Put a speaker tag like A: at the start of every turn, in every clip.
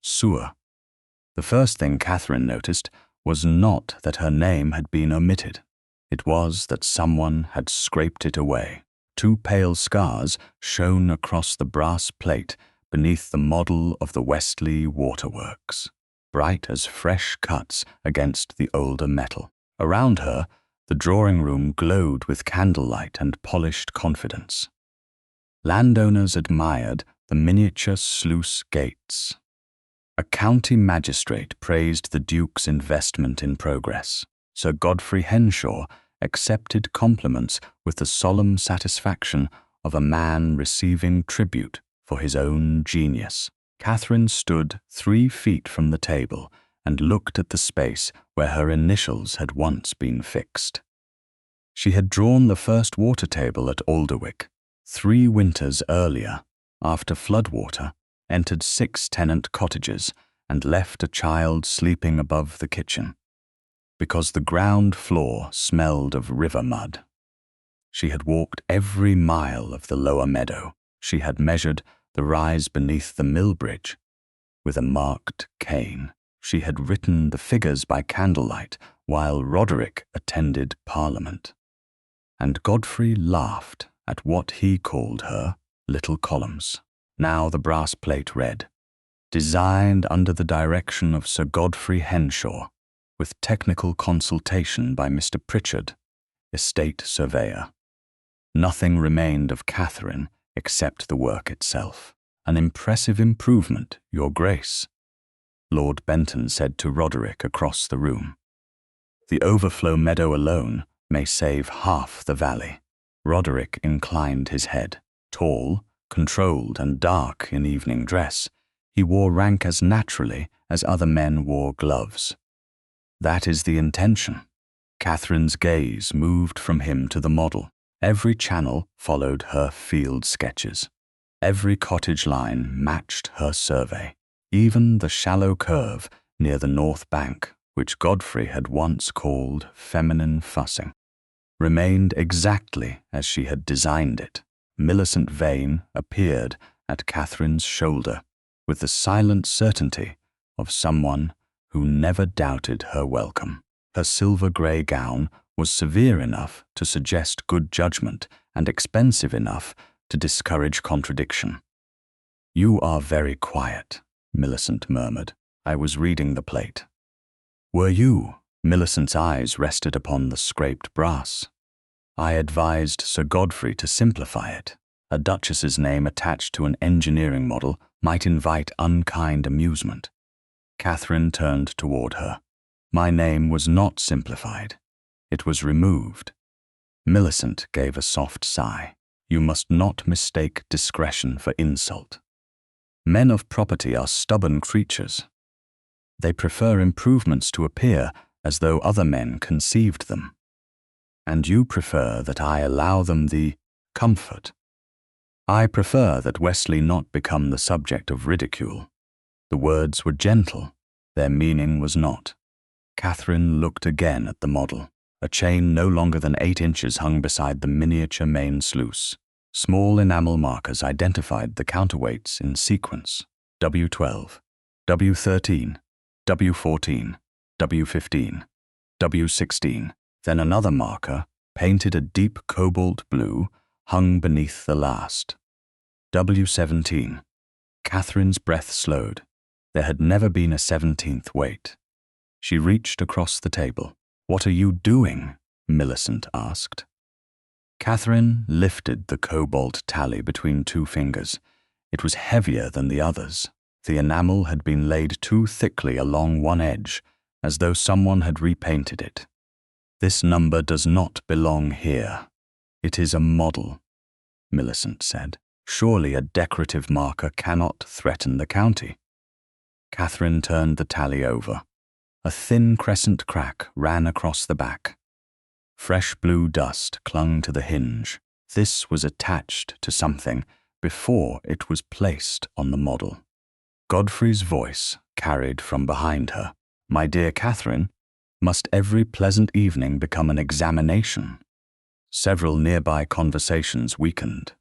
A: sewer. The first thing Catherine noticed was not that her name had been omitted. It was that someone had scraped it away. 2 pale scars shone across the brass plate beneath the model of the Westley Waterworks, bright as fresh cuts against the older metal. Around her, the drawing room glowed with candlelight and polished confidence. Landowners admired the miniature sluice gates. A county magistrate praised the Duke's investment in progress. Sir Godfrey Henshaw accepted compliments with the solemn satisfaction of a man receiving tribute for his own genius. Catherine stood 3 feet from the table and looked at the space where her initials had once been fixed. She had drawn the first water table at Alderwick 3 winters earlier, after floodwater entered 6 tenant cottages and left a child sleeping above the kitchen, because the ground floor smelled of river mud. She had walked every mile of the lower meadow. She had measured the rise beneath the mill bridge with a marked cane. She had written the figures by candlelight while Roderick attended Parliament. And Godfrey laughed at what he called her little columns. Now the brass plate read, "Designed under the direction of Sir Godfrey Henshaw, with technical consultation by Mr. Pritchard, estate surveyor." Nothing remained of Catherine except the work itself. "An impressive improvement, Your Grace," Lord Benton said to Roderick across the room. "The overflow meadow alone may save half the valley." Roderick inclined his head. Tall, controlled and dark in evening dress, he wore rank as naturally as other men wore gloves. "That is the intention." Catherine's gaze moved from him to the model. Every channel followed her field sketches. Every cottage line matched her survey. Even the shallow curve near the north bank, which Godfrey had once called feminine fussing, remained exactly as she had designed it. Millicent Vane appeared at Catherine's shoulder with the silent certainty of someone who never doubted her welcome. Her silver-grey gown was severe enough to suggest good judgment and expensive enough to discourage contradiction. "You are very quiet," Millicent murmured. "I was reading the plate." "Were you?" Millicent's eyes rested upon the scraped brass. "I advised Sir Godfrey to simplify it. A duchess's name attached to an engineering model might invite unkind amusement." Catherine turned toward her. "My name was not simplified. It was removed." Millicent gave a soft sigh. "You must not mistake discretion for insult. Men of property are stubborn creatures. They prefer improvements to appear as though other men conceived them. And you prefer that I allow them the comfort. I prefer that Wesley not become the subject of ridicule." The words were gentle. Their meaning was not. Catherine looked again at the model. A chain no longer than 8 inches hung beside the miniature main sluice. Small enamel markers identified the counterweights in sequence: W12, W13, W14, W15, W16. Then another marker, painted a deep cobalt blue, hung beneath the last. W17. Catherine's breath slowed. There had never been a 17th weight. She reached across the table. "What are you doing?" Millicent asked. Catherine lifted the cobalt tally between 2 fingers. It was heavier than the others. The enamel had been laid too thickly along one edge, as though someone had repainted it. "This number does not belong here. It is a model," Millicent said. "Surely a decorative marker cannot threaten the county." Catherine turned the tally over. A thin crescent crack ran across the back. Fresh blue dust clung to the hinge. This was attached to something before it was placed on the model. Godfrey's voice carried from behind her. "My dear Catherine, must every pleasant evening become an examination?" Several nearby conversations weakened.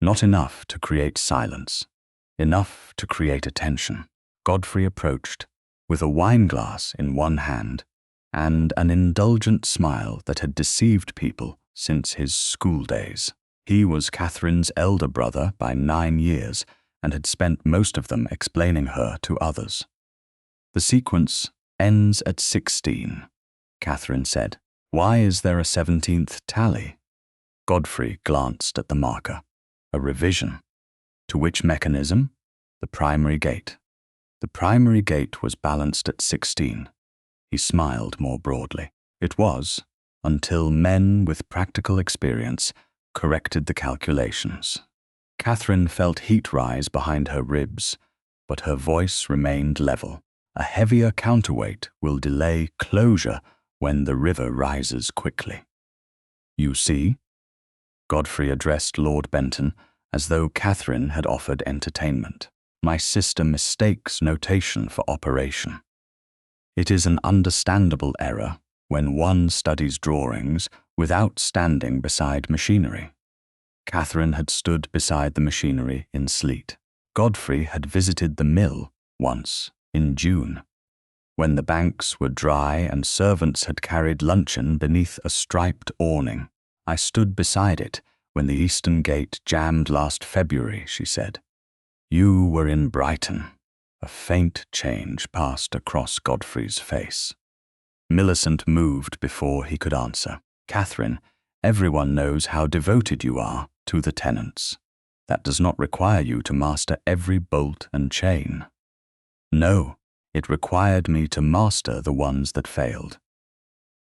A: Not enough to create silence, enough to create attention. Godfrey approached, with a wine-glass in one hand and an indulgent smile that had deceived people since his school days. He was Catherine's elder brother by 9 years and had spent most of them explaining her to others. "The sequence ends at 16, Catherine said. "Why is there a 17th tally?" Godfrey glanced at the marker. "A revision." "To which mechanism?" "The primary gate." The primary gate was balanced at 16. He smiled more broadly. It was, until men with practical experience corrected the calculations. Catherine felt heat rise behind her ribs, but her voice remained level. "A heavier counterweight will delay closure when the river rises quickly." "You see?" Godfrey addressed Lord Benton as though Catherine had offered entertainment. "My sister mistakes notation for operation. It is an understandable error when one studies drawings without standing beside machinery." Catherine had stood beside the machinery in sleet. Godfrey had visited the mill once in June, when the banks were dry and servants had carried luncheon beneath a striped awning. "I stood beside it when the eastern gate jammed last February," she said. "You were in Brighton." A faint change passed across Godfrey's face. Millicent moved before he could answer. "Catherine, everyone knows how devoted you are to the tenants. That does not require you to master every bolt and chain." "No, it required me to master the ones that failed."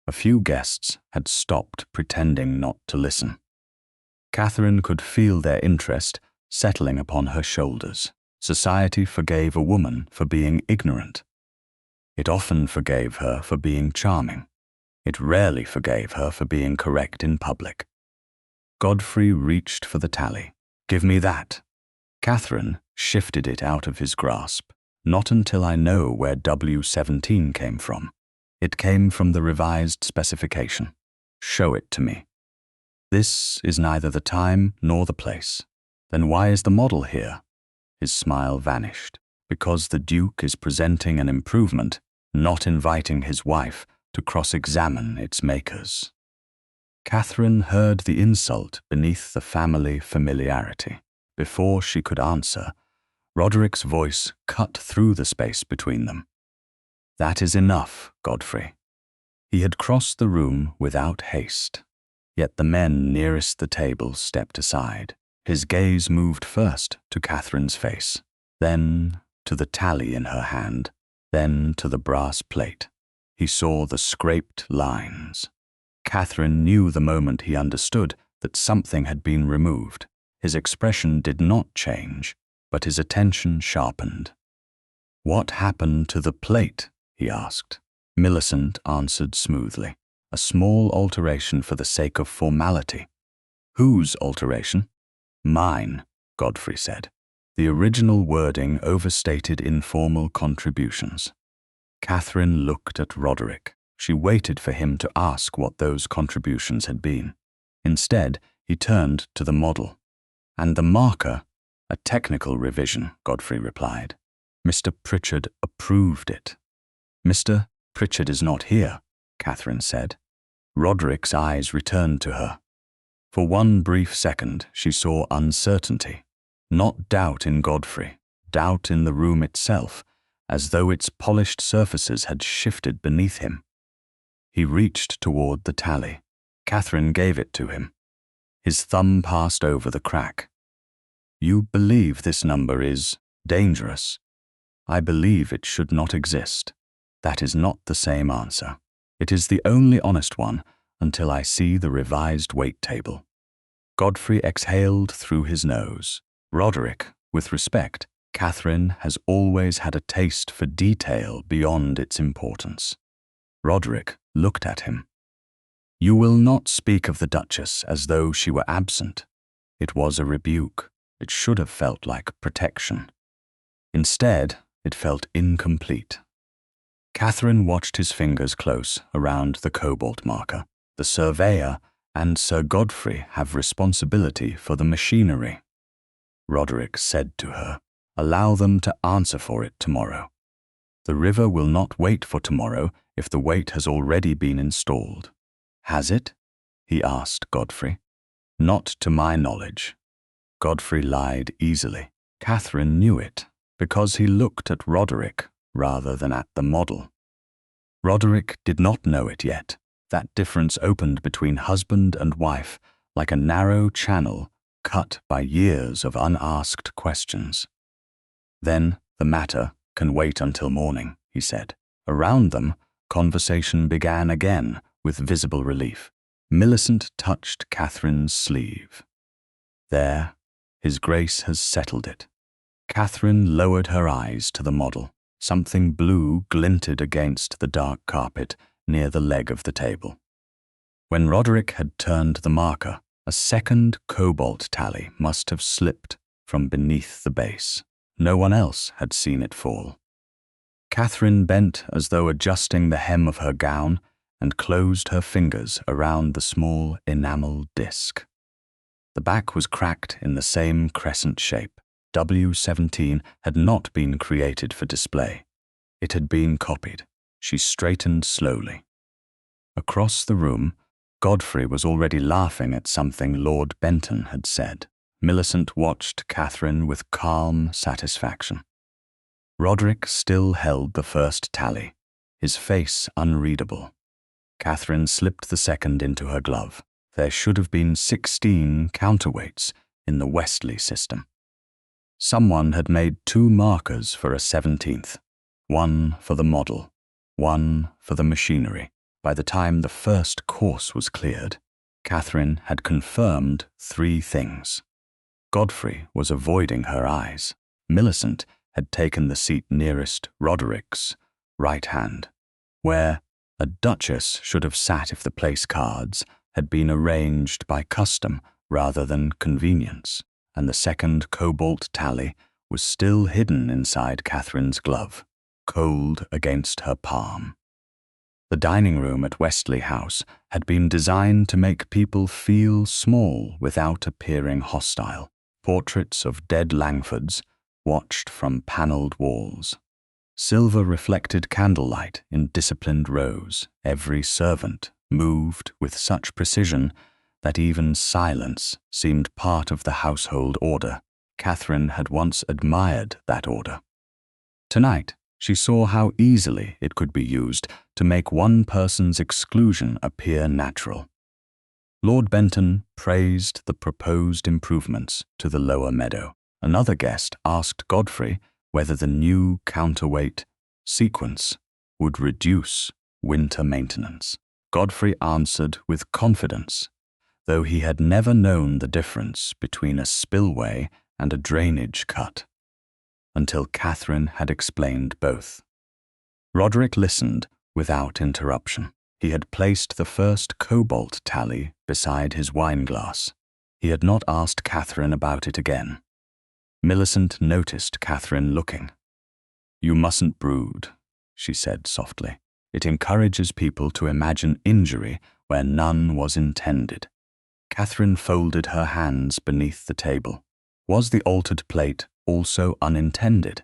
A: A few guests had stopped pretending not to listen. Catherine could feel their interest settling upon her shoulders. Society forgave a woman for being ignorant. It often forgave her for being charming. It rarely forgave her for being correct in public. Godfrey reached for the tally. "Give me that." Catherine shifted it out of his grasp. "Not until I know where W17 came from. It came from the revised specification. Show it to me." "This is neither the time nor the place." "Then why is the model here?" His smile vanished. "Because the Duke is presenting an improvement, not inviting his wife to cross-examine its makers." Catherine heard the insult beneath the family familiarity. Before she could answer, Roderick's voice cut through the space between them. "That is enough, Godfrey." He had crossed the room without haste, yet the men nearest the table stepped aside. His gaze moved first to Catherine's face, then to the tally in her hand, then to the brass plate. He saw the scraped lines. Catherine knew the moment he understood that something had been removed. His expression did not change, but his attention sharpened. "What happened to the plate?" he asked. Millicent answered smoothly. "A small alteration for the sake of formality." "Whose alteration?" "Mine," Godfrey said. The original wording overstated informal contributions. Catherine looked at Roderick. She waited for him to ask what those contributions had been. Instead, he turned to the model. "And the marker?" "A technical revision," Godfrey replied. "Mr. Pritchard approved it." "Mr. Pritchard is not here," Catherine said. Roderick's eyes returned to her. For one brief second, she saw uncertainty. Not doubt in Godfrey, doubt in the room itself, as though its polished surfaces had shifted beneath him. He reached toward the tally. Catherine gave it to him. His thumb passed over the crack. "You believe this number is dangerous?" "I believe it should not exist." "That is not the same answer. It is the only honest one until I see the revised weight table." Godfrey exhaled through his nose. "Roderick, with respect, Catherine has always had a taste for detail beyond its importance." Roderick looked at him. "You will not speak of the Duchess as though she were absent." It was a rebuke. It should have felt like protection. Instead, it felt incomplete. Catherine watched his fingers close around the cobalt marker. "The surveyor and Sir Godfrey have responsibility for the machinery." Roderick said to her, "Allow them to answer for it tomorrow." The river will not wait for tomorrow if the weight has already been installed. Has it? He asked Godfrey. Not to my knowledge. Godfrey lied easily. Catherine knew it, because he looked at Roderick rather than at the model. Roderick did not know it yet. That difference opened between husband and wife like a narrow channel cut by years of unasked questions. Then the matter can wait until morning, he said. Around them, conversation began again with visible relief. Millicent touched Catherine's sleeve. There, His Grace has settled it. Catherine lowered her eyes to the model. Something blue glinted against the dark carpet near the leg of the table. When Roderick had turned the marker, a second cobalt tally must have slipped from beneath the base. No one else had seen it fall. Catherine bent as though adjusting the hem of her gown and closed her fingers around the small enamel disc. The back was cracked in the same crescent shape. W17 had not been created for display. It had been copied. She straightened slowly. Across the room, Godfrey was already laughing at something Lord Benton had said. Millicent watched Catherine with calm satisfaction. Roderick still held the first tally, his face unreadable. Catherine slipped the second into her glove. There should have been 16 counterweights in the Westley system. Someone had made 2 markers for a 17th, one for the model, one for the machinery. By the time the first course was cleared, Catherine had confirmed 3 things. Godfrey was avoiding her eyes. Millicent had taken the seat nearest Roderick's right hand, where a duchess should have sat if the place cards had been arranged by custom rather than convenience, and the second cobalt tally was still hidden inside Catherine's glove, cold against her palm. The dining room at Westley House had been designed to make people feel small without appearing hostile. Portraits of dead Langfords watched from panelled walls. Silver-reflected candlelight in disciplined rows. Every servant moved with such precision that even silence seemed part of the household order. Catherine had once admired that order. Tonight, she saw how easily it could be used to make one person's exclusion appear natural. Lord Benton praised the proposed improvements to the lower meadow. Another guest asked Godfrey whether the new counterweight sequence would reduce winter maintenance. Godfrey answered with confidence, though he had never known the difference between a spillway and a drainage cut, until Catherine had explained both. Roderick listened without interruption. He had placed the first cobalt tally beside his wineglass. He had not asked Catherine about it again. Millicent noticed Catherine looking. "You mustn't brood," she said softly. "It encourages people to imagine injury where none was intended." Catherine folded her hands beneath the table. Was the altered plate also unintended?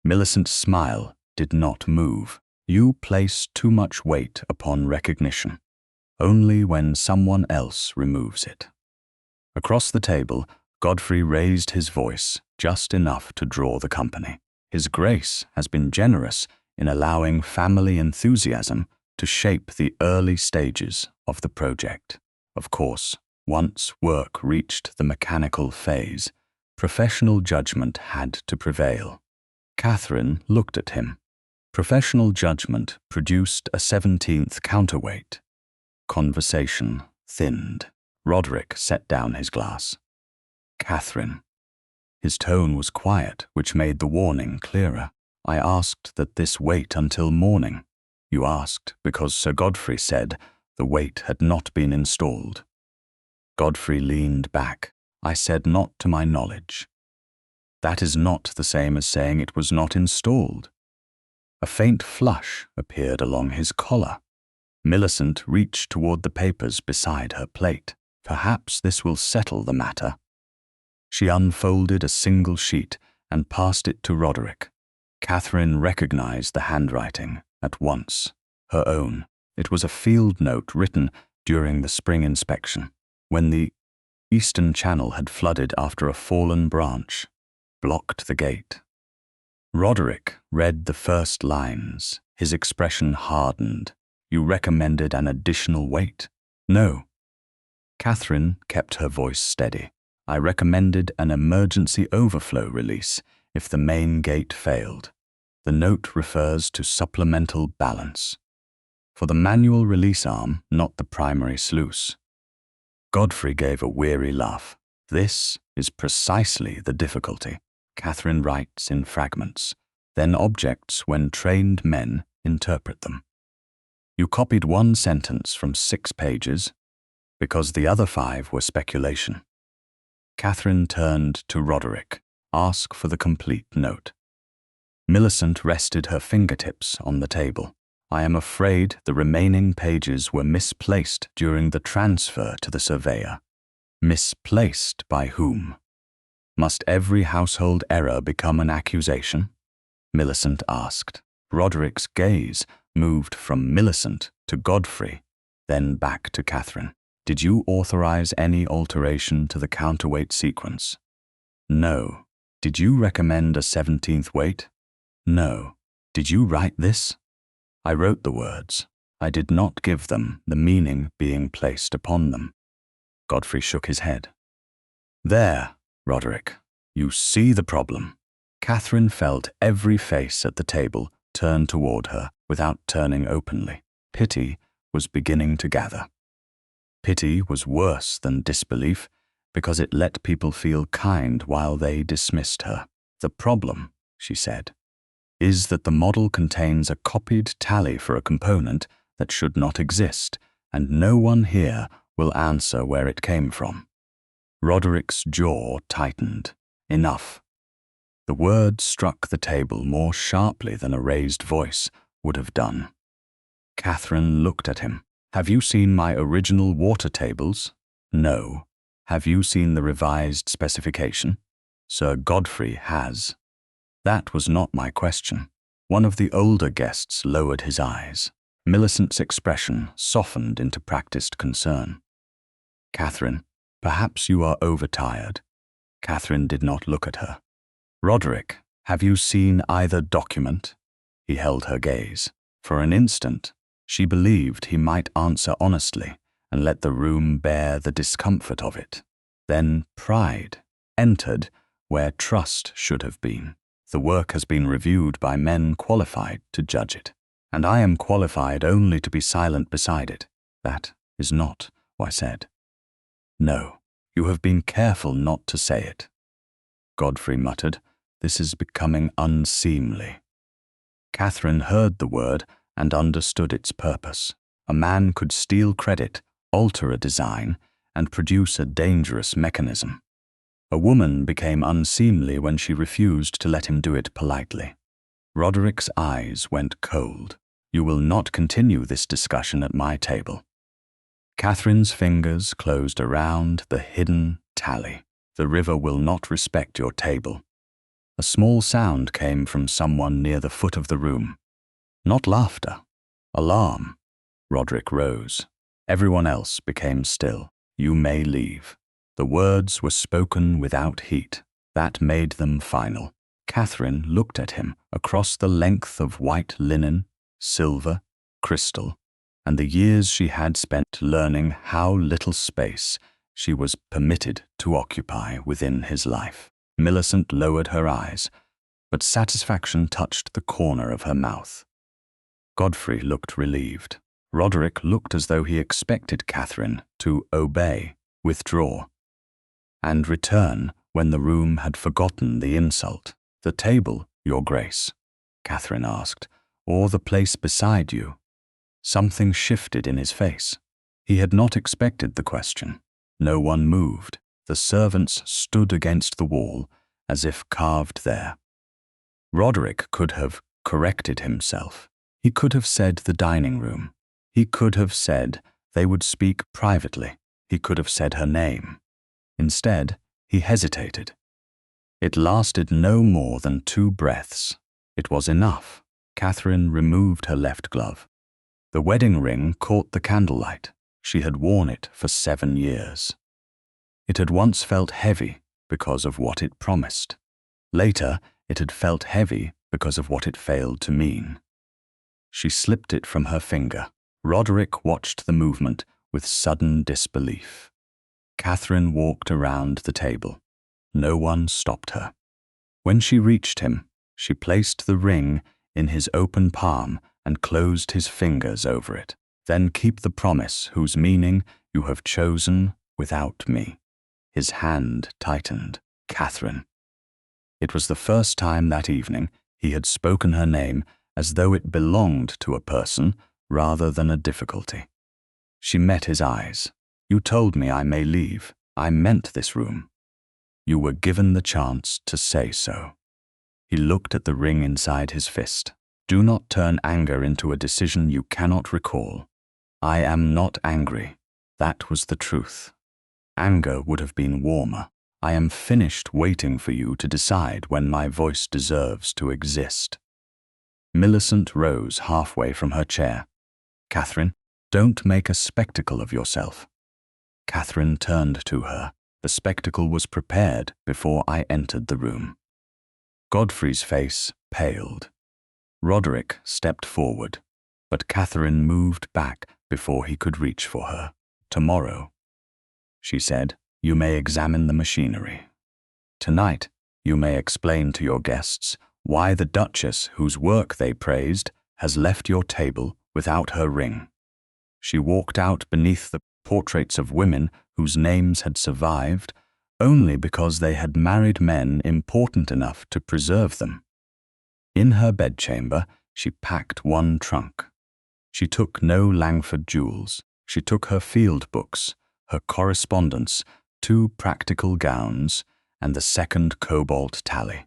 A: Millicent's smile did not move. "You place too much weight upon recognition, only when someone else removes it." Across the table, Godfrey raised his voice just enough to draw the company. "His Grace has been generous in allowing family enthusiasm to shape the early stages of the project. Of course, once work reached the mechanical phase, professional judgment had to prevail." Catherine looked at him. Professional judgment produced a 17th counterweight. Conversation thinned. Roderick set down his glass. "Catherine." His tone was quiet, which made the warning clearer. "I asked that this wait until morning. You asked because Sir Godfrey said the weight had not been installed." Godfrey leaned back. "I said not to my knowledge." "That is not the same as saying it was not installed." A faint flush appeared along his collar. Millicent reached toward the papers beside her plate. "Perhaps this will settle the matter." She unfolded a single sheet and passed it to Roderick. Catherine recognized the handwriting at once, her own. It was a field note written during the spring inspection, when the eastern channel had flooded after a fallen branch blocked the gate. Roderick read the first lines. His expression hardened. You recommended an additional weight? No. Catherine kept her voice steady. I recommended an emergency overflow release if the main gate failed. The note refers to supplemental balance. For the manual release arm, not the primary sluice. Godfrey gave a weary laugh. This is precisely the difficulty. Catherine writes in fragments, then objects when trained men interpret them. You copied one sentence from 6 pages because the other 5 were speculation. Catherine turned to Roderick. Ask for the complete note. Millicent rested her fingertips on the table. I am afraid the remaining pages were misplaced during the transfer to the surveyor. Misplaced by whom? Must every household error become an accusation? Millicent asked. Roderick's gaze moved from Millicent to Godfrey, then back to Catherine. Did you authorize any alteration to the counterweight sequence? No. Did you recommend a 17th weight? No. Did you write this? I wrote the words. I did not give them the meaning being placed upon them. Godfrey shook his head. There, Roderick, you see the problem. Catherine felt every face at the table turn toward her without turning openly. Pity was beginning to gather. Pity was worse than disbelief because it let people feel kind while they dismissed her. The problem, she said, is that the model contains a copied tally for a component that should not exist, and no one here will answer where it came from. Roderick's jaw tightened. Enough. The word struck the table more sharply than a raised voice would have done. Catherine looked at him. Have you seen my original water tables? No. Have you seen the revised specification? Sir Godfrey has. That was not my question. One of the older guests lowered his eyes. Millicent's expression softened into practiced concern. Catherine, perhaps you are overtired. Catherine did not look at her. Roderick, have you seen either document? He held her gaze. For an instant, she believed he might answer honestly and let the room bear the discomfort of it. Then pride entered where trust should have been. The work has been reviewed by men qualified to judge it, and I am qualified only to be silent beside it. That is not what I said. No, you have been careful not to say it. Godfrey muttered, this is becoming unseemly. Catherine heard the word and understood its purpose. A man could steal credit, alter a design, and produce a dangerous mechanism. A woman became unseemly when she refused to let him do it politely. Roderick's eyes went cold. You will not continue this discussion at my table. Catherine's fingers closed around the hidden tally. The river will not respect your table. A small sound came from someone near the foot of the room. Not laughter. Alarm. Roderick rose. Everyone else became still. You may leave. The words were spoken without heat. That made them final. Catherine looked at him across the length of white linen, silver, crystal, and the years she had spent learning how little space she was permitted to occupy within his life. Millicent lowered her eyes, but satisfaction touched the corner of her mouth. Godfrey looked relieved. Roderick looked as though he expected Catherine to obey, withdraw, and return when the room had forgotten the insult. The table, Your Grace, Catherine asked, or the place beside you? Something shifted in his face. He had not expected the question. No one moved. The servants stood against the wall, as if carved there. Roderick could have corrected himself. He could have said the dining room. He could have said they would speak privately. He could have said her name. Instead, he hesitated. It lasted no more than 2 breaths. It was enough. Catherine removed her left glove. The wedding ring caught the candlelight. She had worn it for 7 years. It had once felt heavy because of what it promised. Later, it had felt heavy because of what it failed to mean. She slipped it from her finger. Roderick watched the movement with sudden disbelief. Catherine walked around the table. No one stopped her. When she reached him, she placed the ring in his open palm and closed his fingers over it. Then keep the promise whose meaning you have chosen without me. His hand tightened. Catherine. It was the first time that evening he had spoken her name as though it belonged to a person rather than a difficulty. She met his eyes. You told me I may leave. I meant this room. You were given the chance to say so. He looked at the ring inside his fist. Do not turn anger into a decision you cannot recall. I am not angry. That was the truth. Anger would have been warmer. I am finished waiting for you to decide when my voice deserves to exist. Millicent rose halfway from her chair. Catherine, don't make a spectacle of yourself. Catherine turned to her. The spectacle was prepared before I entered the room. Godfrey's face paled. Roderick stepped forward, but Catherine moved back before he could reach for her. Tomorrow, she said, you may examine the machinery. Tonight, you may explain to your guests why the Duchess, whose work they praised, has left your table without her ring. She walked out beneath the portraits of women whose names had survived only because they had married men important enough to preserve them. In her bedchamber, she packed one trunk. She took no Langford jewels. She took her field books, her correspondence, 2 practical gowns, and the second cobalt tally.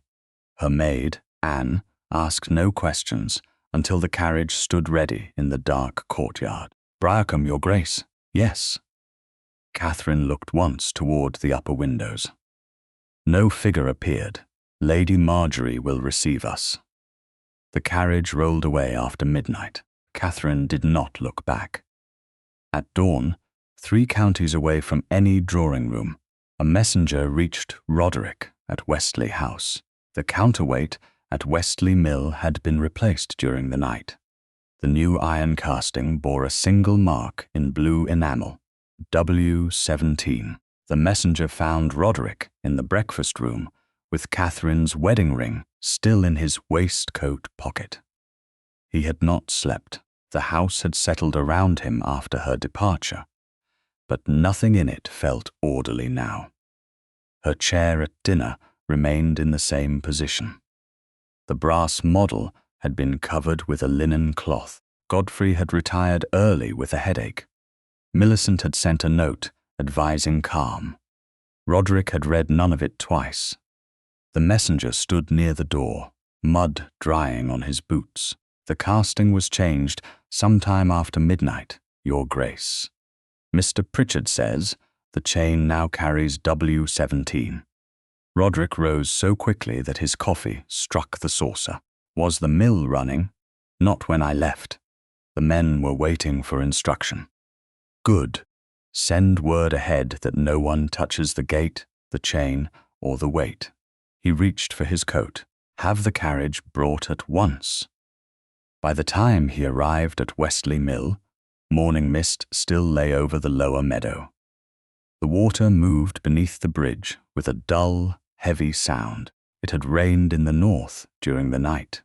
A: Her maid, Anne, asked no questions until the carriage stood ready in the dark courtyard. Briarcombe, Your Grace. Yes. Catherine looked once toward the upper windows. No figure appeared. Lady Marjorie will receive us. The carriage rolled away after midnight. Catherine did not look back. At dawn, 3 counties away from any drawing room, a messenger reached Roderick at Westley House. The counterweight at Westley Mill had been replaced during the night. The new iron casting bore a single mark in blue enamel, W17. The messenger found Roderick in the breakfast room with Catherine's wedding ring still in his waistcoat pocket. He had not slept. The house had settled around him after her departure, but nothing in it felt orderly now. Her chair at dinner remained in the same position. The brass model had been covered with a linen cloth. Godfrey had retired early with a headache. Millicent had sent a note advising calm. Roderick had read none of it twice. The messenger stood near the door, mud drying on his boots. The casting was changed sometime after midnight, Your Grace. Mr. Pritchard says the chain now carries W17. Roderick rose so quickly that his coffee struck the saucer. Was the mill running? Not when I left. The men were waiting for instruction. Good. Send word ahead that no one touches the gate, the chain, or the weight. He reached for his coat. Have the carriage brought at once. By the time he arrived at Westley Mill, morning mist still lay over the lower meadow. The water moved beneath the bridge with a dull, heavy sound. It had rained in the north during the night,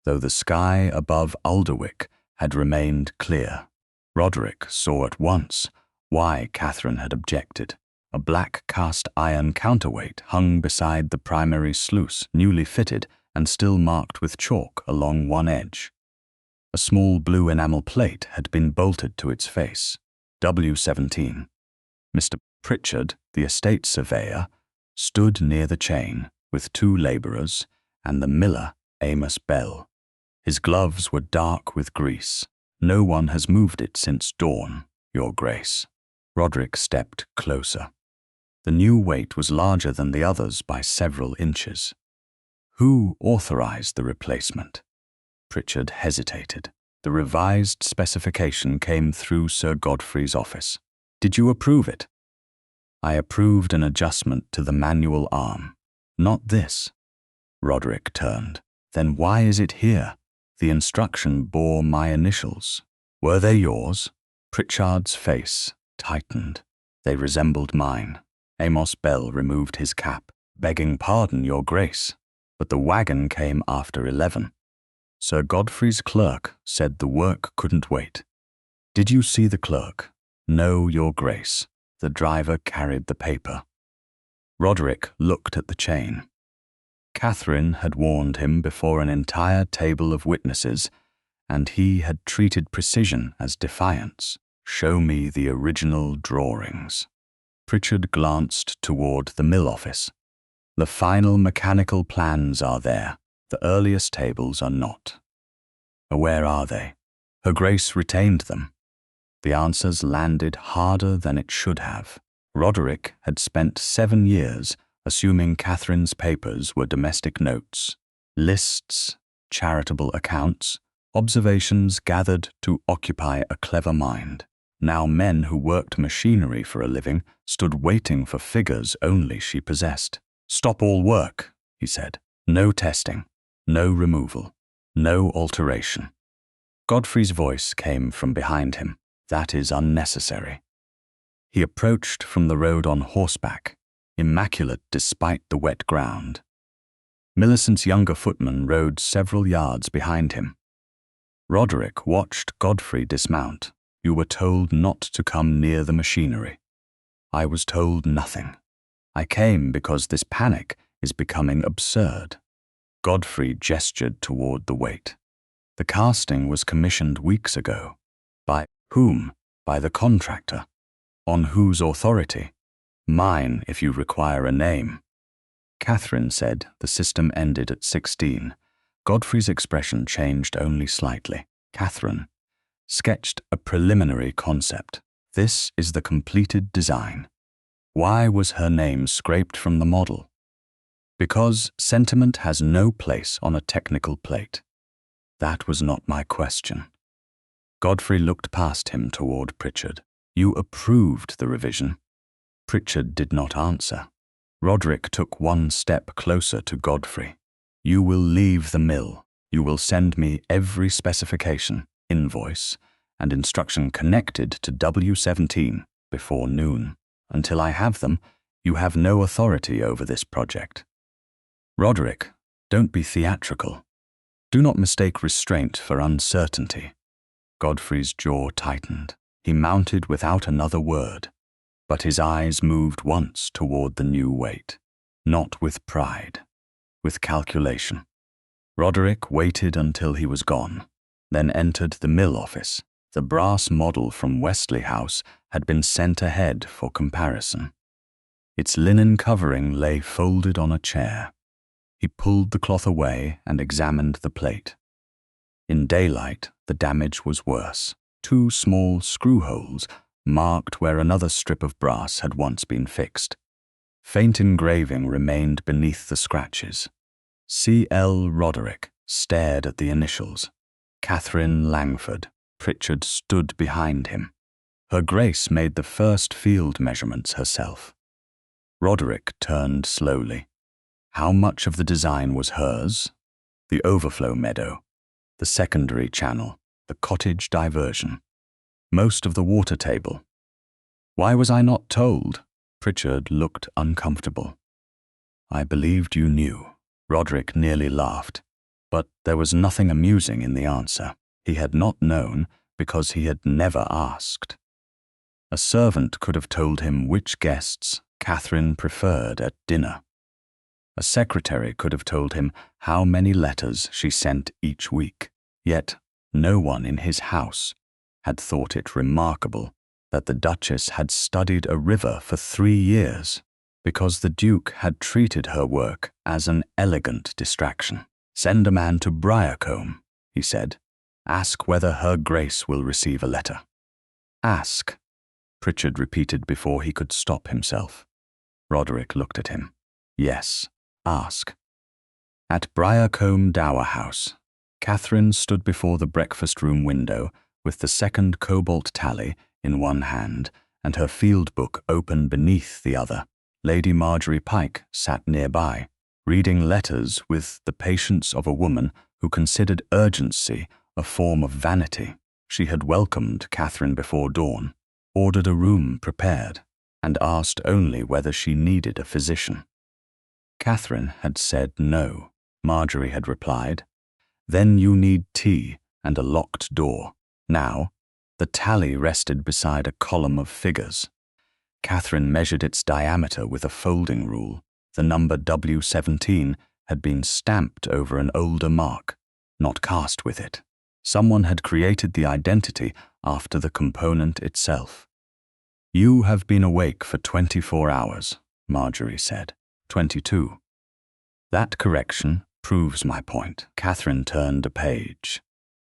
A: though the sky above Alderwick had remained clear. Roderick saw at once why Catherine had objected. A black cast-iron counterweight hung beside the primary sluice, newly fitted and still marked with chalk along one edge. A small blue enamel plate had been bolted to its face. W17. Mr. Pritchard, the estate surveyor, stood near the chain with 2 labourers and the miller, Amos Bell. His gloves were dark with grease. No one has moved it since dawn, Your Grace. Roderick stepped closer. The new weight was larger than the others by several inches. Who authorized the replacement? Pritchard hesitated. The revised specification came through Sir Godfrey's office. Did you approve it? I approved an adjustment to the manual arm. Not this. Roderick turned. Then why is it here? The instruction bore my initials. Were they yours? Pritchard's face tightened. They resembled mine. Amos Bell removed his cap. Begging pardon, Your Grace, but the wagon came after 11. Sir Godfrey's clerk said the work couldn't wait. Did you see the clerk? No, Your Grace. The driver carried the paper. Roderick looked at the chain. Catherine had warned him before an entire table of witnesses, and he had treated precision as defiance. Show me the original drawings. Pritchard glanced toward the mill office. The final mechanical plans are there. The earliest tables are not. Where are they? Her Grace retained them. The answers landed harder than it should have. Roderick had spent 7 years assuming Catherine's papers were domestic notes, lists, charitable accounts, observations gathered to occupy a clever mind. Now men who worked machinery for a living stood waiting for figures only she possessed. Stop all work, he said. No testing, no removal, no alteration. Godfrey's voice came from behind him. That is unnecessary. He approached from the road on horseback, immaculate despite the wet ground. Millicent's younger footman rode several yards behind him. Roderick watched Godfrey dismount. You were told not to come near the machinery. I was told nothing. I came because this panic is becoming absurd. Godfrey gestured toward the weight. The casting was commissioned weeks ago. By whom? By the contractor. On whose authority? Mine, if you require a name. Catherine said the system ended at 16. Godfrey's expression changed only slightly. Catherine sketched a preliminary concept. This is the completed design. Why was her name scraped from the model? Because sentiment has no place on a technical plate. That was not my question. Godfrey looked past him toward Pritchard. You approved the revision. Pritchard did not answer. Roderick took one step closer to Godfrey. You will leave the mill. You will send me every specification, invoice, and instruction connected to W17 before noon. Until I have them, you have no authority over this project. Roderick, don't be theatrical. Do not mistake restraint for uncertainty. Godfrey's jaw tightened. He mounted without another word, but his eyes moved once toward the new weight, not with pride, with calculation. Roderick waited until he was gone, then entered the mill office. The brass model from Wesley House had been sent ahead for comparison. Its linen covering lay folded on a chair. He pulled the cloth away and examined the plate. In daylight, the damage was worse. 2 small screw holes marked where another strip of brass had once been fixed. Faint engraving remained beneath the scratches. C.L. Roderick stared at the initials. Catherine Langford. Pritchard stood behind him. Her Grace made the first field measurements herself. Roderick turned slowly. How much of the design was hers? The overflow meadow, the secondary channel, the cottage diversion, most of the water table. Why was I not told? Pritchard looked uncomfortable. I believed you knew. Roderick nearly laughed, but there was nothing amusing in the answer. He had not known because he had never asked. A servant could have told him which guests Catherine preferred at dinner. A secretary could have told him how many letters she sent each week. Yet no one in his house had thought it remarkable that the Duchess had studied a river for 3 years because the Duke had treated her work as an elegant distraction. Send a man to Briarcombe, he said. Ask whether Her Grace will receive a letter. Ask, Pritchard repeated before he could stop himself. Roderick looked at him. Yes, ask. At Briarcombe Dower House, Catherine stood before the breakfast-room window with the second cobalt tally in one hand and her field book open beneath the other. Lady Marjorie Pike sat nearby, reading letters with the patience of a woman who considered urgency a form of vanity. She had welcomed Catherine before dawn, ordered a room prepared, and asked only whether she needed a physician. Catherine had said no. Marjorie had replied, "Then you need tea and a locked door." Now, the tally rested beside a column of figures. Catherine measured its diameter with a folding rule. The number W17 had been stamped over an older mark, not cast with it. Someone had created the identity after the component itself. "You have been awake for 24 hours, Marjorie said. 22. That correction proves my point. Catherine turned a page.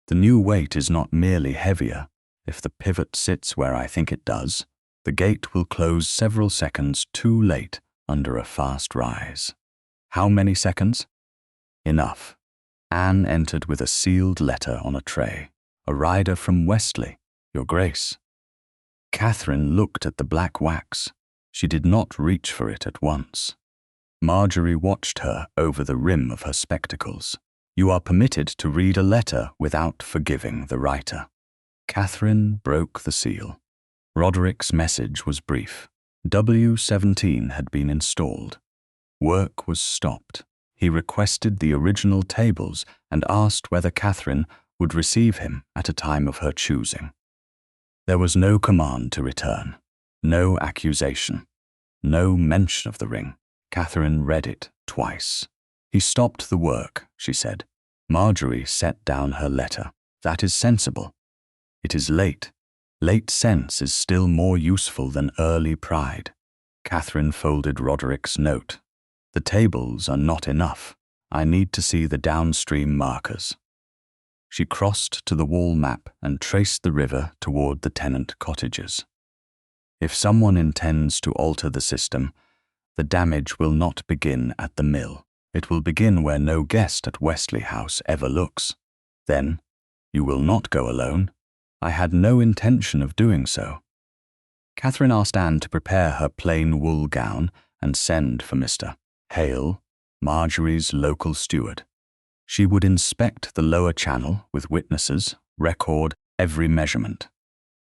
A: The new weight is not merely heavier. If the pivot sits where I think it does, the gate will close several seconds too late under a fast rise. How many seconds? Enough. Anne entered with a sealed letter on a tray. "A rider from Westley, Your Grace." Catherine looked at the black wax. She did not reach for it at once. Marjorie watched her over the rim of her spectacles. "You are permitted to read a letter without forgiving the writer." Catherine broke the seal. Roderick's message was brief. W17 had been installed. Work was stopped. He requested the original tables and asked whether Catherine would receive him at a time of her choosing. There was no command to return, no accusation, no mention of the ring. Catherine read it twice. "He stopped the work," she said. Marjorie set down her letter. "That is sensible. It is late. Late sense is still more useful than early pride." Catherine folded Roderick's note. "The tables are not enough. I need to see the downstream markers." She crossed to the wall map and traced the river toward the tenant cottages. If someone intends to alter the system, the damage will not begin at the mill. It will begin where no guest at Westley House ever looks. Then, you will not go alone. I had no intention of doing so. Catherine asked Anne to prepare her plain wool gown and send for Mr. Hale, Marjorie's local steward. She would inspect the lower channel with witnesses, record every measurement,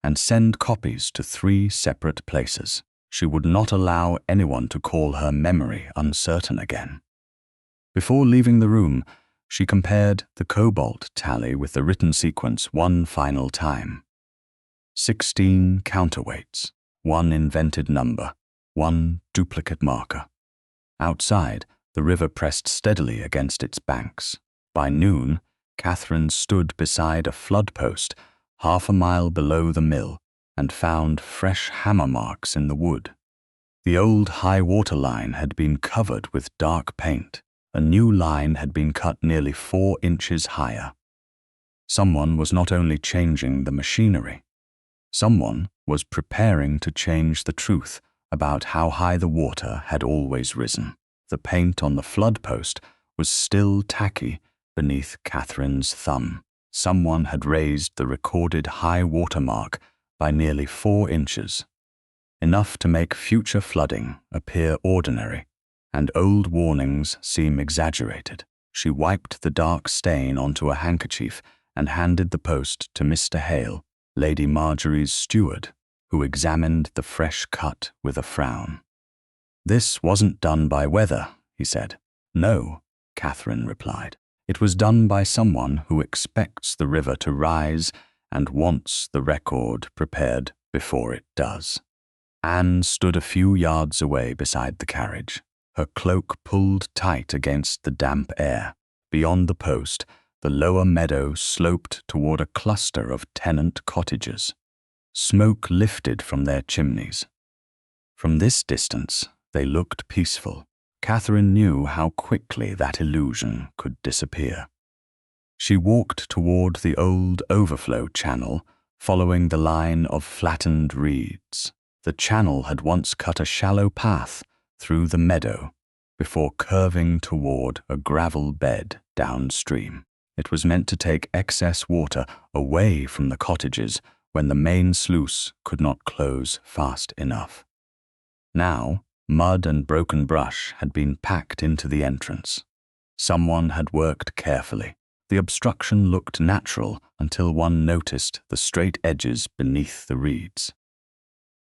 A: and send copies to 3 separate places. She would not allow anyone to call her memory uncertain again. Before leaving the room, she compared the cobalt tally with the written sequence one final time. 16 counterweights, 1 invented number, 1 duplicate marker. Outside, the river pressed steadily against its banks. By noon, Catherine stood beside a flood post half a mile below the mill and found fresh hammer marks in the wood. The old high-water line had been covered with dark paint. A new line had been cut nearly 4 inches higher. Someone was not only changing the machinery, someone was preparing to change the truth about how high the water had always risen. The paint on the flood post was still tacky beneath Catherine's thumb. Someone had raised the recorded high water mark by nearly 4 inches, enough to make future flooding appear ordinary and old warnings seem exaggerated. She wiped the dark stain onto a handkerchief and handed the post to Mr. Hale, Lady Marjorie's steward, who examined the fresh cut with a frown. "This wasn't done by weather," he said. "No," Catherine replied. "It was done by someone who expects the river to rise and wants the record prepared before it does." Anne stood a few yards away beside the carriage, her cloak pulled tight against the damp air. Beyond the post, the lower meadow sloped toward a cluster of tenant cottages. Smoke lifted from their chimneys. From this distance, they looked peaceful. Catherine knew how quickly that illusion could disappear. She walked toward the old overflow channel, following the line of flattened reeds. The channel had once cut a shallow path through the meadow, before curving toward a gravel bed downstream. It was meant to take excess water away from the cottages when the main sluice could not close fast enough. Now, mud and broken brush had been packed into the entrance. Someone had worked carefully. The obstruction looked natural until one noticed the straight edges beneath the reeds.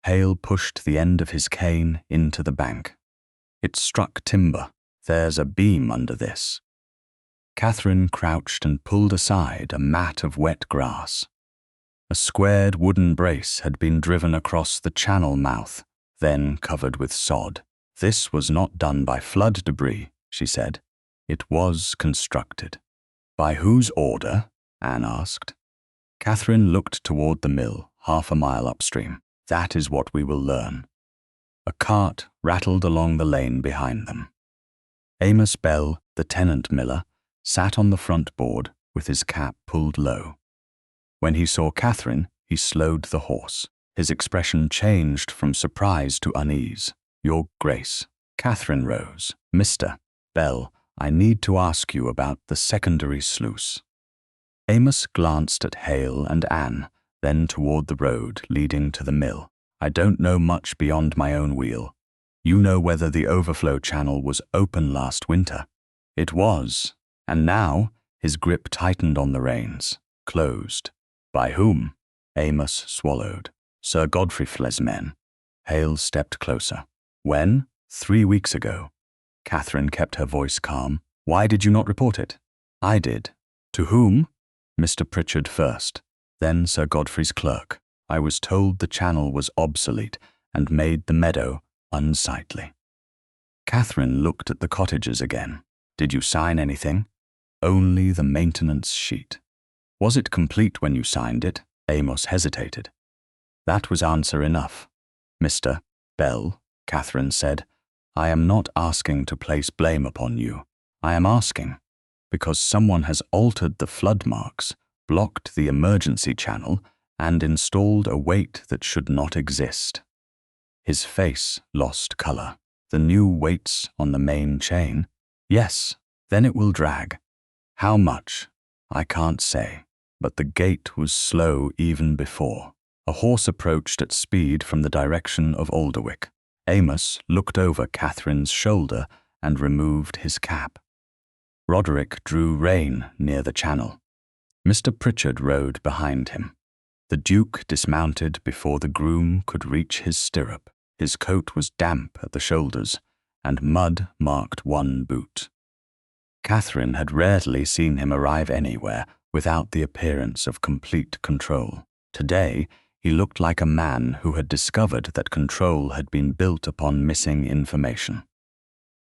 A: Hale pushed the end of his cane into the bank. It struck timber. There's a beam under this. Catherine crouched and pulled aside a mat of wet grass. A squared wooden brace had been driven across the channel mouth, then covered with sod. This was not done by flood debris, she said. It was constructed. By whose order? Anne asked. Catherine looked toward the mill, half a mile upstream. That is what we will learn. A cart rattled along the lane behind them. Amos Bell, the tenant miller, sat on the front board with his cap pulled low. When he saw Catherine, he slowed the horse. His expression changed from surprise to unease. Your Grace. Catherine rose. Mr. Bell, I need to ask you about the secondary sluice. Amos glanced at Hale and Anne, then toward the road leading to the mill. I don't know much beyond my own wheel. You know whether the overflow channel was open last winter. It was, and now his grip tightened on the reins. Closed. By whom? Amos swallowed. Sir Godfrey's men. Hale stepped closer. When? 3 weeks ago. Catherine kept her voice calm. Why did you not report it? I did. To whom? Mr. Pritchard first, then Sir Godfrey's clerk. I was told the channel was obsolete and made the meadow unsightly. Catherine looked at the cottages again. Did you sign anything? Only the maintenance sheet. Was it complete when you signed it? Amos hesitated. That was answer enough. Mr. Bell, Catherine said, I am not asking to place blame upon you. I am asking because someone has altered the flood marks, blocked the emergency channel, and installed a weight that should not exist. His face lost color. The new weights on the main chain? Yes, then it will drag. How much? I can't say, but the gait was slow even before. A horse approached at speed from the direction of Alderwick. Amos looked over Catherine's shoulder and removed his cap. Roderick drew rein near the channel. Mr. Pritchard rode behind him. The Duke dismounted before the groom could reach his stirrup. His coat was damp at the shoulders, and mud marked one boot. Catherine had rarely seen him arrive anywhere without the appearance of complete control. Today, he looked like a man who had discovered that control had been built upon missing information.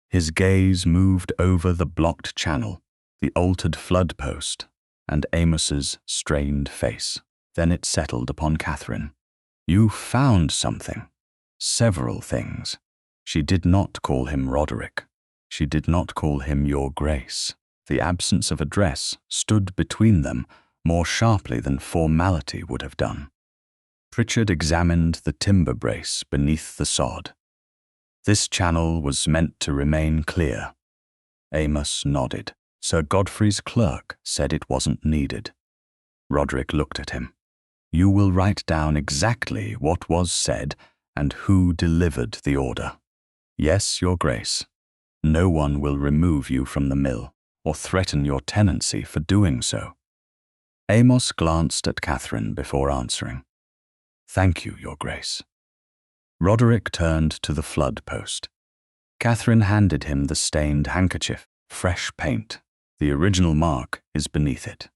A: His gaze moved over the blocked channel, the altered flood post, and Amos's strained face. Then it settled upon Catherine. You found something. Several things. She did not call him Roderick. She did not call him Your Grace. The absence of address stood between them more sharply than formality would have done. Pritchard examined the timber brace beneath the sod. This channel was meant to remain clear. Amos nodded. Sir Godfrey's clerk said it wasn't needed. Roderick looked at him. You will write down exactly what was said and who delivered the order. Yes, Your Grace. No one will remove you from the mill or threaten your tenancy for doing so. Amos glanced at Catherine before answering. Thank you, Your Grace. Roderick turned to the flood post. Catherine handed him the stained handkerchief. Fresh paint. The original mark is beneath it.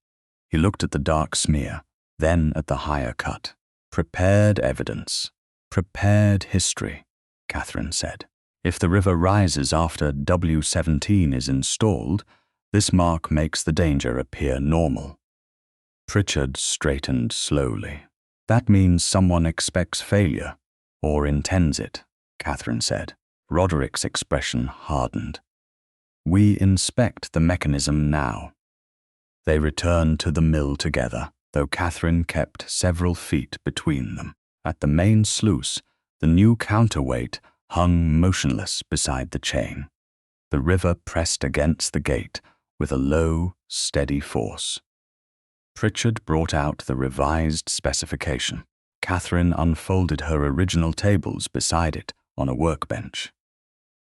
A: He looked at the dark smear, then at the higher cut. Prepared evidence. Prepared history, Catherine said. If the river rises after W17 is installed, this mark makes the danger appear normal. Pritchard straightened slowly. That means someone expects failure, or intends it, Catherine said. Roderick's expression hardened. We inspect the mechanism now. They returned to the mill together, though Catherine kept several feet between them. At the main sluice, the new counterweight hung motionless beside the chain. The river pressed against the gate with a low, steady force. Pritchard brought out the revised specification. Catherine unfolded her original tables beside it on a workbench.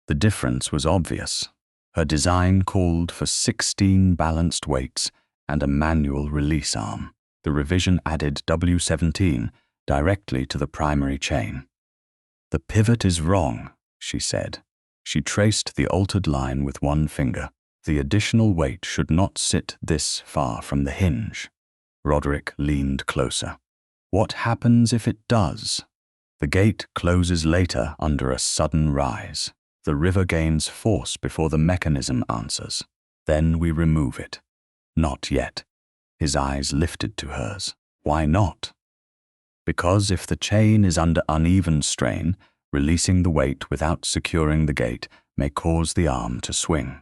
A: The difference was obvious. Her design called for 16 balanced weights and a manual release arm. The revision added W17 directly to the primary chain. "The pivot is wrong," she said. She traced the altered line with one finger. "The additional weight should not sit this far from the hinge." Roderick leaned closer. "What happens if it does?" "The gate closes later under a sudden rise. The river gains force before the mechanism answers. Then we remove it." "Not yet." His eyes lifted to hers. "Why not?" "Because if the chain is under uneven strain, releasing the weight without securing the gate may cause the arm to swing."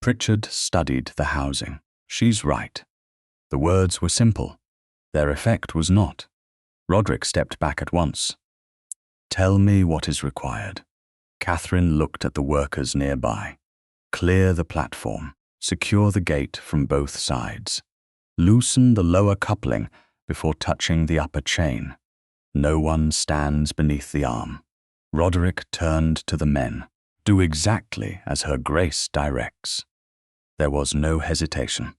A: Pritchard studied the housing. "She's right." The words were simple. Their effect was not. Roderick stepped back at once. "Tell me what is required." Catherine looked at the workers nearby. "Clear the platform. Secure the gate from both sides. Loosen the lower coupling before touching the upper chain. No one stands beneath the arm." Roderick turned to the men. "Do exactly as Her Grace directs." There was no hesitation.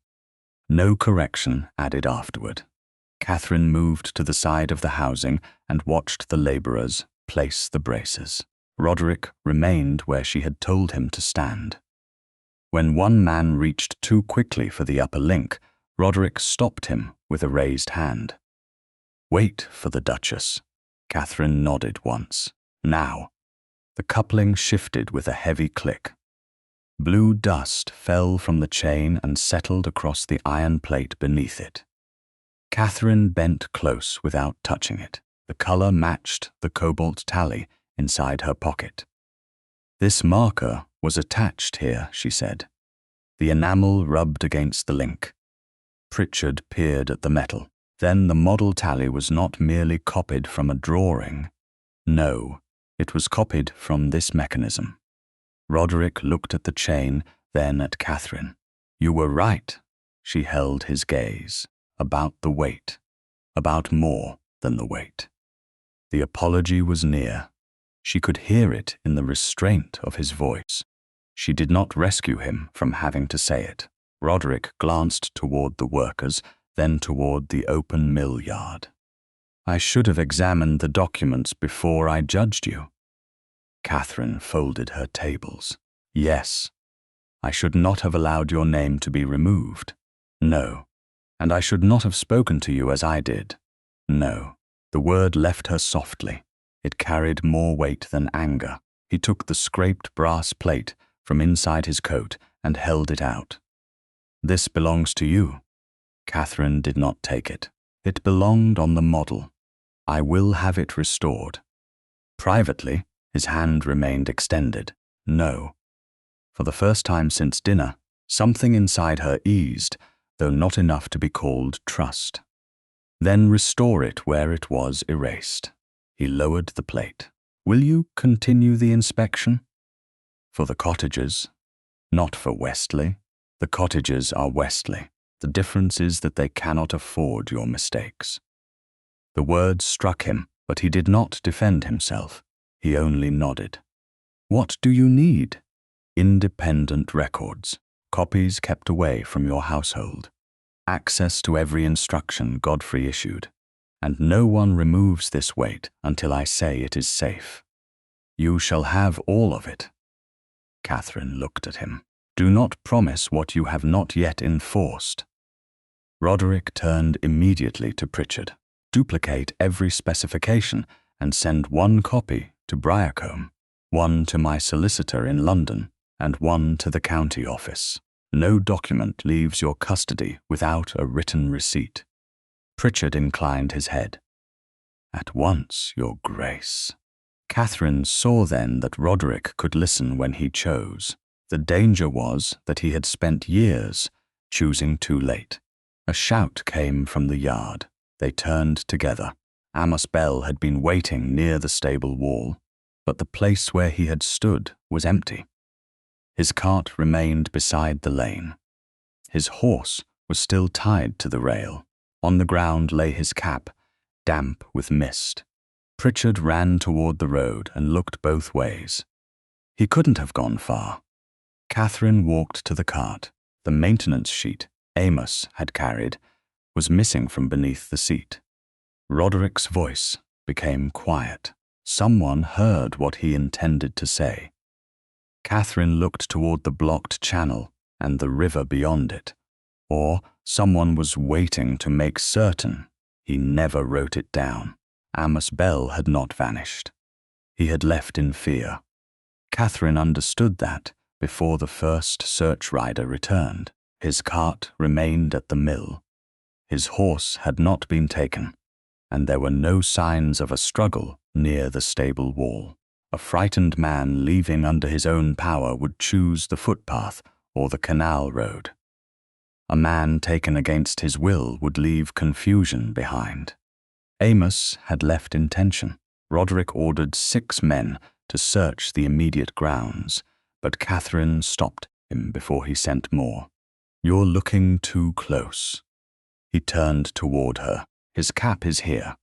A: No correction added afterward. Catherine moved to the side of the housing and watched the labourers place the braces. Roderick remained where she had told him to stand. When one man reached too quickly for the upper link, Roderick stopped him with a raised hand. "Wait for the Duchess." Catherine nodded once. "Now." The coupling shifted with a heavy click. Blue dust fell from the chain and settled across the iron plate beneath it. Catherine bent close without touching it. The colour matched the cobalt tally inside her pocket. "This marker was attached here," she said. The enamel rubbed against the link. Pritchard peered at the metal. Then the model tally was not merely copied from a drawing. No, it was copied from this mechanism. Roderick looked at the chain, then at Catherine. "You were right." She held his gaze. "About the weight. About more than the weight." The apology was near. She could hear it in the restraint of his voice. She did not rescue him from having to say it. Roderick glanced toward the workers, then toward the open mill yard. "I should have examined the documents before I judged you." Catherine folded her tables. "Yes. I should not have allowed your name to be removed." "No. And I should not have spoken to you as I did." "No." The word left her softly. It carried more weight than anger. He took the scraped brass plate from inside his coat and held it out. "This belongs to you." Catherine did not take it. "It belonged on the model. I will have it restored." Privately, his hand remained extended. "No." For the first time since dinner, something inside her eased, though not enough to be called trust. "Then restore it where it was erased." He lowered the plate. "Will you continue the inspection?" "For the cottagers." "Not for Westley. The cottagers are Westley. The difference is that they cannot afford your mistakes." The words struck him, but he did not defend himself. He only nodded. "What do you need?" "Independent records. Copies kept away from your household. Access to every instruction Godfrey issued. And no one removes this weight until I say it is safe." "You shall have all of it." Catherine looked at him. "Do not promise what you have not yet enforced." Roderick turned immediately to Pritchard. "Duplicate every specification and send one copy to Briarcombe, one to my solicitor in London, and one to the county office. No document leaves your custody without a written receipt." Pritchard inclined his head. "At once, Your Grace." Catherine saw then that Roderick could listen when he chose. The danger was that he had spent years choosing too late. A shout came from the yard. They turned together. Amos Bell had been waiting near the stable wall, but the place where he had stood was empty. His cart remained beside the lane. His horse was still tied to the rail. On the ground lay his cap, damp with mist. Pritchard ran toward the road and looked both ways. He couldn't have gone far. Catherine walked to the cart. The maintenance sheet Amos had carried was missing from beneath the seat. Roderick's voice became quiet. Someone heard what he intended to say. Catherine looked toward the blocked channel and the river beyond it. Or someone was waiting to make certain he never wrote it down. Amos Bell had not vanished. He had left in fear. Catherine understood that before the first search rider returned. His cart remained at the mill. His horse had not been taken, and there were no signs of a struggle near the stable wall. A frightened man leaving under his own power would choose the footpath or the canal road. A man taken against his will would leave confusion behind. Amos had left intention. Roderick ordered 6 men to search the immediate grounds, but Catherine stopped him before he sent more. "You're looking too close." He turned toward her. "His cap is here,"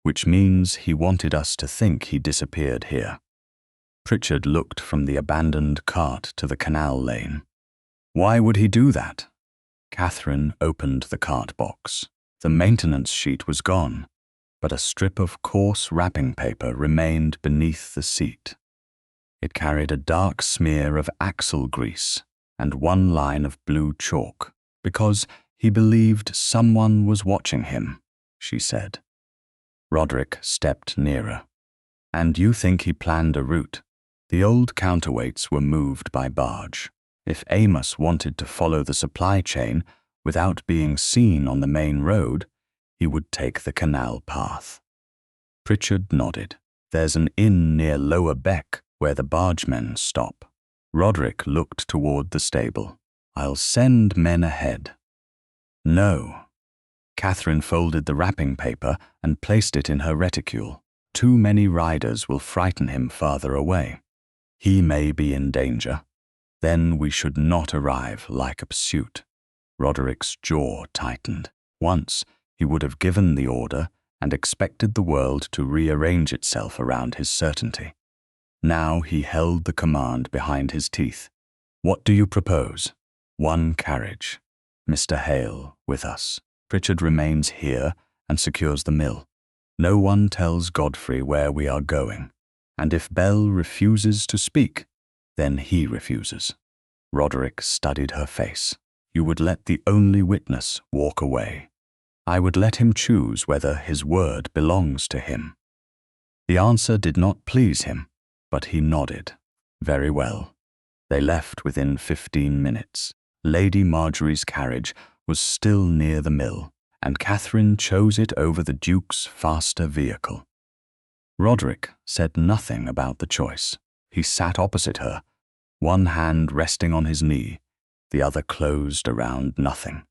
A: which means he wanted us to think he disappeared here. Pritchard looked from the abandoned cart to the canal lane. "Why would he do that?" Catherine opened the cart box. The maintenance sheet was gone, but a strip of coarse wrapping paper remained beneath the seat. It carried a dark smear of axle grease and one line of blue chalk. "Because he believed someone was watching him," she said. Roderick stepped nearer. "And you think he planned a route?" The old counterweights were moved by barge. If Amos wanted to follow the supply chain without being seen on the main road, he would take the canal path. Pritchard nodded. "There's an inn near Lower Beck where the bargemen stop." Roderick looked toward the stable. "I'll send men ahead." "No." Catherine folded the wrapping paper and placed it in her reticule. "Too many riders will frighten him farther away. He may be in danger. Then we should not arrive like a pursuit." Roderick's jaw tightened. Once he would have given the order and expected the world to rearrange itself around his certainty. Now he held the command behind his teeth. "What do you propose?" "1 carriage. Mr. Hale with us. Pritchard remains here and secures the mill. No one tells Godfrey where we are going, and if Bell refuses to speak, then he refuses." Roderick studied her face. "You would let the only witness walk away." "I would let him choose whether his word belongs to him." The answer did not please him, but he nodded. "Very well." They left within 15 minutes. Lady Marjorie's carriage was still near the mill, and Catherine chose it over the Duke's faster vehicle. Roderick said nothing about the choice. He sat opposite her, one hand resting on his knee, the other closed around nothing.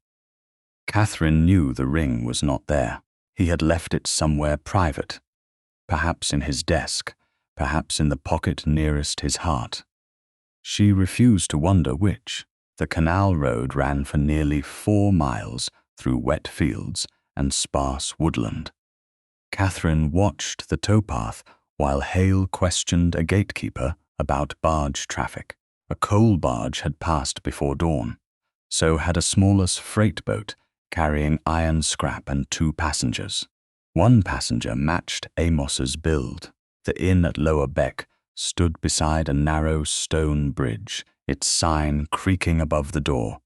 A: Catherine knew the ring was not there. He had left it somewhere private, perhaps in his desk, perhaps in the pocket nearest his heart. She refused to wonder which. The canal road ran for nearly 4 miles through wet fields and sparse woodland. Catherine watched the towpath while Hale questioned a gatekeeper about barge traffic. A coal barge had passed before dawn. So had a smaller freight boat carrying iron scrap and 2 passengers. One passenger matched Amos's build. The inn at Lower Beck stood beside a narrow stone bridge, its sign creaking above the door.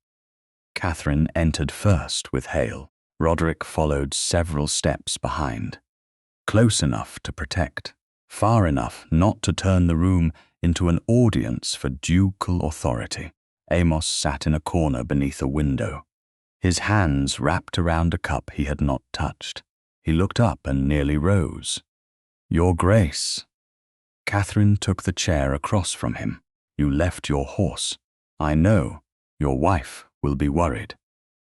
A: Catherine entered first with Hale. Roderick followed several steps behind. Close enough to protect, far enough not to turn the room into an audience for ducal authority. Amos sat in a corner beneath a window, his hands wrapped around a cup he had not touched. He looked up and nearly rose. "Your Grace." Catherine took the chair across from him. "You left your horse. I know. Your wife will be worried."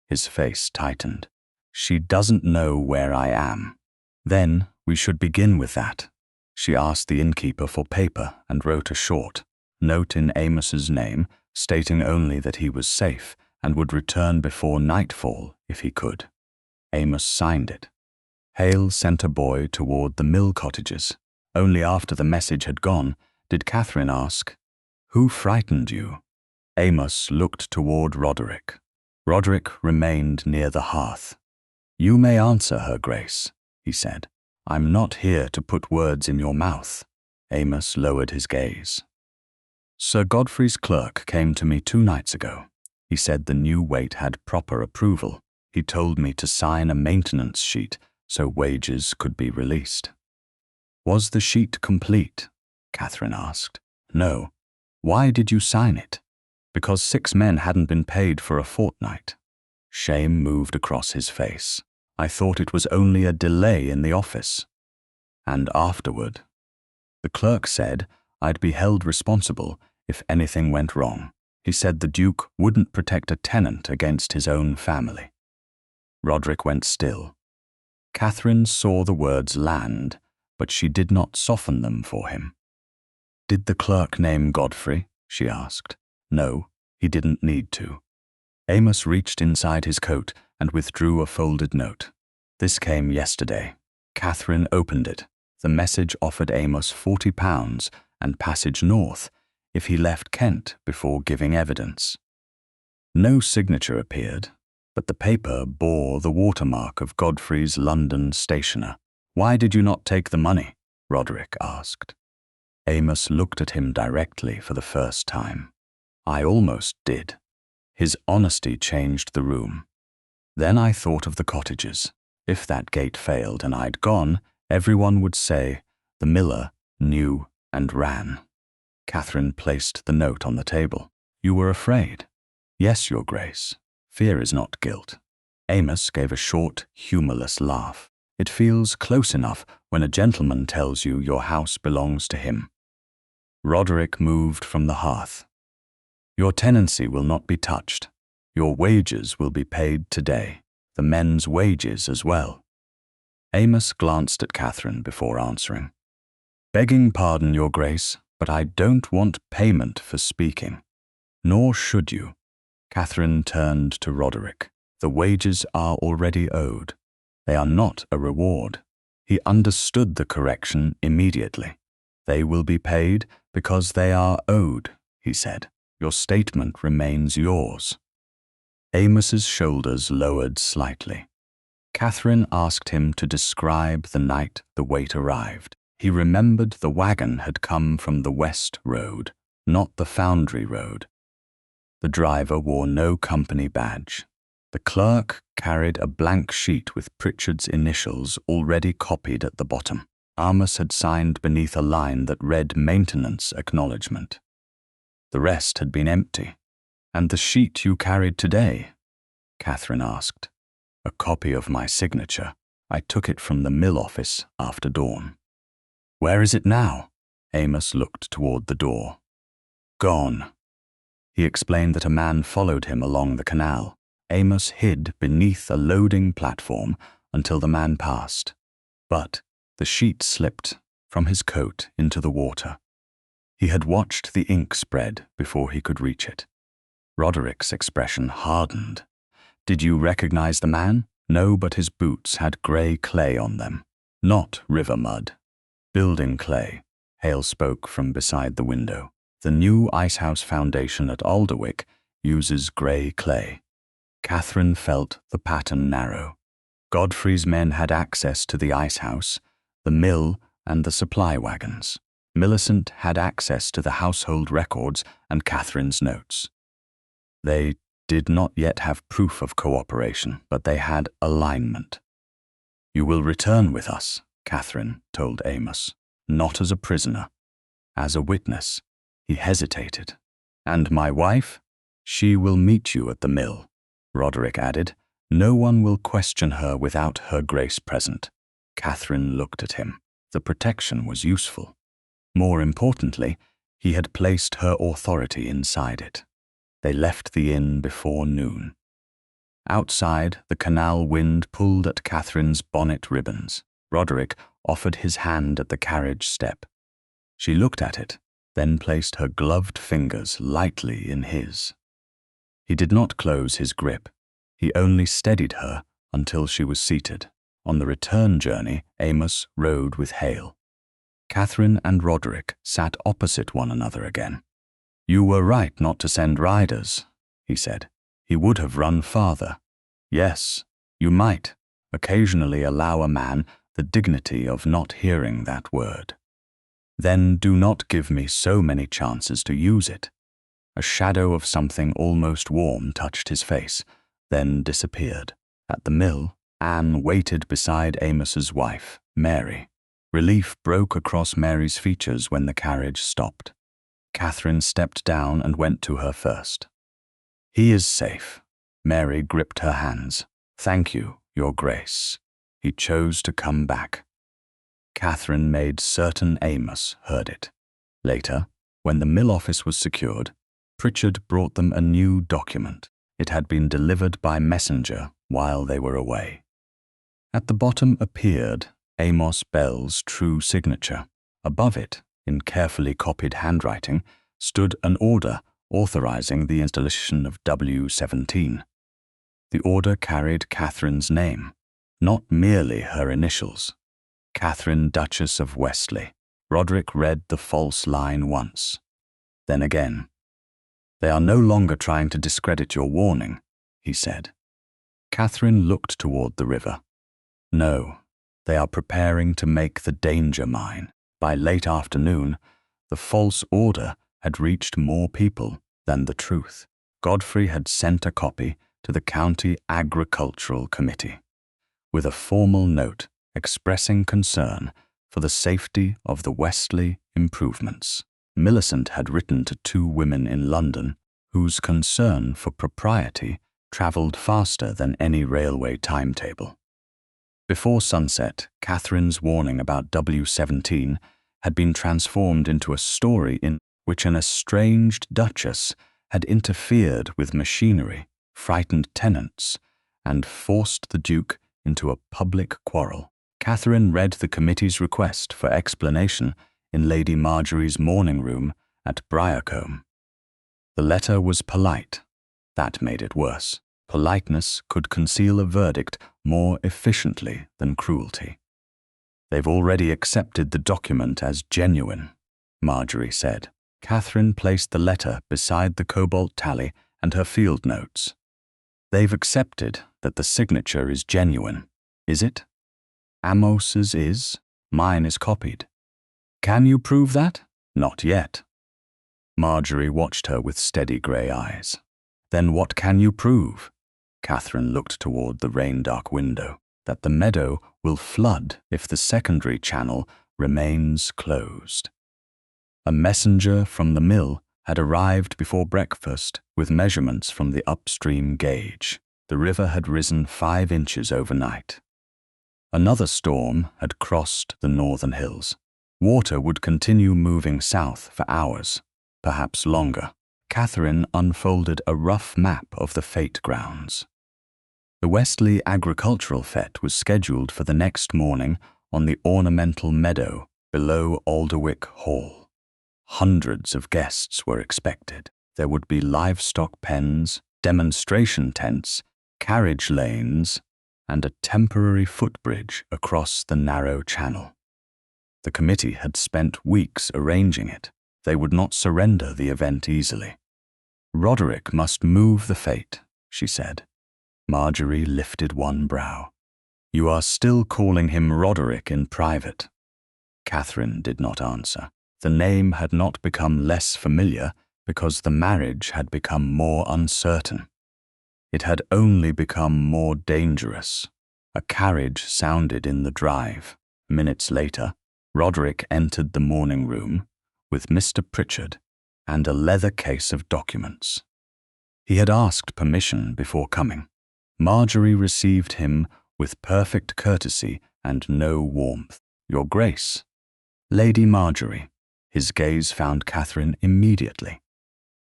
A: His face tightened. "She doesn't know where I am." "Then we should begin with that." She asked the innkeeper for paper and wrote a short, note in Amos's name, stating only that he was safe and would return before nightfall if he could. Amos signed it. Hale sent a boy toward the mill cottages. Only after the message had gone did Catherine ask, "Who frightened you?" Amos looked toward Roderick. Roderick remained near the hearth. "You may answer her grace," he said. "I'm not here to put words in your mouth." Amos lowered his gaze. "Sir Godfrey's clerk came to me 2 nights ago. He said the new weight had proper approval. He told me to sign a maintenance sheet so wages could be released." "Was the sheet complete?" Catherine asked. "No." "Why did you sign it?" "Because 6 men hadn't been paid for a fortnight." Shame moved across his face. "I thought it was only a delay in the office." "And afterward?" "The clerk said I'd be held responsible if anything went wrong. He said the Duke wouldn't protect a tenant against his own family." Roderick went still. Catherine saw the words land, but she did not soften them for him. "Did the clerk name Godfrey?" she asked. "No, he didn't need to." Amos reached inside his coat and withdrew a folded note. "This came yesterday." Catherine opened it. The message offered Amos £40 and passage north if he left Kent before giving evidence. No signature appeared, but the paper bore the watermark of Godfrey's London stationer. "Why did you not take the money?" Roderick asked. Amos looked at him directly for the first time. "I almost did." His honesty changed the room. "Then I thought of the cottages. If that gate failed and I'd gone, everyone would say, 'The miller knew and ran.'" Catherine placed the note on the table. "You were afraid?" "Yes, Your Grace. Fear is not guilt." Amos gave a short, humorless laugh. "It feels close enough when a gentleman tells you your house belongs to him." Roderick moved from the hearth. "Your tenancy will not be touched. Your wages will be paid today, the men's wages as well." Amos glanced at Catherine before answering. "Begging pardon, Your Grace, but I don't want payment for speaking." "Nor should you." Catherine turned to Roderick. "The wages are already owed. They are not a reward." He understood the correction immediately. "They will be paid because they are owed," he said. "Your statement remains yours." Amos's shoulders lowered slightly. Catherine asked him to describe the night the weight arrived. He remembered the wagon had come from the West Road, not the Foundry Road. The driver wore no company badge. The clerk carried a blank sheet with Pritchard's initials already copied at the bottom. Amos had signed beneath a line that read "Maintenance Acknowledgement." The rest had been empty. "And the sheet you carried today?" Catherine asked. "A copy of my signature. I took it from the mill office after dawn." "Where is it now?" Amos looked toward the door. "Gone." He explained that a man followed him along the canal. Amos hid beneath a loading platform until the man passed. But the sheet slipped from his coat into the water. He had watched the ink spread before he could reach it. Roderick's expression hardened. "Did you recognize the man?" "No, but his boots had grey clay on them. Not river mud. Building clay." Hale spoke from beside the window. "The new icehouse foundation at Alderwick uses grey clay." Catherine felt the pattern narrow. Godfrey's men had access to the icehouse, the mill, and the supply wagons. Millicent had access to the household records and Catherine's notes. They did not yet have proof of cooperation, but they had alignment. "You will return with us," Catherine told Amos. "Not as a prisoner. As a witness." He hesitated. "And my wife?" "She will meet you at the mill," Roderick added. "No one will question her without her grace present." Catherine looked at him. The protection was useful. More importantly, he had placed her authority inside it. They left the inn before noon. Outside, the canal wind pulled at Catherine's bonnet ribbons. Roderick offered his hand at the carriage step. She looked at it, then placed her gloved fingers lightly in his. He did not close his grip. He only steadied her until she was seated. On the return journey, Amos rode with Hale. Catherine and Roderick sat opposite one another again. "You were right not to send riders," he said. "He would have run farther. Yes, you might occasionally allow a man the dignity of not hearing that word. Then do not give me so many chances to use it." A shadow of something almost warm touched his face, then disappeared. At the mill, Anne waited beside Amos's wife, Mary. Relief broke across Mary's features when the carriage stopped. Catherine stepped down and went to her first. "He is safe." Mary gripped her hands. "Thank you, Your Grace." He chose to come back. Catherine made certain Amos heard it. Later, when the mill office was secured, Pritchard brought them a new document. It had been delivered by messenger while they were away. At the bottom appeared Amos Bell's true signature. Above it, in carefully copied handwriting, stood an order authorizing the installation of W-17. The order carried Catherine's name, not merely her initials. Catherine, Duchess of Westley. Roderick read the false line once. Then again. "They are no longer trying to discredit your warning," he said. Catherine looked toward the river. "No, they are preparing to make the danger mine." By late afternoon, the false order had reached more people than the truth. Godfrey had sent a copy to the County Agricultural Committee, with a formal note expressing concern for the safety of the Westley improvements. Millicent had written to 2 women in London whose concern for propriety travelled faster than any railway timetable. Before sunset, Catherine's warning about W-17 had been transformed into a story in which an estranged duchess had interfered with machinery, frightened tenants, and forced the Duke into a public quarrel. Catherine read the committee's request for explanation in Lady Marjorie's morning room at Briarcombe. The letter was polite. That made it worse. Politeness could conceal a verdict more efficiently than cruelty. "They've already accepted the document as genuine," Marjorie said. Catherine placed the letter beside the cobalt tally and her field notes. "They've accepted that the signature is genuine, is it? Amos's is. Mine is copied. Can you prove that? Not yet." Marjorie watched her with steady grey eyes. "Then what can you prove?" Catherine looked toward the rain-dark window. "That the meadow will flood if the secondary channel remains closed." A messenger from the mill had arrived before breakfast with measurements from the upstream gauge. The river had risen 5 inches overnight. Another storm had crossed the northern hills. Water would continue moving south for hours, perhaps longer. Catherine unfolded a rough map of the fete grounds. The Westley Agricultural Fete was scheduled for the next morning on the ornamental meadow below Alderwick Hall. Hundreds of guests were expected. There would be livestock pens, demonstration tents, carriage lanes, and a temporary footbridge across the narrow channel. The committee had spent weeks arranging it. They would not surrender the event easily. "Roderick must move the fete," she said. Marjorie lifted one brow. "You are still calling him Roderick in private." Catherine did not answer. The name had not become less familiar because the marriage had become more uncertain. It had only become more dangerous. A carriage sounded in the drive. Minutes later, Roderick entered the morning room with Mr. Pritchard and a leather case of documents. He had asked permission before coming. Marjorie received him with perfect courtesy and no warmth. "Your Grace." "Lady Marjorie." His gaze found Catherine immediately.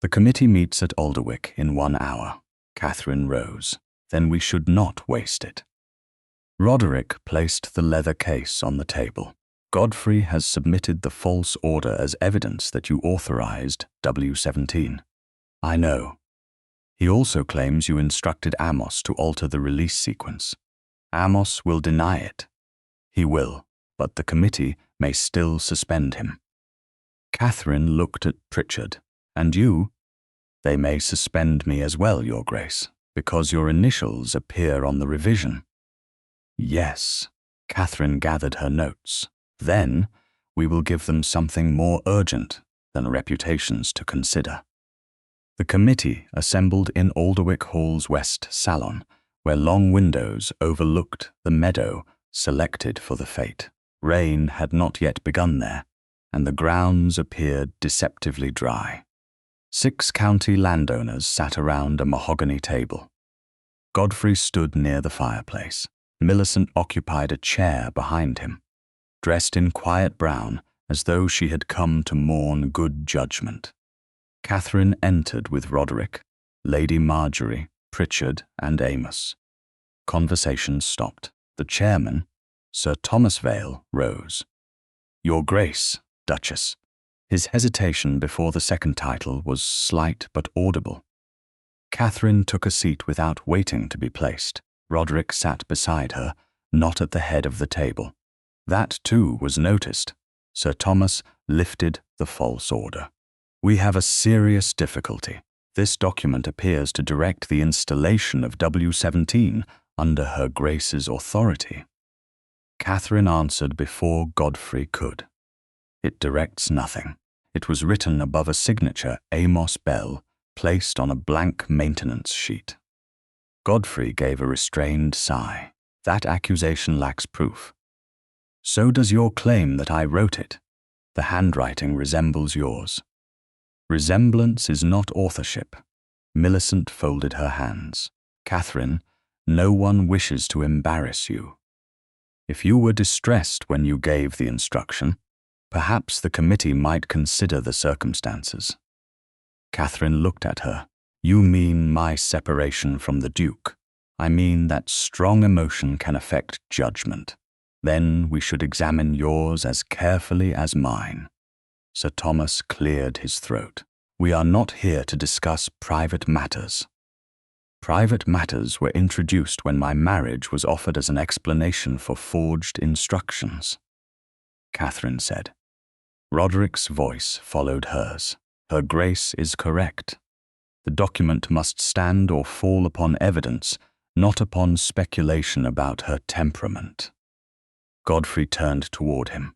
A: "The committee meets at Alderwick in 1 hour. Catherine rose. "Then we should not waste it." Roderick placed the leather case on the table. Godfrey has submitted the false order as evidence that you authorized W17. I know. He also claims you instructed Amos to alter the release sequence. Amos will deny it. He will, but the committee may still suspend him. Catherine looked at Pritchard. And you? They may suspend me as well, Your Grace, because your initials appear on the revision. Yes, Catherine gathered her notes. Then we will give them something more urgent than reputations to consider. The committee assembled in Alderwick Hall's west salon, where long windows overlooked the meadow selected for the fete. Rain had not yet begun there, and the grounds appeared deceptively dry. 6 county landowners sat around a mahogany table. Godfrey stood near the fireplace. Millicent occupied a chair behind him, dressed in quiet brown as though she had come to mourn good judgment. Catherine entered with Roderick, Lady Marjorie, Pritchard, and Amos. Conversation stopped. The chairman, Sir Thomas Vale, rose. Your Grace, Duchess. His hesitation before the second title was slight but audible. Catherine took a seat without waiting to be placed. Roderick sat beside her, not at the head of the table. That, too, was noticed. Sir Thomas lifted the false order. We have a serious difficulty. This document appears to direct the installation of W17 under Her Grace's authority. Catherine answered before Godfrey could. It directs nothing. It was written above a signature, Amos Bell, placed on a blank maintenance sheet. Godfrey gave a restrained sigh. That accusation lacks proof. So does your claim that I wrote it. The handwriting resembles yours. Resemblance is not authorship. Millicent folded her hands. Catherine, no one wishes to embarrass you. If you were distressed when you gave the instruction, perhaps the committee might consider the circumstances. Catherine looked at her. You mean my separation from the Duke. I mean that strong emotion can affect judgment. Then we should examine yours as carefully as mine. Sir Thomas cleared his throat. We are not here to discuss private matters. Private matters were introduced when my marriage was offered as an explanation for forged instructions, Catherine said. Roderick's voice followed hers. Her Grace is correct. The document must stand or fall upon evidence, not upon speculation about her temperament. Godfrey turned toward him.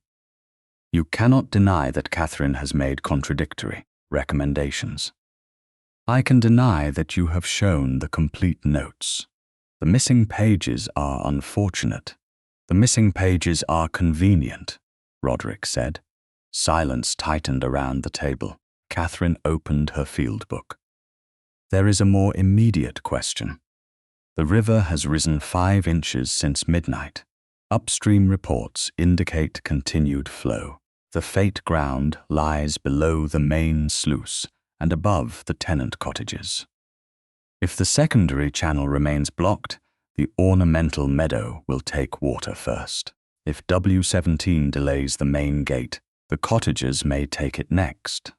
A: You cannot deny that Catherine has made contradictory recommendations. I can deny that you have shown the complete notes. The missing pages are unfortunate. The missing pages are convenient, Roderick said. Silence tightened around the table. Catherine opened her field book. There is a more immediate question. The river has risen 5 inches since midnight. Upstream reports indicate continued flow. The fete ground lies below the main sluice and above the tenant cottages. If the secondary channel remains blocked, the ornamental meadow will take water first. If W17 delays the main gate, the cottages may take it next.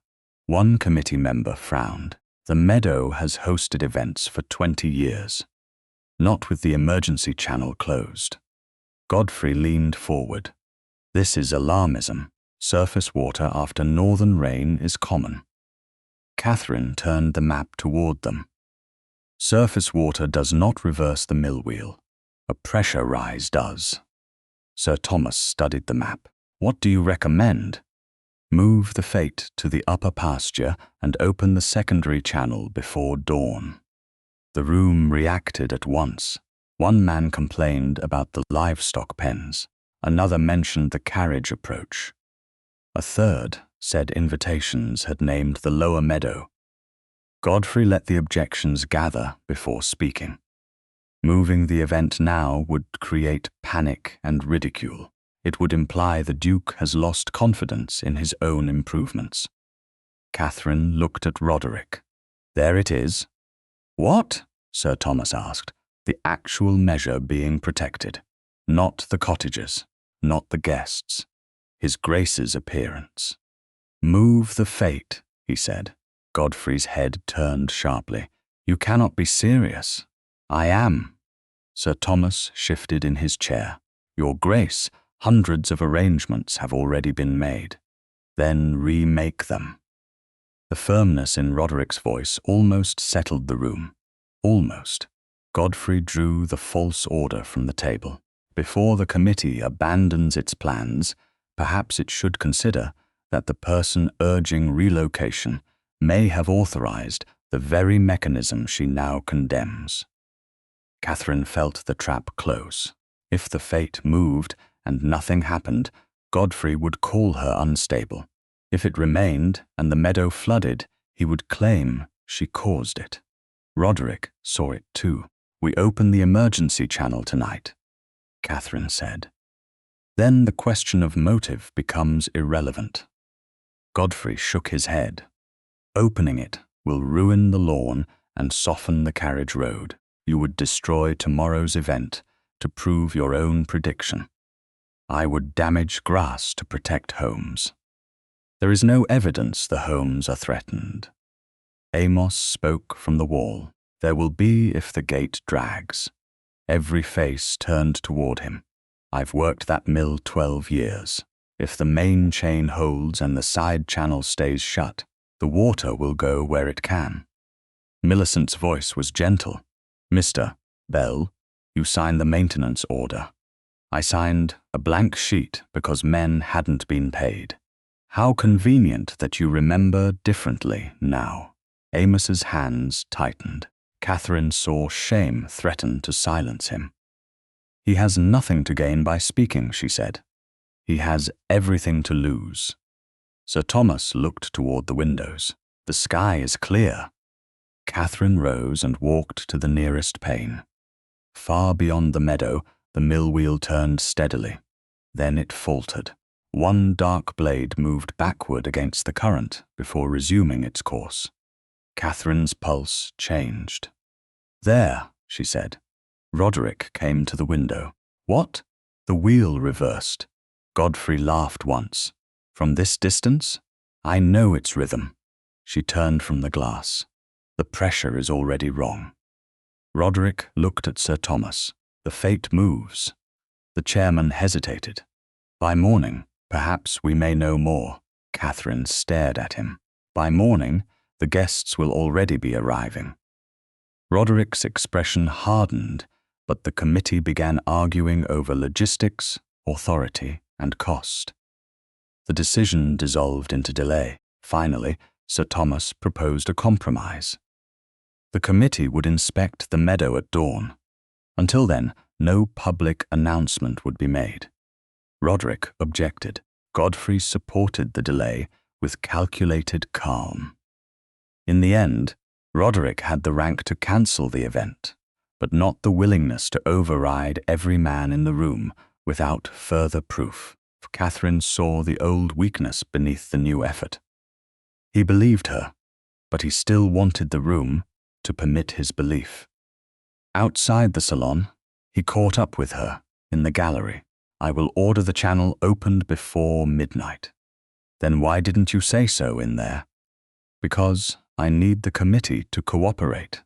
A: One committee member frowned. The meadow has hosted events for 20 years, not with the emergency channel closed. Godfrey leaned forward. This is alarmism. Surface water after northern rain is common. Catherine turned the map toward them. Surface water does not reverse the mill wheel. A pressure rise does. Sir Thomas studied the map. What do you recommend? Move the fete to the upper pasture and open the secondary channel before dawn. The room reacted at once. One man complained about the livestock pens. Another mentioned the carriage approach. A third said invitations had named the lower meadow. Godfrey let the objections gather before speaking. Moving the event now would create panic and ridicule. It would imply the Duke has lost confidence in his own improvements. Catherine looked at Roderick. There it is. What? Sir Thomas asked. The actual measure being protected. Not the cottages, not the guests. his grace's appearance. "Move the fate," he said. Godfrey's head turned sharply. "You cannot be serious." "I am." Sir Thomas shifted in his chair. "Your Grace, hundreds of arrangements have already been made." "Then remake them." The firmness in Roderick's voice almost settled the room. Almost. Godfrey drew the false order from the table. "Before the committee abandons its plans, perhaps it should consider that the person urging relocation may have authorized the very mechanism she now condemns." Catherine felt the trap close. If the fate moved and nothing happened, Godfrey would call her unstable. If it remained and the meadow flooded, he would claim she caused it. Roderick saw it too. "We open the emergency channel tonight," Catherine said. "Then the question of motive becomes irrelevant." Godfrey shook his head. "Opening it will ruin the lawn and soften the carriage road. You would destroy tomorrow's event to prove your own prediction. I would damage grass to protect homes. There is no evidence the homes are threatened." Amos spoke from the wall. "There will be if the gate drags." Every face turned toward him. "I've worked that mill 12 years. If the main chain holds and the side channel stays shut, the water will go where it can." Millicent's voice was gentle. "Mr. Bell, you signed the maintenance order." "I signed a blank sheet because men hadn't been paid." "How convenient that you remember differently now." Amos's hands tightened. Catherine saw shame threaten to silence him. "He has nothing to gain by speaking," she said. "He has everything to lose." Sir Thomas looked toward the windows. "The sky is clear." Catherine rose and walked to the nearest pane. Far beyond the meadow, the mill wheel turned steadily. Then it faltered. One dark blade moved backward against the current before resuming its course. Catherine's pulse changed. "There," she said. Roderick came to the window. "What?" The wheel reversed. Godfrey laughed once. "From this distance? I know its rhythm." She turned from the glass. "The pressure is already wrong." Roderick looked at Sir Thomas. "The fate moves." The chairman hesitated. "By morning, perhaps we may know more." Catherine stared at him. "By morning, the guests will already be arriving." Roderick's expression hardened, but the committee began arguing over logistics, authority, and cost. The decision dissolved into delay. Finally, Sir Thomas proposed a compromise. The committee would inspect the meadow at dawn. Until then, no public announcement would be made. Roderick objected. Godfrey supported the delay with calculated calm. In the end, Roderick had the rank to cancel the event, but not the willingness to override every man in the room without further proof. Catherine saw the old weakness beneath the new effort. He believed her, but he still wanted the room to permit his belief. Outside the salon, he caught up with her in the gallery. "I will order the channel opened before midnight." "Then why didn't you say so in there?" "Because I need the committee to cooperate."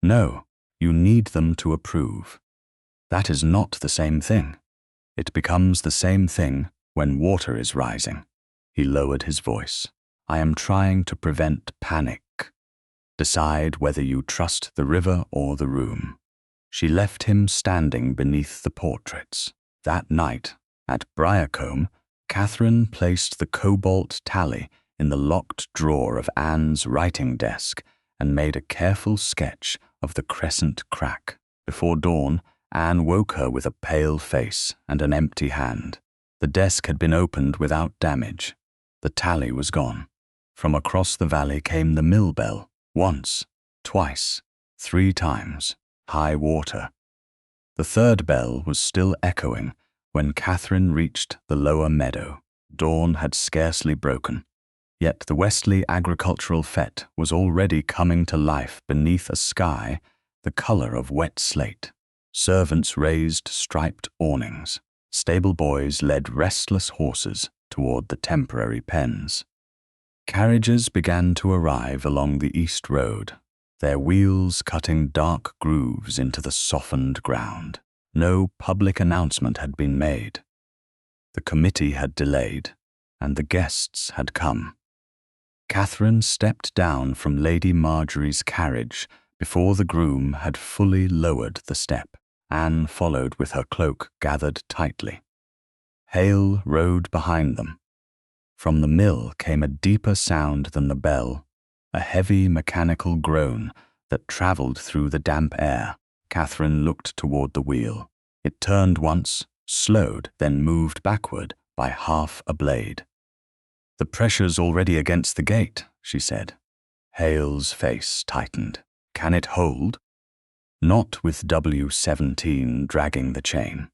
A: "No, you need them to approve." "That is not the same thing." "It becomes the same thing when water is rising." He lowered his voice. "I am trying to prevent panic. Decide whether you trust the river or the room." She left him standing beneath the portraits. That night, at Briarcombe, Catherine placed the cobalt tally in the locked drawer of Anne's writing desk and made a careful sketch of the crescent crack. Before dawn, Anne woke her with a pale face and an empty hand. The desk had been opened without damage. The tally was gone. From across the valley came the mill bell. Once, twice, 3 times. High water. The third bell was still echoing when Catherine reached the lower meadow. Dawn had scarcely broken, yet the Westley agricultural fete was already coming to life beneath a sky the color of wet slate. Servants raised striped awnings. Stable boys led restless horses. toward the temporary pens. Carriages began to arrive along the east road, their wheels cutting dark grooves into the softened ground. No public announcement had been made. The committee had delayed, and the guests had come. Catherine stepped down from Lady Marjorie's carriage before the groom had fully lowered the step. Anne followed with her cloak gathered tightly. Hale rode behind them. From the mill came a deeper sound than the bell, a heavy mechanical groan that travelled through the damp air. Catherine looked toward the wheel. It turned once, slowed, then moved backward by half a blade. "The pressure's already against the gate," she said. Hale's face tightened. "Can it hold?" Not with W17 dragging the chain.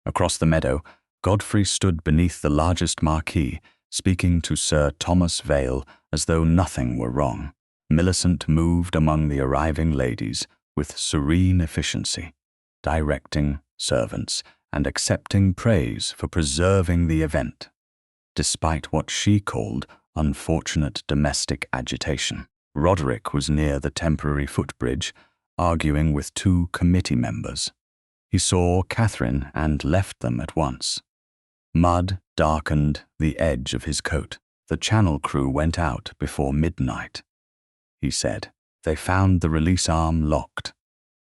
A: Across the meadow, Godfrey stood beneath the largest marquee, speaking to Sir Thomas Vale as though nothing were wrong. Millicent moved among the arriving ladies with serene efficiency, directing servants and accepting praise for preserving the event, despite what she called unfortunate domestic agitation. Roderick was near the temporary footbridge, arguing with two committee members. He saw Catherine and left them at once. Mud darkened the edge of his coat. "The Channel crew went out before midnight," he said. "They found the release arm locked."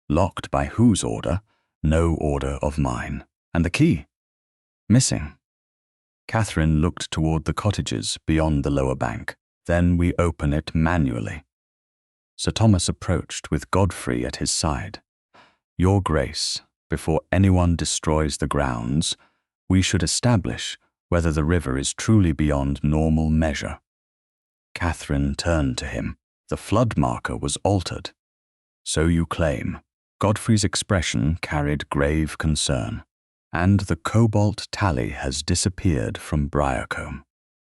A: "Locked by whose order?" "No order of mine." "And the key?" "Missing." Catherine looked toward the cottages beyond the lower bank. "Then we open it manually." Sir Thomas approached with Godfrey at his side. "Your Grace, before anyone destroys the grounds, we should establish whether the river is truly beyond normal measure." Catherine turned to him. "The flood marker was altered." "So you claim." Godfrey's expression carried grave concern. "And the cobalt tally has disappeared from Briarcombe."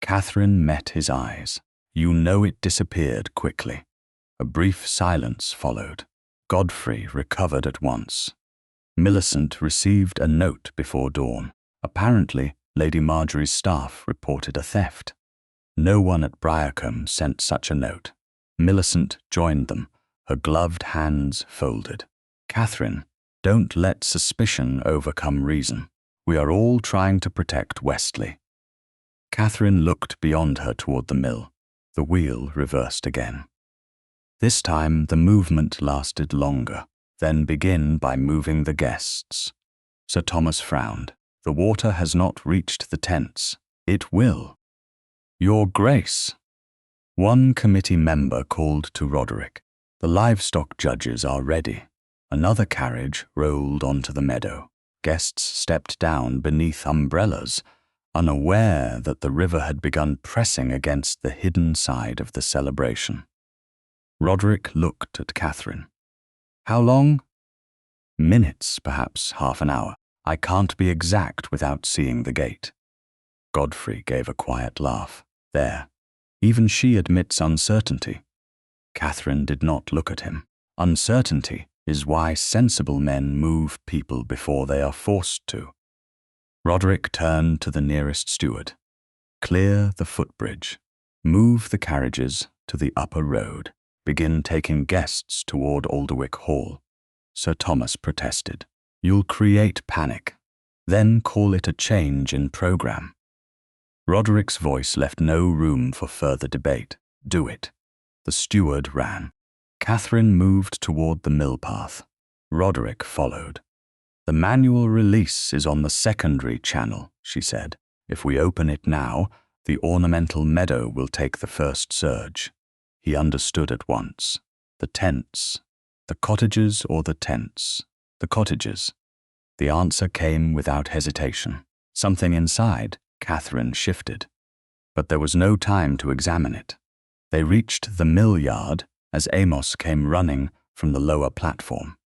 A: Catherine met his eyes. "You know it disappeared quickly." A brief silence followed. Godfrey recovered at once. Millicent received a note before dawn. Apparently, Lady Marjorie's staff reported a theft. No one at Briarcombe sent such a note. Millicent joined them, her gloved hands folded. "Catherine, don't let suspicion overcome reason. We are all trying to protect Westley." Catherine looked beyond her toward the mill. The wheel reversed again. This time the movement lasted longer. "Then begin by moving the guests." Sir Thomas frowned. "The water has not reached the tents." "It will." "Your Grace." One committee member called to Roderick. "The livestock judges are ready." Another carriage rolled onto the meadow. Guests stepped down beneath umbrellas, unaware that the river had begun pressing against the hidden side of the celebration. Roderick looked at Catherine. "How long?" "Minutes, perhaps half an hour. I can't be exact without seeing the gate." Godfrey gave a quiet laugh. "There. Even she admits uncertainty." Catherine did not look at him. "Uncertainty is why sensible men move people before they are forced to." Roderick turned to the nearest steward. "Clear the footbridge. Move the carriages to the upper road. Begin taking guests toward Alderwick Hall." Sir Thomas protested. "You'll create panic. Then call it a change in program." Roderick's voice left no room for further debate. "Do it." The steward ran. Catherine moved toward the mill path. Roderick followed. "The manual release is on the secondary channel," she said. "If we open it now, the ornamental meadow will take the first surge." He understood at once. The tents. The cottages or the tents? The cottages. The answer came without hesitation. Something inside Catherine shifted. But there was no time to examine it. They reached the mill yard as Amos came running from the lower platform.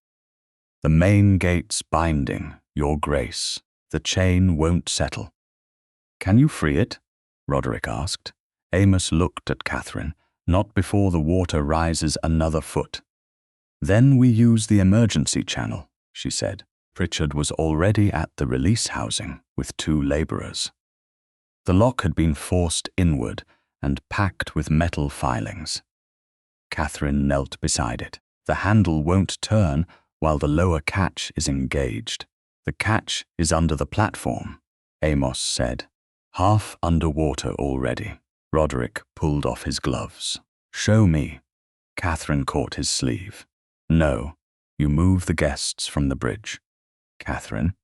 A: "The main gate's binding, Your Grace. The chain won't settle." "Can you free it?" Roderick asked. Amos looked at Catherine. "Not before the water rises another foot." "Then we use the emergency channel," she said. Pritchard was already at the release housing with 2 labourers. The lock had been forced inward and packed with metal filings. Catherine knelt beside it. The handle won't turn while the lower catch is engaged. The catch is under the platform, Amos said. Half underwater already. Roderick pulled off his gloves. Show me. Catherine caught his sleeve. No, you move the guests from the bridge. Catherine,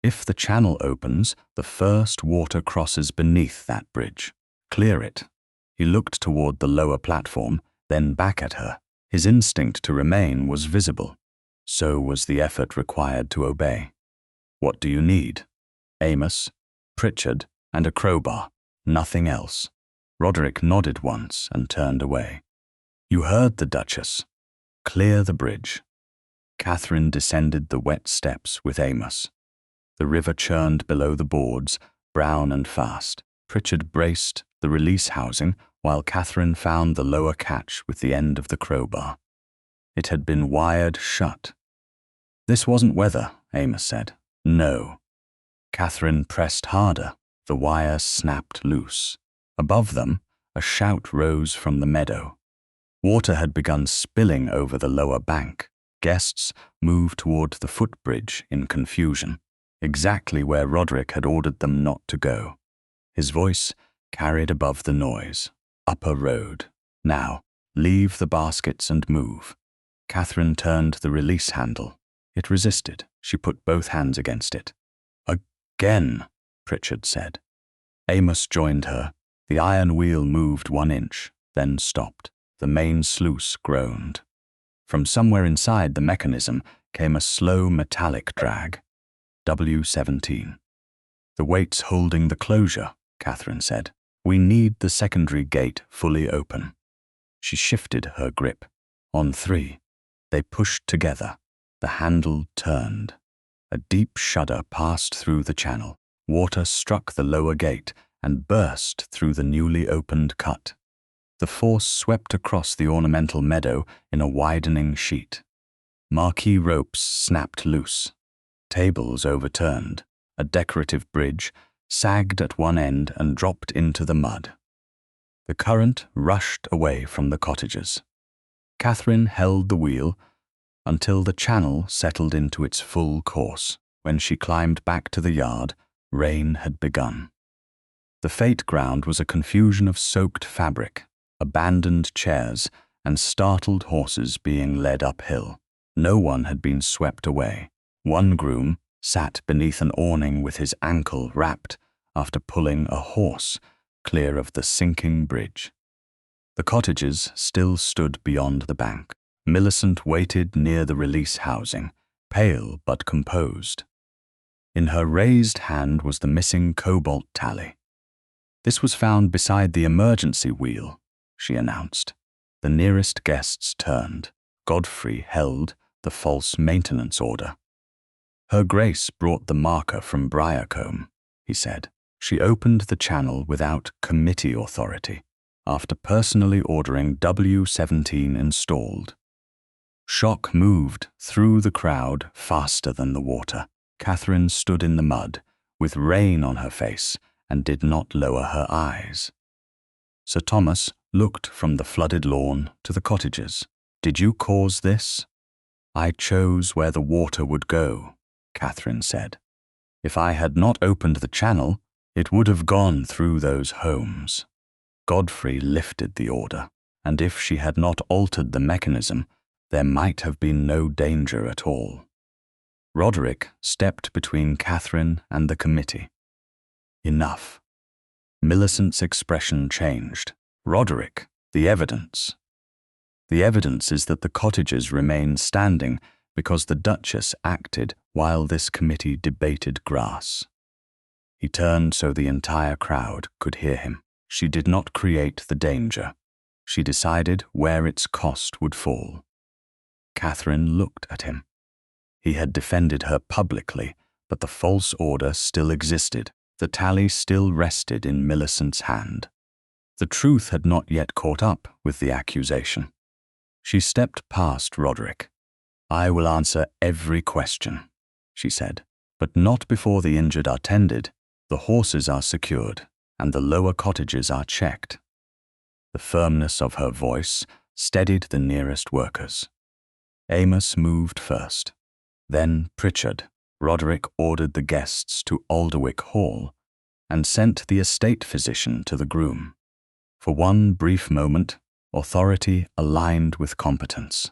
A: if the channel opens, the first water crosses beneath that bridge. Clear it. He looked toward the lower platform, then back at her. His instinct to remain was visible. So was the effort required to obey. What do you need? Amos, Pritchard, and a crowbar. Nothing else. Roderick nodded once and turned away. You heard the Duchess. Clear the bridge. Catherine descended the wet steps with Amos. The river churned below the boards, brown and fast. Pritchard braced the release housing while Catherine found the lower catch with the end of the crowbar. It had been wired shut. This wasn't weather, Amos said. No. Catherine pressed harder. The wire snapped loose. Above them, a shout rose from the meadow. Water had begun spilling over the lower bank. Guests moved toward the footbridge in confusion, exactly where Roderick had ordered them not to go. His voice carried above the noise. Upper road. Now, leave the baskets and move. Catherine turned the release handle. It resisted. She put both hands against it. Again, Pritchard said. Amos joined her. The iron wheel moved 1 inch, then stopped. The main sluice groaned. From somewhere inside the mechanism came a slow metallic drag. W17. The weight's holding the closure, Catherine said. We need the secondary gate fully open. She shifted her grip. On 3, they pushed together. The handle turned. A deep shudder passed through the channel. Water struck the lower gate and burst through the newly opened cut. The force swept across the ornamental meadow in a widening sheet. Marquee ropes snapped loose. Tables overturned. A decorative bridge sagged at one end and dropped into the mud. The current rushed away from the cottages. Catherine held the wheel until the channel settled into its full course. When she climbed back to the yard, rain had begun. The fete ground was a confusion of soaked fabric, abandoned chairs, and startled horses being led uphill. No one had been swept away. One groom sat beneath an awning with his ankle wrapped after pulling a horse clear of the sinking bridge. The cottages still stood beyond the bank. Millicent waited near the release housing, pale but composed. In her raised hand was the missing cobalt tally. This was found beside the emergency wheel, she announced. The nearest guests turned. Godfrey held the false maintenance order. Her Grace brought the marker from Briarcombe, he said. She opened the channel without committee authority, after personally ordering W17 installed. Shock moved through the crowd faster than the water. Catherine stood in the mud, with rain on her face, and did not lower her eyes. Sir Thomas looked from the flooded lawn to the cottages. Did you cause this? I chose where the water would go, Catherine said. If I had not opened the channel, it would have gone through those homes. Godfrey lifted the order, and if she had not altered the mechanism, there might have been no danger at all. Roderick stepped between Catherine and the committee. Enough. Millicent's expression changed. Roderick, the evidence. The evidence is that the cottages remain standing because the Duchess acted while this committee debated grass. He turned so the entire crowd could hear him. She did not create the danger. She decided where its cost would fall. Catherine looked at him. He had defended her publicly, but the false order still existed. The tally still rested in Millicent's hand. The truth had not yet caught up with the accusation. She stepped past Roderick. I will answer every question, she said, but not before the injured are tended. The horses are secured. and the lower cottages are checked. The firmness of her voice steadied the nearest workers. Amos moved first. Then Pritchard. Roderick ordered the guests to Alderwick Hall and sent the estate physician to the groom. For one brief moment, authority aligned with competence.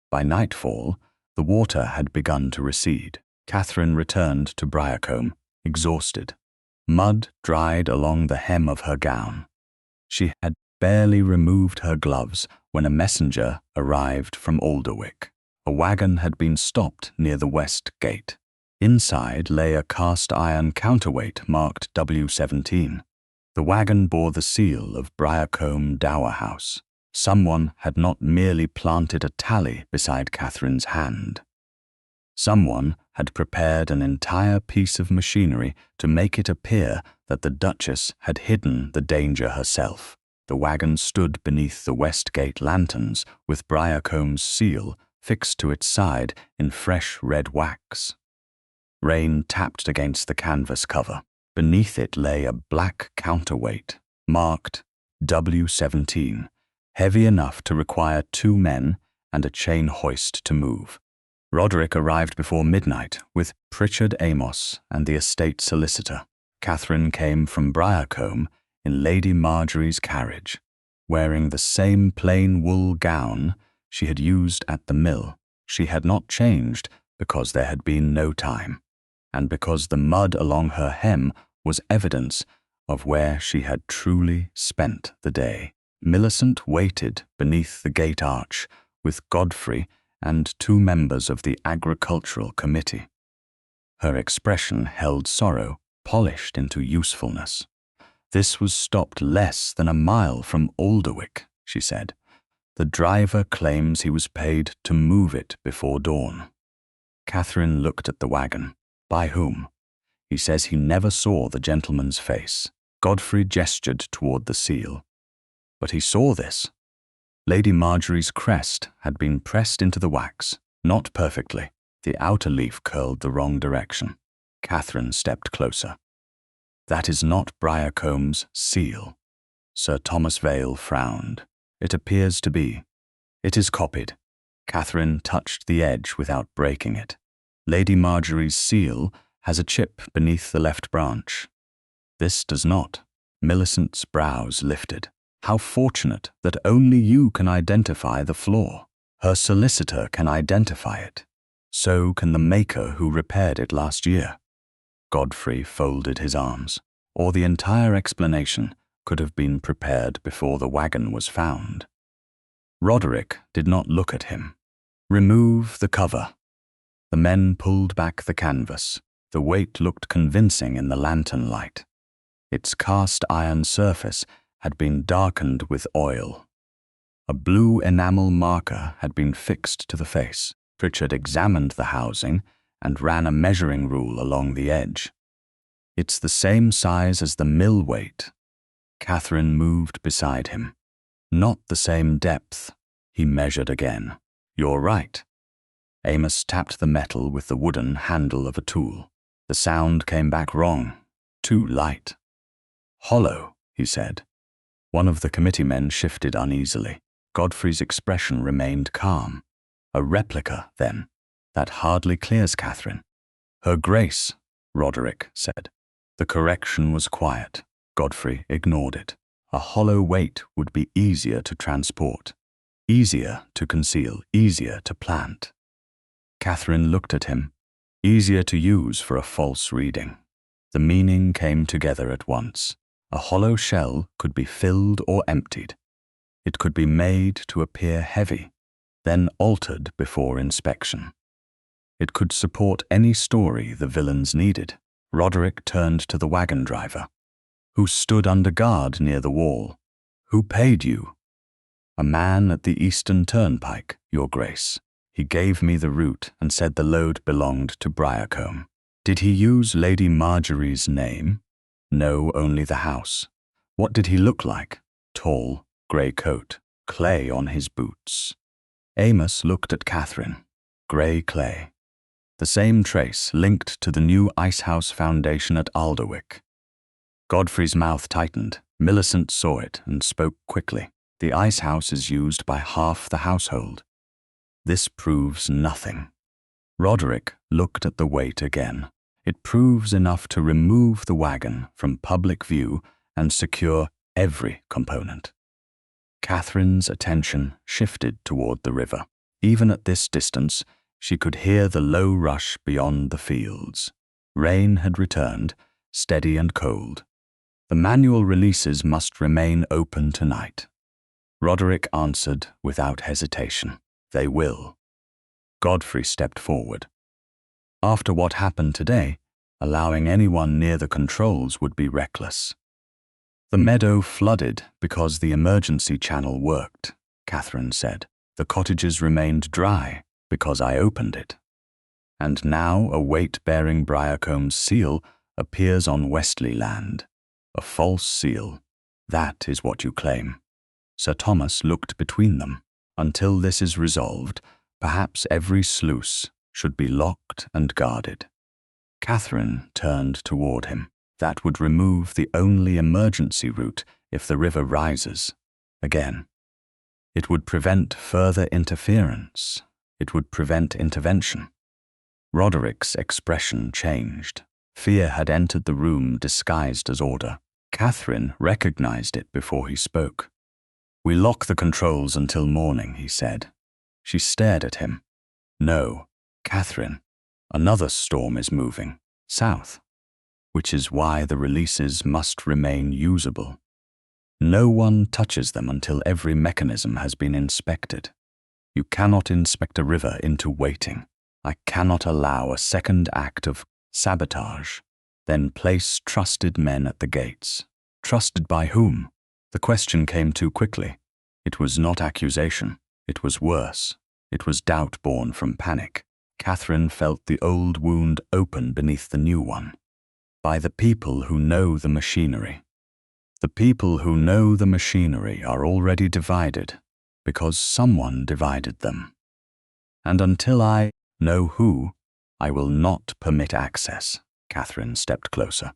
A: By nightfall, the water had begun to recede. Catherine returned to Briarcombe, exhausted. Mud dried along the hem of her gown. She had barely removed her gloves when a messenger arrived from Alderwick. A wagon had been stopped near the west gate. Inside lay a cast-iron counterweight marked W17. The wagon bore the seal of Briarcombe Dower House. Someone had not merely planted a tally beside Catherine's hand. Someone had prepared an entire piece of machinery to make it appear that the Duchess had hidden the danger herself. The wagon stood beneath the west gate lanterns with Briarcombe's seal fixed to its side in fresh red wax. Rain tapped against the canvas cover. Beneath it lay a black counterweight, marked W17, heavy enough to require 2 men and a chain hoist to move. Roderick arrived before midnight with Pritchard Amos and the estate solicitor. Catherine came from Briarcombe in Lady Marjorie's carriage, wearing the same plain wool gown she had used at the mill. She had not changed because there had been no time, and because the mud along her hem was evidence of where she had truly spent the day. Millicent waited beneath the gate arch with Godfrey and 2 members of the Agricultural Committee. Her expression held sorrow, polished into usefulness. "This was stopped less than a mile from Alderwick," she said. "The driver claims he was paid to move it before dawn." Catherine looked at the wagon. "By whom?" "He says he never saw the gentleman's face." Godfrey gestured toward the seal. "But he saw this." Lady Marjorie's crest had been pressed into the wax, not perfectly. The outer leaf curled the wrong direction. Catherine stepped closer. "That is not Briarcombe's seal." Sir Thomas Vale frowned. "It appears to be. It is copied." Catherine touched the edge without breaking it. "Lady Marjorie's seal has a chip beneath the left branch. This does not." Millicent's brows lifted. "How fortunate that only you can identify the flaw. Her solicitor can identify it. So can the maker who repaired it last year." Godfrey folded his arms. "Or the entire explanation could have been prepared before the wagon was found." Roderick did not look at him. "Remove the cover." The men pulled back the canvas. The weight looked convincing in the lantern light. Its cast-iron surface had been darkened with oil. A blue enamel marker had been fixed to the face. Pritchard examined the housing and ran a measuring rule along the edge. "It's the same size as the mill weight." Catherine moved beside him. "Not the same depth." He measured again. "You're right." Amos tapped the metal with the wooden handle of a tool. The sound came back wrong, too light. "Hollow," he said. One of the committee men shifted uneasily. Godfrey's expression remained calm. "A replica, then. That hardly clears Catherine." "Her Grace," Roderick said. The correction was quiet. Godfrey ignored it. A hollow weight would be easier to transport, easier to conceal, easier to plant. Catherine looked at him. Easier to use for a false reading. The meaning came together at once. A hollow shell could be filled or emptied. It could be made to appear heavy, then altered before inspection. It could support any story the villains needed. Roderick turned to the wagon driver, who stood under guard near the wall. "Who paid you?" "A man at the Eastern Turnpike, Your Grace. He gave me the route and said the load belonged to Briarcombe." "Did he use Lady Marjorie's name?" "No, only the house." "What did he look like?" "Tall, grey coat, clay on his boots." Amos looked at Catherine. Grey clay. The same trace linked to the new icehouse foundation at Alderwick. Godfrey's mouth tightened. Millicent saw it and spoke quickly. The ice house is used by half the household. This proves nothing. Roderick looked at the weight again. It proves enough to remove the wagon from public view and secure every component. Catherine's attention shifted toward the river. Even at this distance, she could hear the low rush beyond the fields. Rain had returned, steady and cold. The manual releases must remain open tonight. Roderick answered without hesitation. They will. Godfrey stepped forward. After what happened today, allowing anyone near the controls would be reckless. The meadow flooded because the emergency channel worked, Catherine said. The cottages remained dry because I opened it. And now a weight-bearing Briarcomb's seal appears on Westley land. A false seal. That is what you claim. Sir Thomas looked between them. Until this is resolved, perhaps every sluice should be locked and guarded. Catherine turned toward him. That would remove the only emergency route if the river rises again. It would prevent further interference. It would prevent intervention. Roderick's expression changed. Fear had entered the room disguised as order. Catherine recognized it before he spoke. "We lock the controls until morning," he said. She stared at him. "No, Catherine, another storm is moving, south, which is why the releases must remain usable. No one touches them until every mechanism has been inspected. You cannot inspect a river into waiting. I cannot allow a second act of sabotage, then place trusted men at the gates." Trusted by whom? The question came too quickly. It was not accusation. It was worse. It was doubt born from panic. Catherine felt the old wound open beneath the new one. By the people who know the machinery. The people who know the machinery are already divided because someone divided them. And until I know who, I will not permit access. Catherine stepped closer.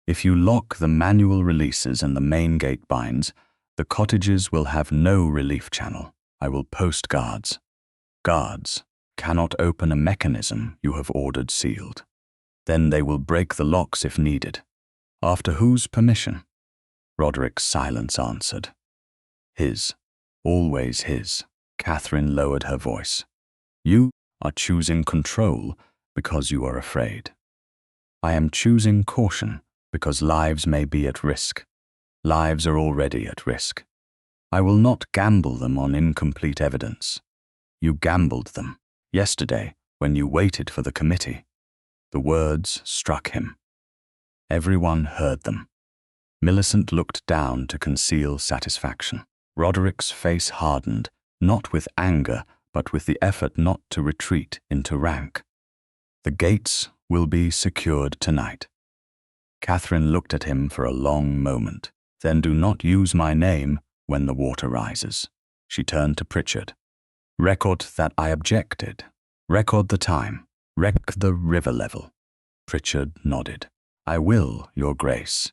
A: If you lock the manual releases and the main gate binds, the cottages will have no relief channel. I will post guards. Guards cannot open a mechanism you have ordered sealed. Then they will break the locks if needed. After whose permission? Roderick's silence answered. His. Always his. Catherine lowered her voice. You are choosing control because you are afraid. I am choosing caution because lives may be at risk. Lives are already at risk. I will not gamble them on incomplete evidence. You gambled them yesterday when you waited for the committee. The words struck him. Everyone heard them. Millicent looked down to conceal satisfaction. Roderick's face hardened, not with anger, but with the effort not to retreat into rank. The gates will be secured tonight. Catherine looked at him for a long moment. Then do not use my name when the water rises. She turned to Pritchard. Record that I objected. Record the time. Record the river level. Pritchard nodded. I will, Your Grace.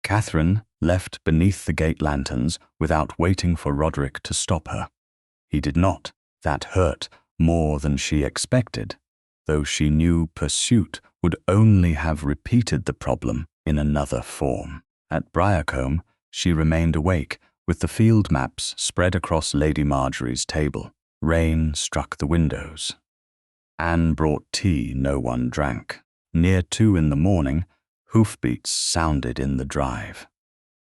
A: Catherine left beneath the gate lanterns without waiting for Roderick to stop her. He did not. That hurt more than she expected, though she knew pursuit would only have repeated the problem in another form. At Briarcombe, she remained awake, with the field maps spread across Lady Marjorie's table. Rain struck the windows. Anne brought tea no one drank. Near 2 in the morning, hoofbeats sounded in the drive.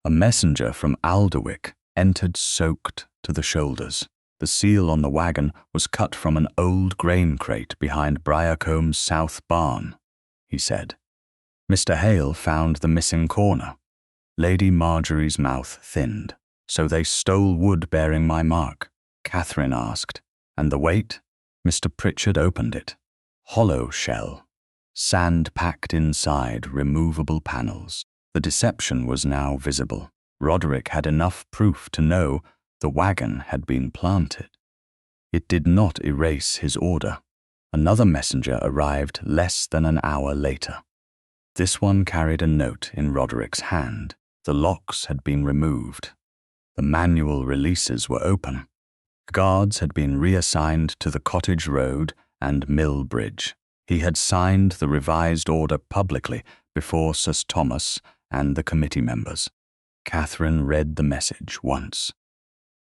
A: A messenger from Alderwick entered soaked to the shoulders. The seal on the wagon was cut from an old grain crate behind Briarcomb's south barn, he said. Mr. Hale found the missing corner. Lady Marjorie's mouth thinned. So they stole wood bearing my mark? Catherine asked. And the weight? Mr. Pritchard opened it. Hollow shell. Sand packed inside removable panels. The deception was now visible. Roderick had enough proof to know the wagon had been planted. It did not erase his order. Another messenger arrived less than an hour later. This one carried a note in Roderick's hand. The locks had been removed. The manual releases were open. Guards had been reassigned to the Cottage Road and Mill Bridge. He had signed the revised order publicly before Sir Thomas and the committee members. Catherine read the message once.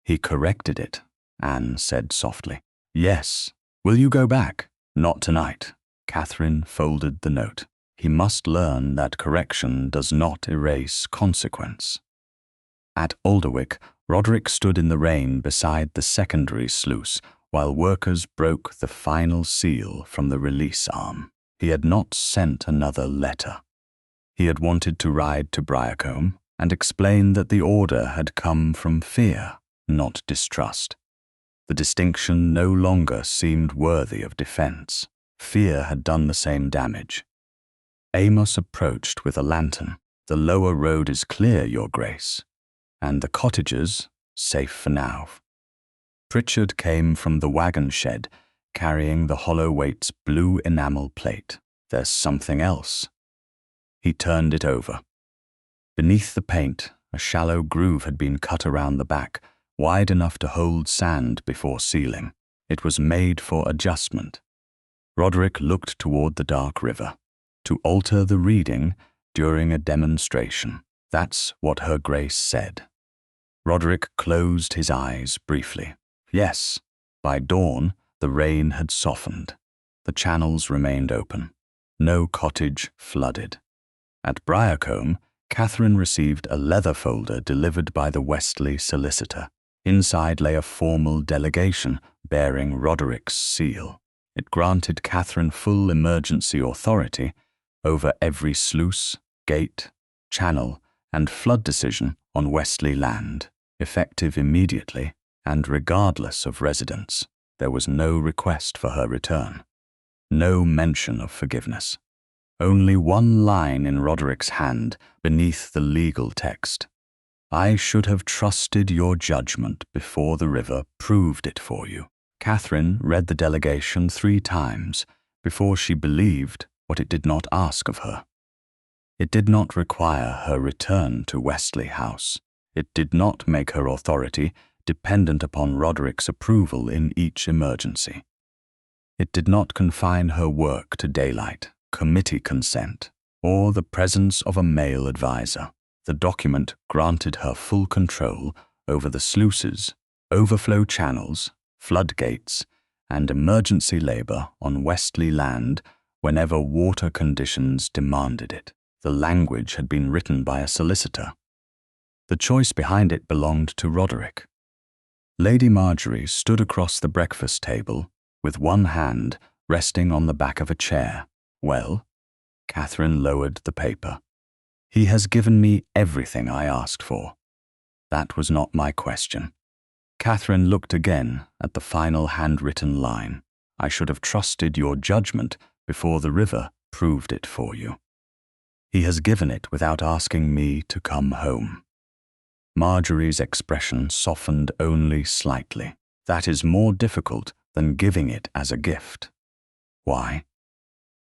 A: "He corrected it," Anne said softly. "Yes. Will you go back?" "Not tonight." Catherine folded the note. "He must learn that correction does not erase consequence." At Alderwick, Roderick stood in the rain beside the secondary sluice while workers broke the final seal from the release arm. He had not sent another letter. He had wanted to ride to Briarcombe and explain that the order had come from fear, not distrust. The distinction no longer seemed worthy of defense. Fear had done the same damage. Amos approached with a lantern. "The lower road is clear, Your Grace, and the cottages safe for now." Pritchard came from the wagon shed, carrying the Hollowwaite's blue enamel plate. "There's something else." He turned it over. Beneath the paint, a shallow groove had been cut around the back, wide enough to hold sand before sealing. It was made for adjustment. Roderick looked toward the dark river. To alter the reading during a demonstration. That's what Her Grace said. Roderick closed his eyes briefly. Yes, by dawn, the rain had softened. The channels remained open. No cottage flooded. At Briarcombe, Catherine received a leather folder delivered by the Westley solicitor. Inside lay a formal delegation bearing Roderick's seal. It granted Catherine full emergency authority over every sluice, gate, channel, and flood decision on Westley land, effective immediately and regardless of residence. There was no request for her return. No mention of forgiveness. Only one line in Roderick's hand beneath the legal text. "I should have trusted your judgment before the river proved it for you." Catherine read the delegation 3 times before she believed what it did not ask of her. It did not require her return to Westley House. It did not make her authority dependent upon Roderick's approval in each emergency. It did not confine her work to daylight, committee consent, or the presence of a male advisor. The document granted her full control over the sluices, overflow channels, floodgates, and emergency labor on Westley land whenever water conditions demanded it. The language had been written by a solicitor. The choice behind it belonged to Roderick. Lady Marjorie stood across the breakfast table with one hand resting on the back of a chair. "Well?" Catherine lowered the paper. "He has given me everything I asked for." "That was not my question." Catherine looked again at the final handwritten line. "I should have trusted your judgment before the river proved it for you. He has given it without asking me to come home." Marjorie's expression softened only slightly. "That is more difficult than giving it as a gift." "Why?"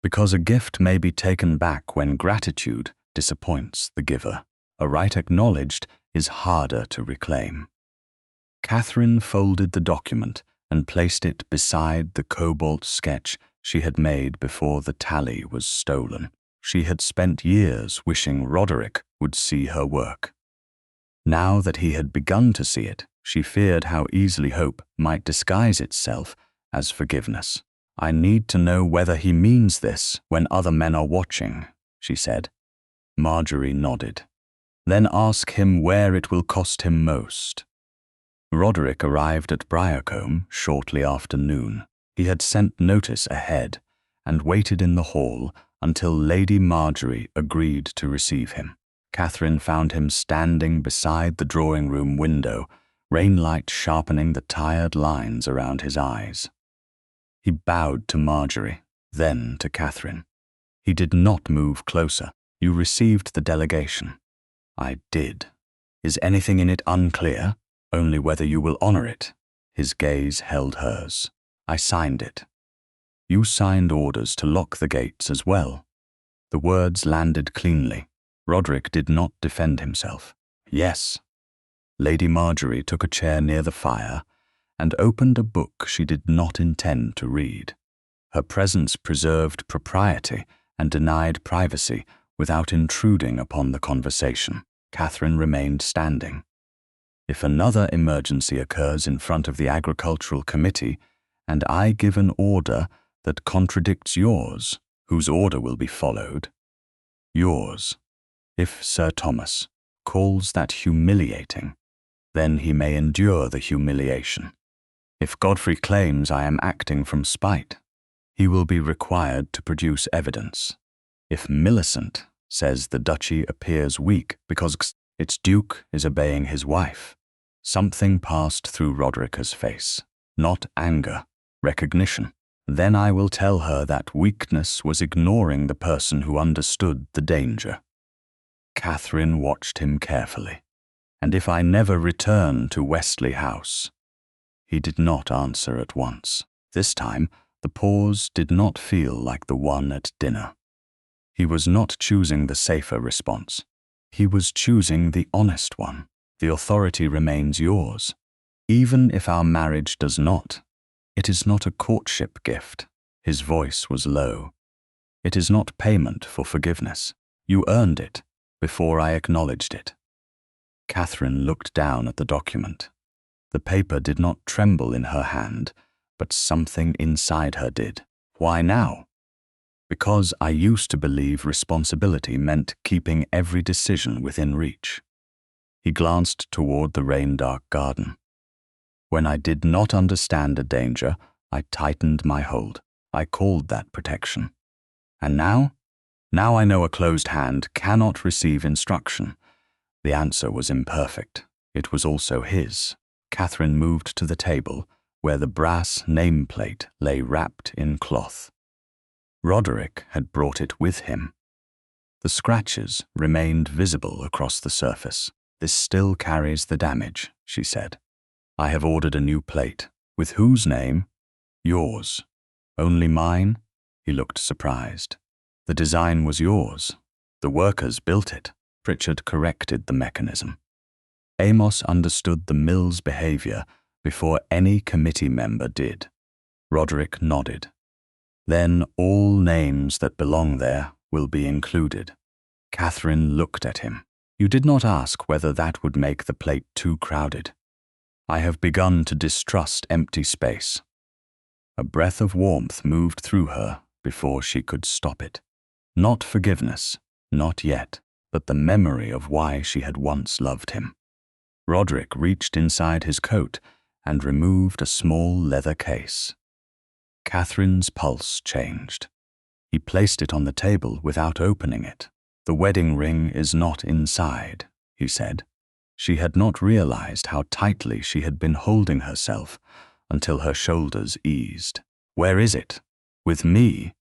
A: "Because a gift may be taken back when gratitude disappoints the giver. A right acknowledged is harder to reclaim." Catherine folded the document and placed it beside the cobalt sketch she had made before the tally was stolen. She had spent years wishing Roderick would see her work. Now that he had begun to see it, she feared how easily hope might disguise itself as forgiveness. "I need to know whether he means this when other men are watching," she said. Marjorie nodded. "Then ask him where it will cost him most." Roderick arrived at Briarcombe shortly after noon. He had sent notice ahead and waited in the hall until Lady Marjorie agreed to receive him. Catherine found him standing beside the drawing-room window, rainlight sharpening the tired lines around his eyes. He bowed to Marjorie, then to Catherine. He did not move closer. "You received the delegation." "I did. Is anything in it unclear? Only whether you will honor it." His gaze held hers. "I signed it." "You signed orders to lock the gates as well." The words landed cleanly. Roderick did not defend himself. Yes. Lady Marjorie took a chair near the fire and opened a book she did not intend to read. Her presence preserved propriety and denied privacy without intruding upon the conversation. Catherine remained standing. If another emergency occurs in front of the Agricultural Committee, and I give an order that contradicts yours, whose order will be followed? Yours. If Sir Thomas calls that humiliating, then he may endure the humiliation. If Godfrey claims I am acting from spite, he will be required to produce evidence. If Millicent says the duchy appears weak because its duke is obeying his wife, something passed through Roderick's face. Not anger, recognition. Then I will tell her that weakness was ignoring the person who understood the danger. Catherine watched him carefully. And if I never return to Westley House? He did not answer at once. This time, the pause did not feel like the one at dinner. He was not choosing the safer response. He was choosing the honest one. The authority remains yours. Even if our marriage does not, it is not a courtship gift. His voice was low. It is not payment for forgiveness. You earned it before I acknowledged it. Catherine looked down at the document. The paper did not tremble in her hand, but something inside her did. Why now? Because I used to believe responsibility meant keeping every decision within reach. He glanced toward the rain-dark garden. When I did not understand a danger, I tightened my hold. I called that protection. And now? Now I know a closed hand cannot receive instruction. The answer was imperfect. It was also his. Catherine moved to the table, where the brass nameplate lay wrapped in cloth. Roderick had brought it with him. The scratches remained visible across the surface. This still carries the damage, she said. I have ordered a new plate. With whose name? Yours. Only mine? He looked surprised. The design was yours. The workers built it. Pritchard corrected the mechanism. Amos understood the mill's behavior before any committee member did. Roderick nodded. Then all names that belong there will be included. Catherine looked at him. You did not ask whether that would make the plate too crowded. I have begun to distrust empty space. A breath of warmth moved through her before she could stop it. Not forgiveness, not yet, but the memory of why she had once loved him. Roderick reached inside his coat and removed a small leather case. Catherine's pulse changed. He placed it on the table without opening it. The wedding ring is not inside, he said. She had not realized how tightly she had been holding herself until her shoulders eased. Where is it? With me?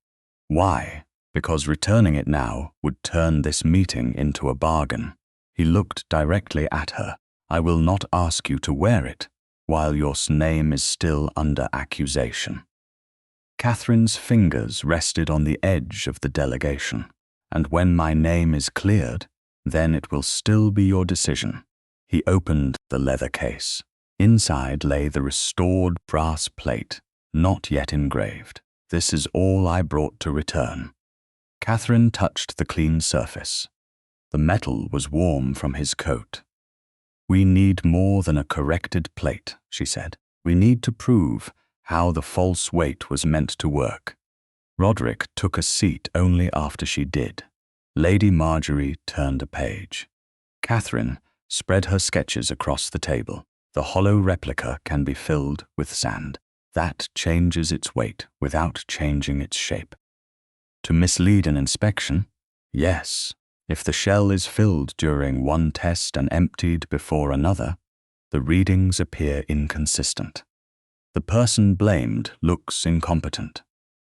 A: Why? Because returning it now would turn this meeting into a bargain. He looked directly at her. I will not ask you to wear it while your name is still under accusation. Catherine's fingers rested on the edge of the delegation. And when my name is cleared, then it will still be your decision. He opened the leather case. Inside lay the restored brass plate, not yet engraved. This is all I brought to return. Catherine touched the clean surface. The metal was warm from his coat. We need more than a corrected plate, she said. We need to prove how the false weight was meant to work. Roderick took a seat only after she did. Lady Marjorie turned a page. Catherine spread her sketches across the table. The hollow replica can be filled with sand. That changes its weight without changing its shape. To mislead an inspection? Yes. If the shell is filled during one test and emptied before another, the readings appear inconsistent. The person blamed looks incompetent.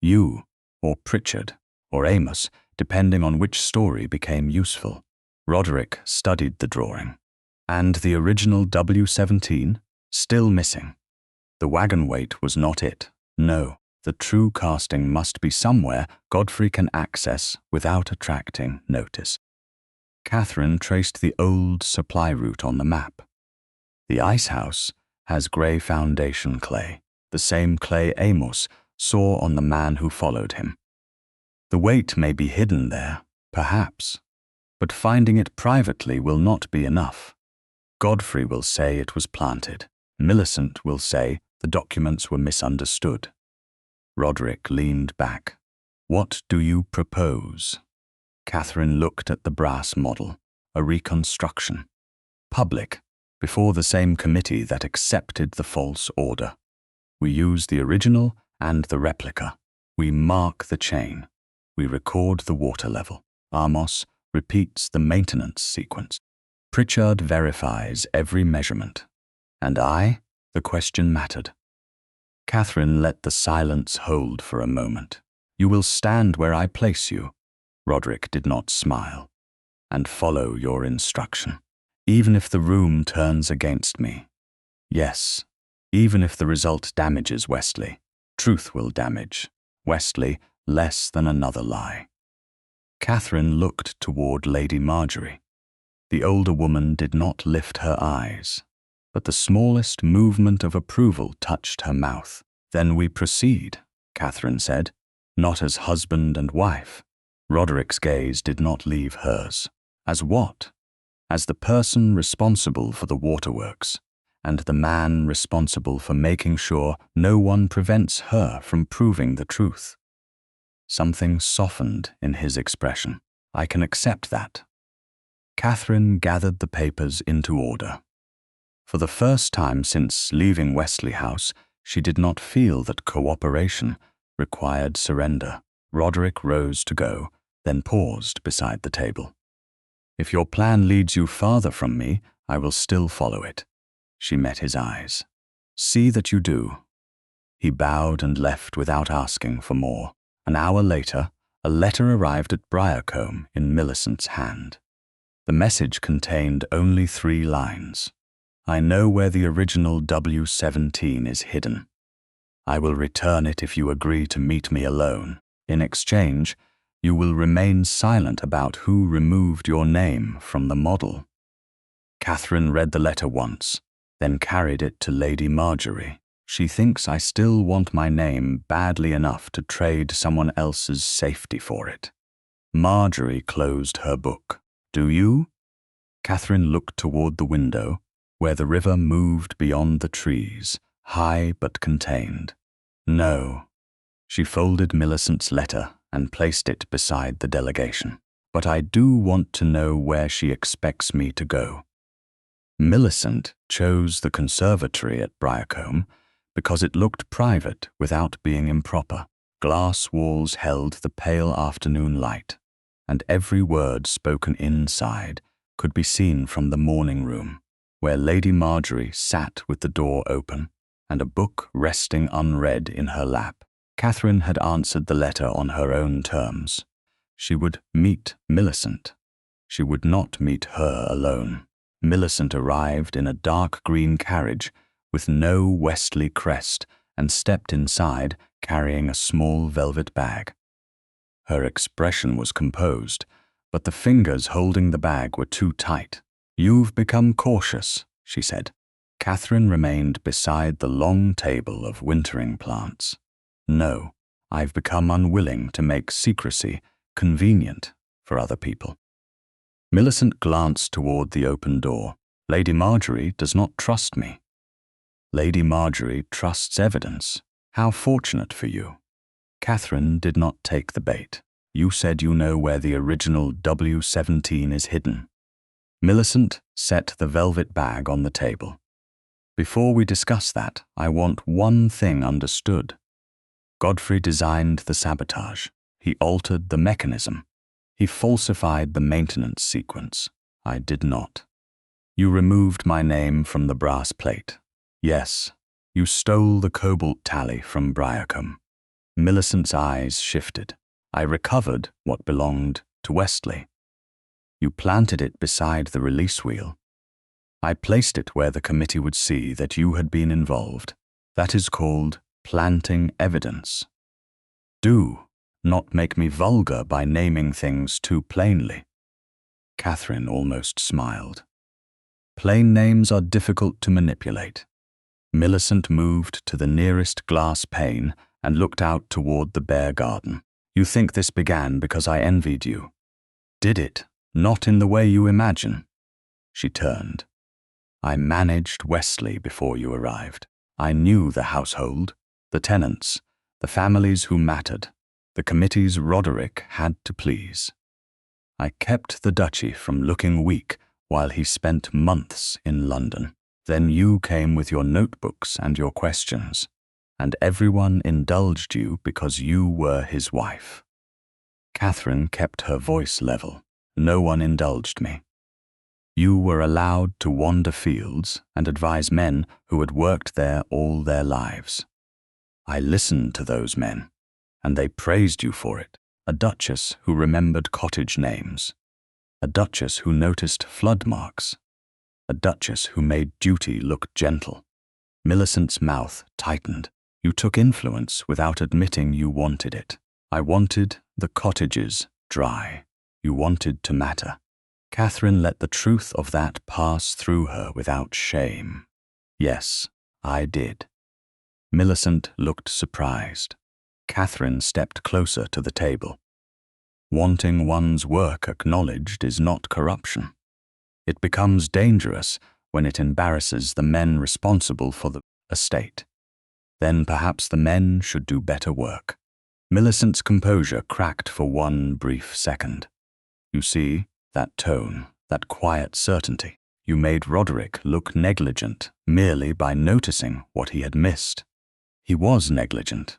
A: You, or Pritchard, or Amos, depending on which story became useful. Roderick studied the drawing. And the original W17, still missing. The wagon weight was not it. No, The true casting must be somewhere Godfrey can access without attracting notice. Catherine traced the old supply route on the map. The ice house has grey foundation clay, the same clay Amos saw on the man who followed him. The weight may be hidden there, perhaps, but finding it privately will not be enough. Godfrey will say it was planted. Millicent will say the documents were misunderstood. Roderick leaned back. "What do you propose?" Catherine looked at the brass model, a reconstruction. "Public, before the same committee that accepted the false order. We use the original and the replica. We mark the chain. We record the water level. Amos repeats the maintenance sequence. Pritchard verifies every measurement. And the question mattered." Catherine let the silence hold for a moment. "You will stand where I place you." Roderick did not smile. "And follow your instruction, even if the room turns against me. Yes, even if the result damages Westley. Truth will damage Westley less than another lie." Catherine looked toward Lady Marjorie. The older woman did not lift her eyes, but the smallest movement of approval touched her mouth. "Then we proceed," Catherine said, "not as husband and wife." Roderick's gaze did not leave hers. "As what?" "As the person responsible for the waterworks, and the man responsible for making sure no one prevents her from proving the truth." Something softened in his expression. "I can accept that." Catherine gathered the papers into order. For the first time since leaving Westley House, she did not feel that cooperation required surrender. Roderick rose to go, then paused beside the table. "If your plan leads you farther from me, I will still follow it." She met his eyes. "See that you do." He bowed and left without asking for more. An hour later, a letter arrived at Briarcombe in Millicent's hand. The message contained only 3 lines. "I know where the original W-17 is hidden. I will return it if you agree to meet me alone. In exchange, you will remain silent about who removed your name from the model." Catherine read the letter once, then carried it to Lady Marjorie. "She thinks I still want my name badly enough to trade someone else's safety for it." Marjorie closed her book. "Do you?" Catherine looked toward the window, where the river moved beyond the trees, high but contained. "No." She folded Millicent's letter and placed it beside the delegation. "But I do want to know where she expects me to go." Millicent chose the conservatory at Briarcombe because it looked private without being improper. Glass walls held the pale afternoon light, and every word spoken inside could be seen from the morning room, where Lady Marjorie sat with the door open and a book resting unread in her lap. Catherine had answered the letter on her own terms. She would meet Millicent. She would not meet her alone. Millicent arrived in a dark green carriage with no Westley crest and stepped inside carrying a small velvet bag. Her expression was composed, but the fingers holding the bag were too tight. "You've become cautious," she said. Catherine remained beside the long table of wintering plants. "No, I've become unwilling to make secrecy convenient for other people." Millicent glanced toward the open door. "Lady Marjorie does not trust me." "Lady Marjorie trusts evidence. How fortunate for you." Catherine did not take the bait. "You said you know where the original W-17 is hidden." Millicent set the velvet bag on the table. "Before we discuss that, I want one thing understood. Godfrey designed the sabotage. He altered the mechanism. He falsified the maintenance sequence. I did not. You removed my name from the brass plate. Yes, you stole the cobalt tally from Briarcombe." Millicent's eyes shifted. "I recovered what belonged to Westley. You planted it beside the release wheel. I placed it where the committee would see that you had been involved. That is called planting evidence. Do not make me vulgar by naming things too plainly. Catherine almost smiled. Plain names are difficult to manipulate. Millicent moved to the nearest glass pane and looked out toward the bare garden. You think this began because I envied you. Did it? Not in the way you imagine. She turned. I managed Wesley before you arrived. I knew the household, the tenants, the families who mattered, the committees Roderick had to please. I kept the duchy from looking weak while he spent months in London. Then you came with your notebooks and your questions, and everyone indulged you because you were his wife. Catherine kept her voice level. No one indulged me. You were allowed to wander fields and advise men who had worked there all their lives. I listened to those men, and they praised you for it. A duchess who remembered cottage names. A duchess who noticed flood marks. A duchess who made duty look gentle. Millicent's mouth tightened. You took influence without admitting you wanted it. I wanted the cottages dry. You wanted to matter. Catherine let the truth of that pass through her without shame. Yes, I did. Millicent looked surprised. Catherine stepped closer to the table. Wanting one's work acknowledged is not corruption. It becomes dangerous when it embarrasses the men responsible for the estate. Then perhaps the men should do better work. Millicent's composure cracked for one brief second. You see, that tone, that quiet certainty. You made Roderick look negligent merely by noticing what he had missed. He was negligent.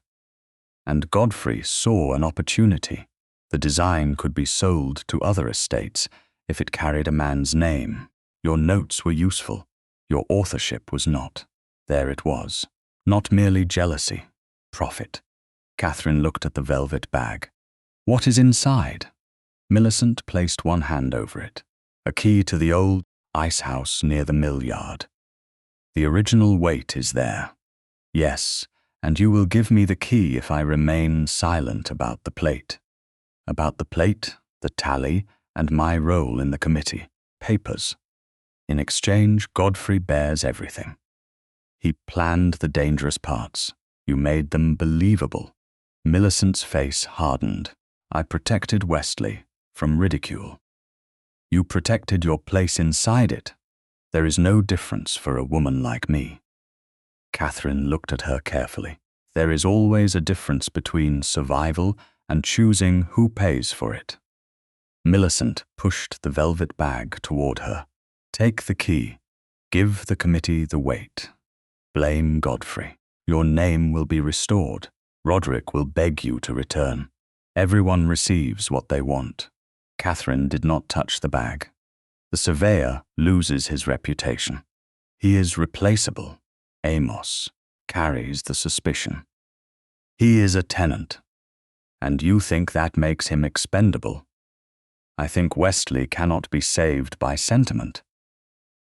A: And Godfrey saw an opportunity. The design could be sold to other estates if it carried a man's name. Your notes were useful. Your authorship was not. There it was. Not merely jealousy, profit. Catherine looked at the velvet bag. What is inside? Millicent placed one hand over it. A key to the old ice house near the mill yard. The original weight is there. Yes, and you will give me the key if I remain silent about the plate. About the plate, the tally, and my role in the committee. Papers. In exchange, Godfrey bears everything. He planned the dangerous parts. You made them believable. Millicent's face hardened. I protected Wesley from ridicule. You protected your place inside it. There is no difference for a woman like me. Catherine looked at her carefully. There is always a difference between survival and choosing who pays for it. Millicent pushed the velvet bag toward her. Take the key. Give the committee the weight. Blame Godfrey. Your name will be restored. Roderick will beg you to return. Everyone receives what they want. Catherine did not touch the bag. The surveyor loses his reputation. He is replaceable. Amos carries the suspicion. He is a tenant. And you think that makes him expendable? I think Wesley cannot be saved by sentiment.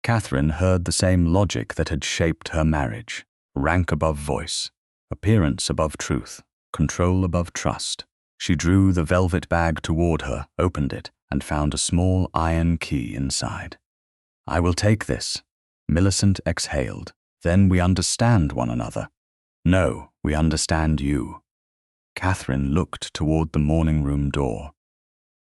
A: Catherine heard the same logic that had shaped her marriage. Rank above voice, appearance above truth, control above trust. She drew the velvet bag toward her, opened it, and found a small iron key inside. I will take this. Millicent exhaled. Then we understand one another. No, we understand you. Catherine looked toward the morning room door.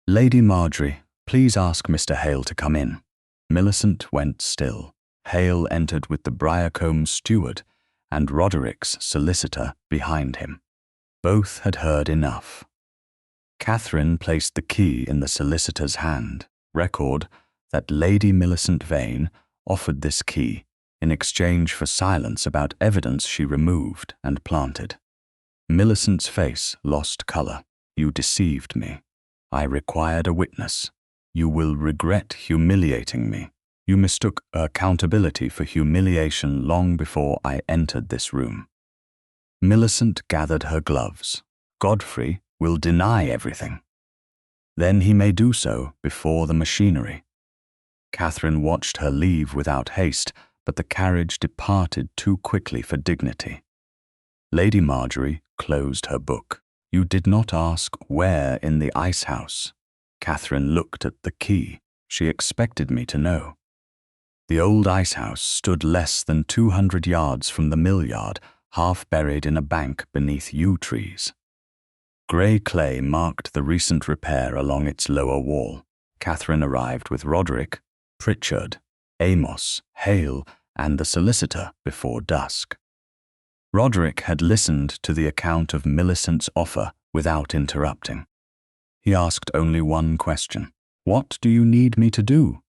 A: Lady Marjorie, please ask Mr. Hale to come in. Millicent went still. Hale entered with the Briarcombe steward and Roderick's solicitor behind him. Both had heard enough. Catherine placed the key in the solicitor's hand. Record that Lady Millicent Vane offered this key in exchange for silence about evidence she removed and planted. Millicent's face lost color. You deceived me. I required a witness. You will regret humiliating me. You mistook accountability for humiliation long before I entered this room. Millicent gathered her gloves. Godfrey will deny everything. Then he may do so before the machinery. Catherine watched her leave without haste, but the carriage departed too quickly for dignity. Lady Marjorie closed her book. You did not ask where in the ice house. Catherine looked at the key. She expected me to know. The old ice house stood less than 200 yards from the mill yard, half buried in a bank beneath yew trees. Grey clay marked the recent repair along its lower wall. Catherine arrived with Roderick, Pritchard, Amos, Hale, and the solicitor before dusk. Roderick had listened to the account of Millicent's offer without interrupting. He asked only one question. "What do you need me to do?"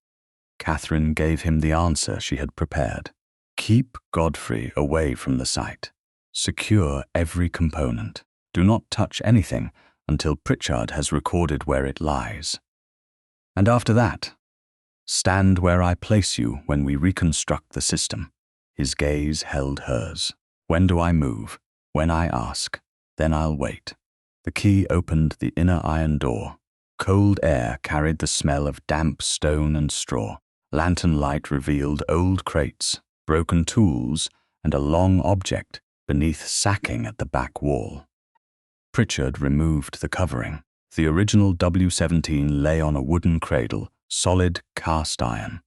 A: Catherine gave him the answer she had prepared. "Keep Godfrey away from the site. Secure every component. Do not touch anything until Pritchard has recorded where it lies. And after that, stand where I place you when we reconstruct the system." His gaze held hers. "When do I move? When I ask. Then I'll wait." The key opened the inner iron door. Cold air carried the smell of damp stone and straw. Lantern light revealed old crates, broken tools, and a long object beneath sacking at the back wall. Pritchard removed the covering. The original W-17 lay on a wooden cradle, solid cast iron,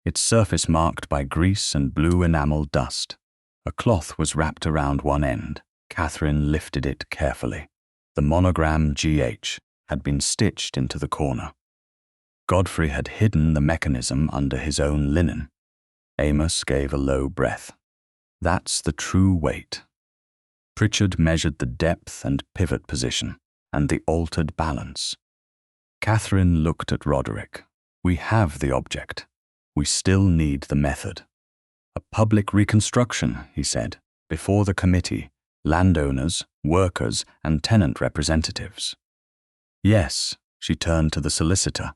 A: its surface marked by grease and blue enamel dust. A cloth was wrapped around one end. Catherine lifted it carefully. The monogram GH had been stitched into the corner. Godfrey had hidden the mechanism under his own linen. Amos gave a low breath. "That's the true weight." Pritchard measured the depth and pivot position, and the altered balance. Catherine looked at Roderick. "We have the object. We still need the method." "A public reconstruction," he said, "before the committee, landowners, workers, and tenant representatives." "Yes," she turned to the solicitor.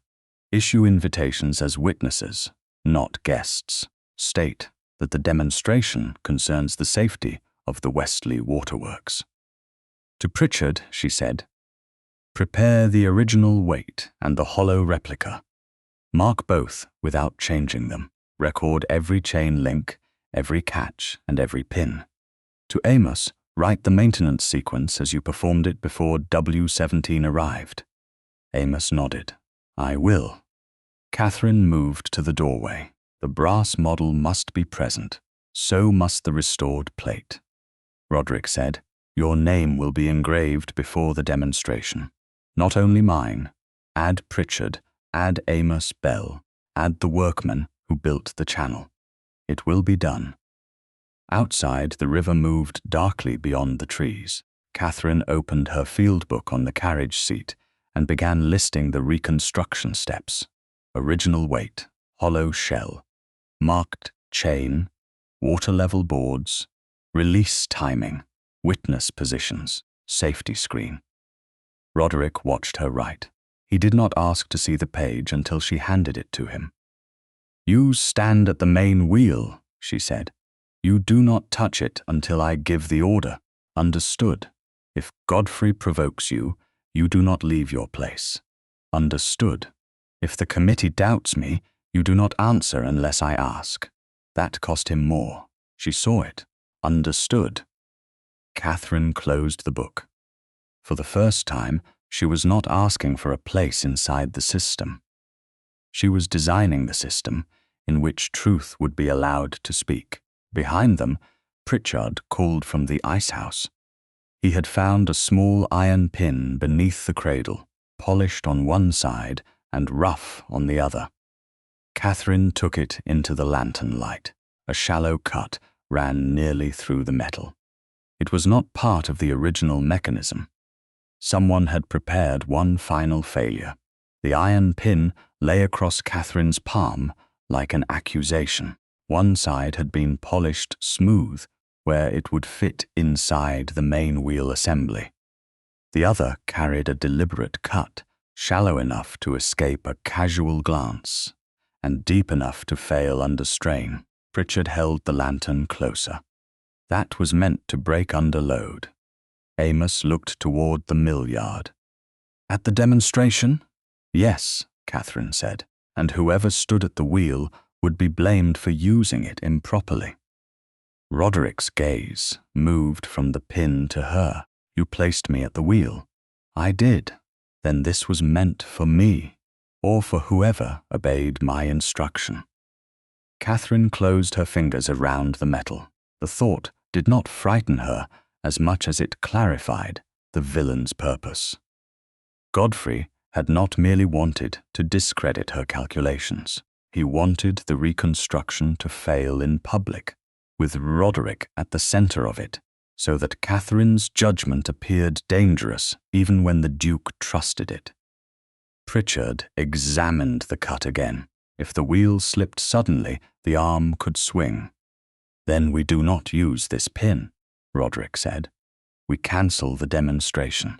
A: "Issue invitations as witnesses, not guests. State that the demonstration concerns the safety of the Westley Waterworks." To Pritchard, she said, "Prepare the original weight and the hollow replica. Mark both without changing them. Record every chain link, every catch, and every pin. To Amos, write the maintenance sequence as you performed it before W-17 arrived." Amos nodded. "I will." Catherine moved to the doorway. The brass model must be present. So must the restored plate. Roderick said, "Your name will be engraved before the demonstration. Not only mine. Add Pritchard, add Amos Bell, add the workman who built the channel. It will be done." Outside, the river moved darkly beyond the trees. Catherine opened her field book on the carriage seat and began listing the reconstruction steps. Original weight, hollow shell, marked chain, water-level boards, release timing, witness positions, safety screen. Roderick watched her write. He did not ask to see the page until she handed it to him. "You stand at the main wheel," she said. "You do not touch it until I give the order. Understood? If Godfrey provokes you, you do not leave your place. Understood? If the committee doubts me, you do not answer unless I ask." That cost him more. She saw it. Understood? Catherine closed the book. For the first time, she was not asking for a place inside the system. She was designing the system in which truth would be allowed to speak. Behind them, Pritchard called from the ice house. He had found a small iron pin beneath the cradle, polished on one side and rough on the other. Catherine took it into the lantern light. A shallow cut ran nearly through the metal. It was not part of the original mechanism. Someone had prepared one final failure. The iron pin lay across Catherine's palm like an accusation. One side had been polished smooth, where it would fit inside the main wheel assembly. The other carried a deliberate cut, shallow enough to escape a casual glance, and deep enough to fail under strain. Pritchard held the lantern closer. That was meant to break under load. Amos looked toward the mill yard. "At the demonstration?" "Yes," Catherine said, "and whoever stood at the wheel would be blamed for using it improperly." Roderick's gaze moved from the pin to her. You placed me at the wheel. I did. Then this was meant for me, or for whoever obeyed my instruction. Catherine closed her fingers around the metal. The thought did not frighten her as much as it clarified the villain's purpose. Godfrey had not merely wanted to discredit her calculations. He wanted the reconstruction to fail in public, with Roderick at the center of it, so that Catherine's judgment appeared dangerous even when the Duke trusted it. Pritchard examined the cut again. If the wheel slipped suddenly, the arm could swing. Then we do not use this pin, Roderick said. We cancel the demonstration.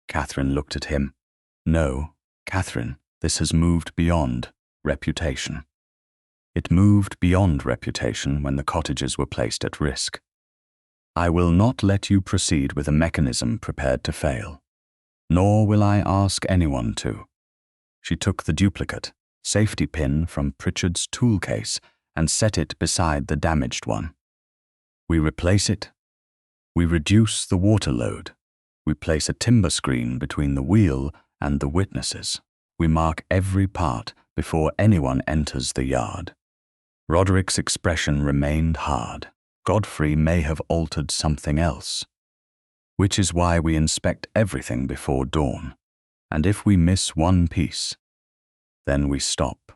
A: Catherine looked at him. No, Catherine, this has moved beyond reputation. It moved beyond reputation when the cottages were placed at risk. I will not let you proceed with a mechanism prepared to fail, nor will I ask anyone to. She took the duplicate, safety pin from Pritchard's tool case and set it beside the damaged one. We replace it. We reduce the water load. We place a timber screen between the wheel and the witnesses. We mark every part before anyone enters the yard. Roderick's expression remained hard. Godfrey may have altered something else, which is why we inspect everything before dawn. And if we miss one piece, then we stop.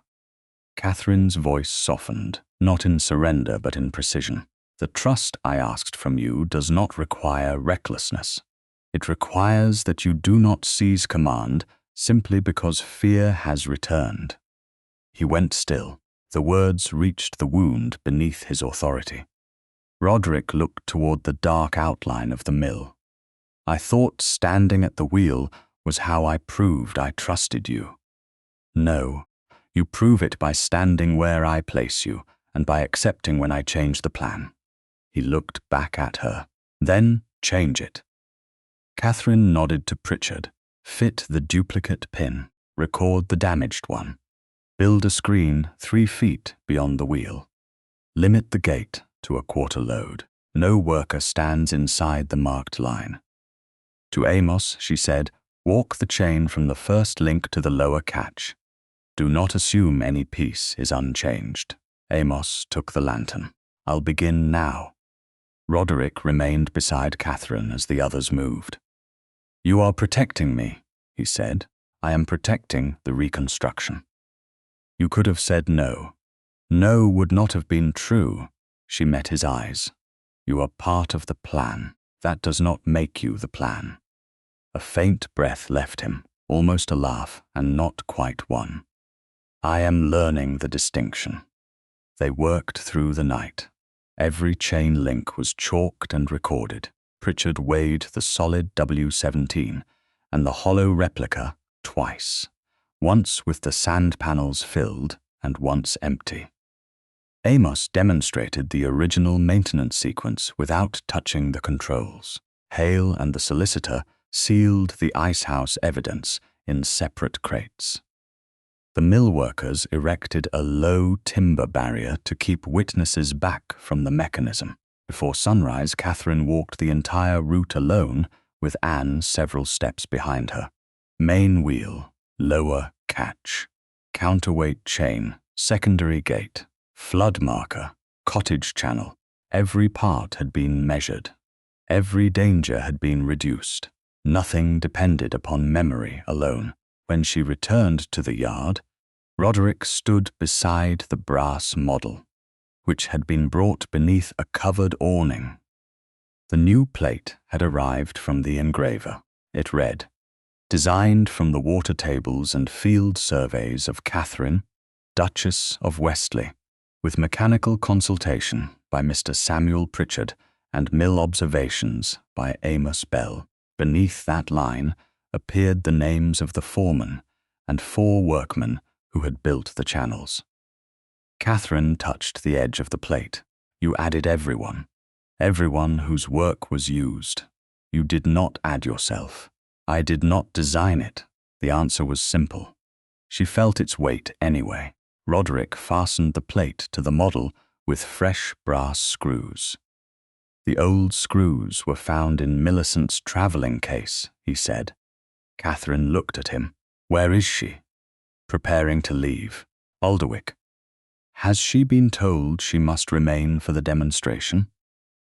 A: Catherine's voice softened, not in surrender but in precision. The trust I asked from you does not require recklessness. It requires that you do not seize command simply because fear has returned. He went still. The words reached the wound beneath his authority. Roderick looked toward the dark outline of the mill. I thought standing at the wheel was how I proved I trusted you. No, you prove it by standing where I place you and by accepting when I change the plan. He looked back at her. Then change it. Catherine nodded to Pritchard. Fit the duplicate pin. Record the damaged one. Build a screen 3 feet beyond the wheel. Limit the gate to a quarter load. No worker stands inside the marked line. To Amos, she said, walk the chain from the first link to the lower catch. Do not assume any piece is unchanged. Amos took the lantern. I'll begin now. Roderick remained beside Catherine as the others moved. You are protecting me, he said. I am protecting the reconstruction. You could have said no. No would not have been true. She met his eyes. You are part of the plan. That does not make you the plan. A faint breath left him, almost a laugh, and not quite one. I am learning the distinction. They worked through the night. Every chain link was chalked and recorded. Pritchard weighed the solid W17 and the hollow replica twice, once with the sand panels filled and once empty. Amos demonstrated the original maintenance sequence without touching the controls. Hale and the solicitor sealed the icehouse evidence in separate crates. The mill workers erected a low timber barrier to keep witnesses back from the mechanism. Before sunrise, Catherine walked the entire route alone, with Anne several steps behind her. Main wheel, lower catch, counterweight chain, secondary gate, flood marker, cottage channel. Every part had been measured. Every danger had been reduced. Nothing depended upon memory alone. When she returned to the yard, Roderick stood beside the brass model, which had been brought beneath a covered awning. The new plate had arrived from the engraver. It read, designed from the water tables and field surveys of Catherine, Duchess of Westley, with mechanical consultation by Mr. Samuel Pritchard and mill observations by Amos Bell. Beneath that line appeared the names of the foreman and 4 workmen who had built the channels. Catherine touched the edge of the plate. You added everyone whose work was used. You did not add yourself. I did not design it. The answer was simple. She felt its weight anyway. Roderick fastened the plate to the model with fresh brass screws. The old screws were found in Millicent's travelling case, he said. Catherine looked at him. Where is she? Preparing to leave. Alderwick. Has she been told she must remain for the demonstration?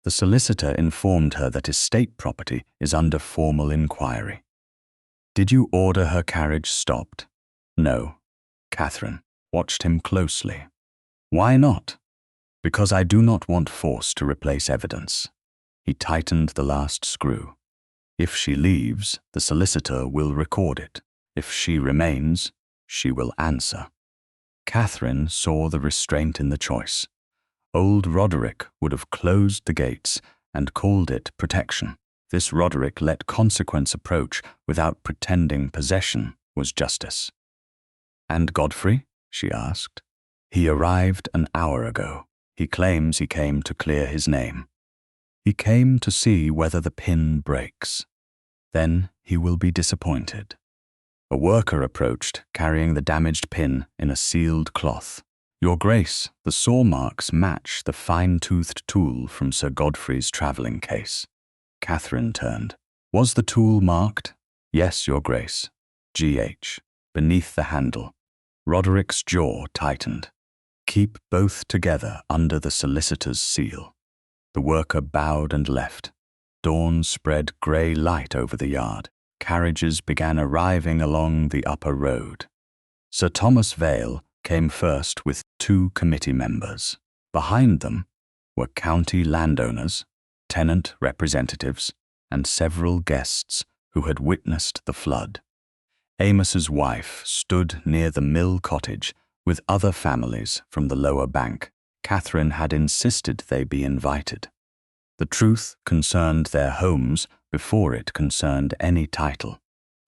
A: The solicitor informed her that estate property is under formal inquiry. Did you order her carriage stopped? No. Catherine watched him closely. Why not? Because I do not want force to replace evidence. He tightened the last screw. If she leaves, the solicitor will record it. If she remains, she will answer. Catherine saw the restraint in the choice. Old Roderick would have closed the gates and called it protection. This Roderick let consequence approach without pretending possession was justice. And Godfrey? She asked. He arrived an hour ago. He claims he came to clear his name. He came to see whether the pin breaks. Then he will be disappointed. A worker approached, carrying the damaged pin in a sealed cloth. Your Grace, the saw marks match the fine-toothed tool from Sir Godfrey's travelling case. Catherine turned. Was the tool marked? Yes, Your Grace. G.H. Beneath the handle. Roderick's jaw tightened. Keep both together under the solicitor's seal. The worker bowed and left. Dawn spread grey light over the yard. Carriages began arriving along the upper road. Sir Thomas Vale came first with 2 committee members. Behind them were county landowners, tenant representatives, and several guests who had witnessed the flood. Amos's wife stood near the mill cottage with other families from the lower bank. Catherine had insisted they be invited. The truth concerned their homes before it concerned any title.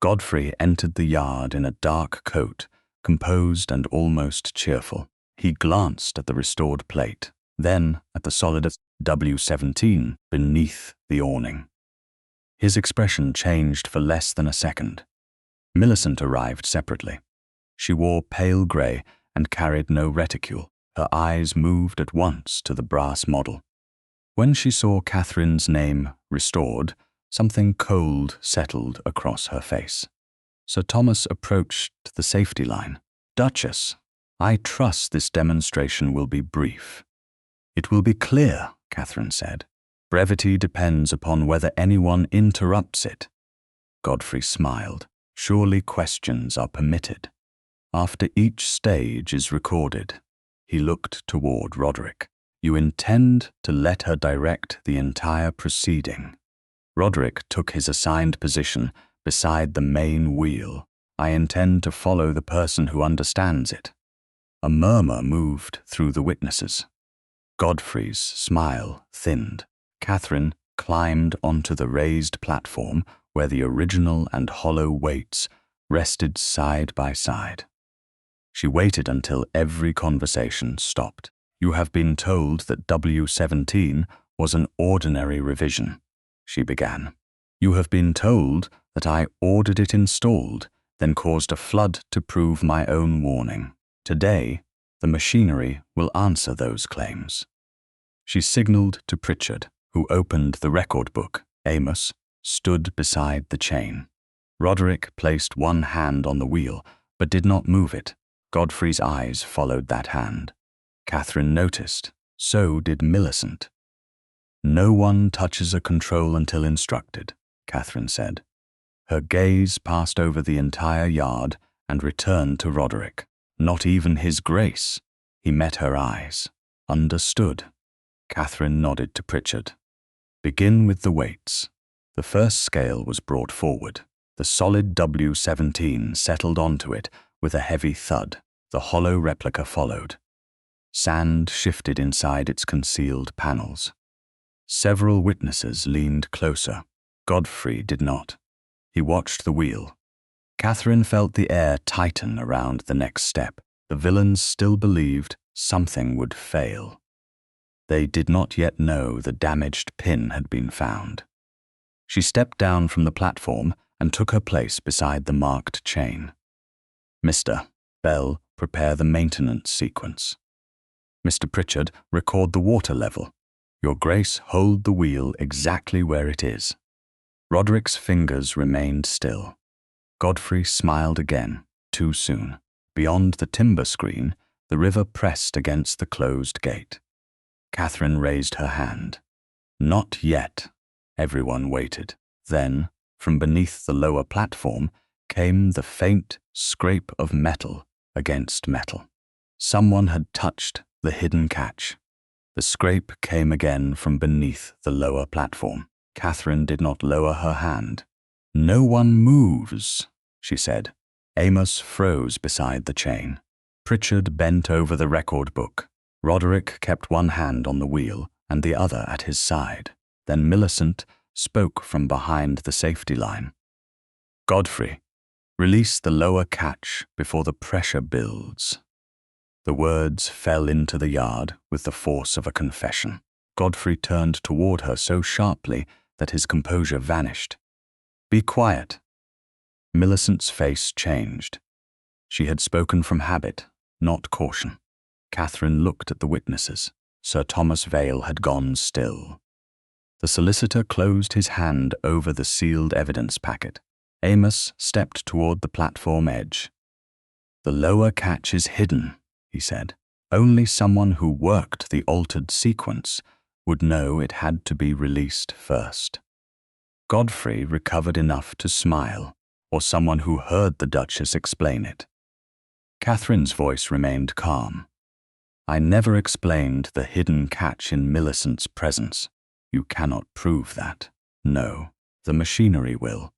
A: Godfrey entered the yard in a dark coat, composed and almost cheerful. He glanced at the restored plate, then at the solid W17 beneath the awning. His expression changed for less than a second. Millicent arrived separately. She wore pale grey and carried no reticule. Her eyes moved at once to the brass model. When she saw Catherine's name restored, something cold settled across her face. Sir Thomas approached the safety line. Duchess, I trust this demonstration will be brief. It will be clear, Catherine said. Brevity depends upon whether anyone interrupts it. Godfrey smiled. Surely questions are permitted. After each stage is recorded, he looked toward Roderick. You intend to let her direct the entire proceeding. Roderick took his assigned position beside the main wheel. I intend to follow the person who understands it. A murmur moved through the witnesses. Godfrey's smile thinned. Catherine climbed onto the raised platform where the original and hollow weights rested side by side. She waited until every conversation stopped. You have been told that W17 was an ordinary revision, she began. You have been told that I ordered it installed, then caused a flood to prove my own warning. Today, the machinery will answer those claims. She signaled to Pritchard, who opened the record book. Amos stood beside the chain. Roderick placed one hand on the wheel, but did not move it. Godfrey's eyes followed that hand. Catherine noticed. So did Millicent. No one touches a control until instructed, Catherine said. Her gaze passed over the entire yard and returned to Roderick. Not even his Grace. He met her eyes. Understood. Catherine nodded to Pritchard. Begin with the weights. The first scale was brought forward. The solid W17 settled onto it with a heavy thud. The hollow replica followed. Sand shifted inside its concealed panels. Several witnesses leaned closer. Godfrey did not. He watched the wheel. Catherine felt the air tighten around the next step. The villains still believed something would fail. They did not yet know the damaged pin had been found. She stepped down from the platform and took her place beside the marked chain. Mr. Bell, prepare the maintenance sequence. Mr. Pritchard, record the water level. Your Grace, hold the wheel exactly where it is. Roderick's fingers remained still. Godfrey smiled again, too soon. Beyond the timber screen, the river pressed against the closed gate. Catherine raised her hand. Not yet. Everyone waited. Then, from beneath the lower platform, came the faint scrape of metal against metal. Someone had touched the hidden catch. The scrape came again from beneath the lower platform. Catherine did not lower her hand. "No one moves," she said. Amos froze beside the chain. Pritchard bent over the record book. Roderick kept one hand on the wheel and the other at his side. Then Millicent spoke from behind the safety line. "Godfrey, release the lower catch before the pressure builds." The words fell into the yard with the force of a confession. Godfrey turned toward her so sharply that his composure vanished. "Be quiet." Millicent's face changed. She had spoken from habit, not caution. Catherine looked at the witnesses. Sir Thomas Vale had gone still. The solicitor closed his hand over the sealed evidence packet. Amos stepped toward the platform edge. "The lower catch is hidden," he said. "Only someone who worked the altered sequence would know it had to be released first." Godfrey recovered enough to smile, or someone who heard the Duchess explain it. Catherine's voice remained calm. "I never explained the hidden catch in Millicent's presence. You cannot prove that. No, the machinery will."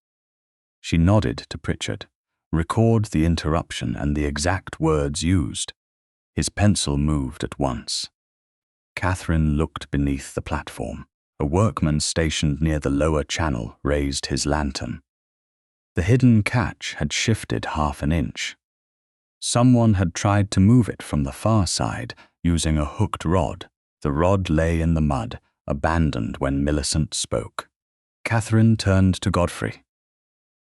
A: She nodded to Pritchard. "Record the interruption and the exact words used." His pencil moved at once. Catherine looked beneath the platform. A workman stationed near the lower channel raised his lantern. The hidden catch had shifted half an inch. Someone had tried to move it from the far side using a hooked rod. The rod lay in the mud, abandoned when Millicent spoke. Catherine turned to Godfrey.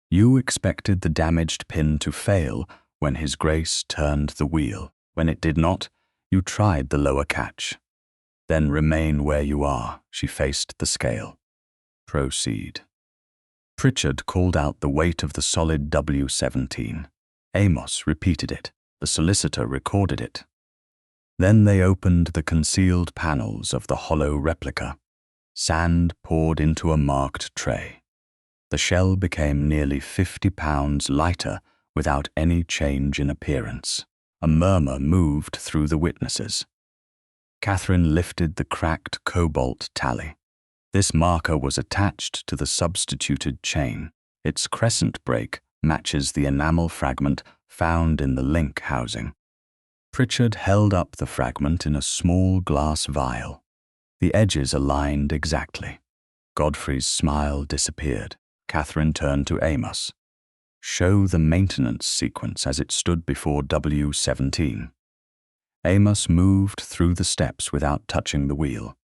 A: "You expected the damaged pin to fail when His Grace turned the wheel. When it did not, you tried the lower catch. Then remain where you are." She faced the scale. "Proceed." Pritchard called out the weight of the solid W17. Amos repeated it. The solicitor recorded it. Then they opened the concealed panels of the hollow replica. Sand poured into a marked tray. The shell became nearly 50 pounds lighter without any change in appearance. A murmur moved through the witnesses. Catherine lifted the cracked cobalt tally. This marker was attached to the substituted chain. Its crescent break matches the enamel fragment found in the link housing. Pritchard held up the fragment in a small glass vial. The edges aligned exactly. Godfrey's smile disappeared. Catherine turned to Amos. "Show the maintenance sequence as it stood before W17. Amos moved through the steps without touching the wheel.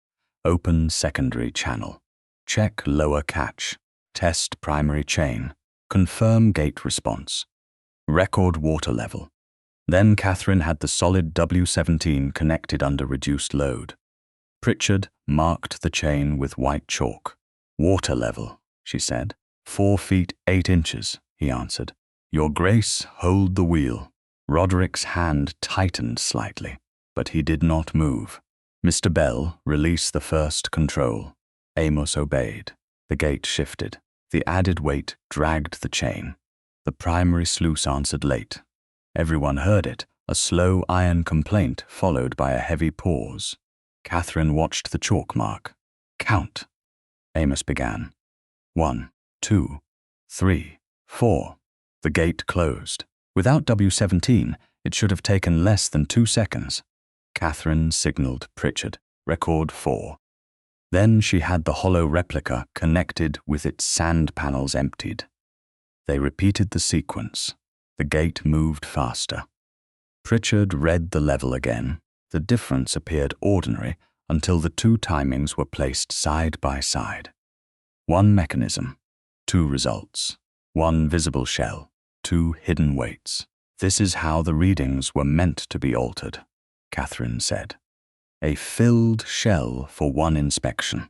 A: Open secondary channel. Check lower catch. Test primary chain. Confirm gate response. Record water level. Then Catherine had the solid W17 connected under reduced load. Pritchard marked the chain with white chalk. "Water level," she said. 4 feet 8 inches, he answered. "Your Grace, hold the wheel." Roderick's hand tightened slightly, but he did not move. "Mr. Bell, release the first control." Amos obeyed. The gate shifted. The added weight dragged the chain. The primary sluice answered late. Everyone heard it, a slow iron complaint followed by a heavy pause. Catherine watched the chalk mark. "Count," Amos began. 1, 2, 3, 4. The gate closed. Without W17, it should have taken less than 2 seconds. Catherine signaled Pritchard. Record 4. Then she had the hollow replica connected with its sand panels emptied. They repeated the sequence. The gate moved faster. Pritchard read the level again. The difference appeared ordinary until the 2 timings were placed side by side. 1 mechanism, 2 results. 1 visible shell, 2 hidden weights. "This is how the readings were meant to be altered," Catherine said. A filled shell for one inspection,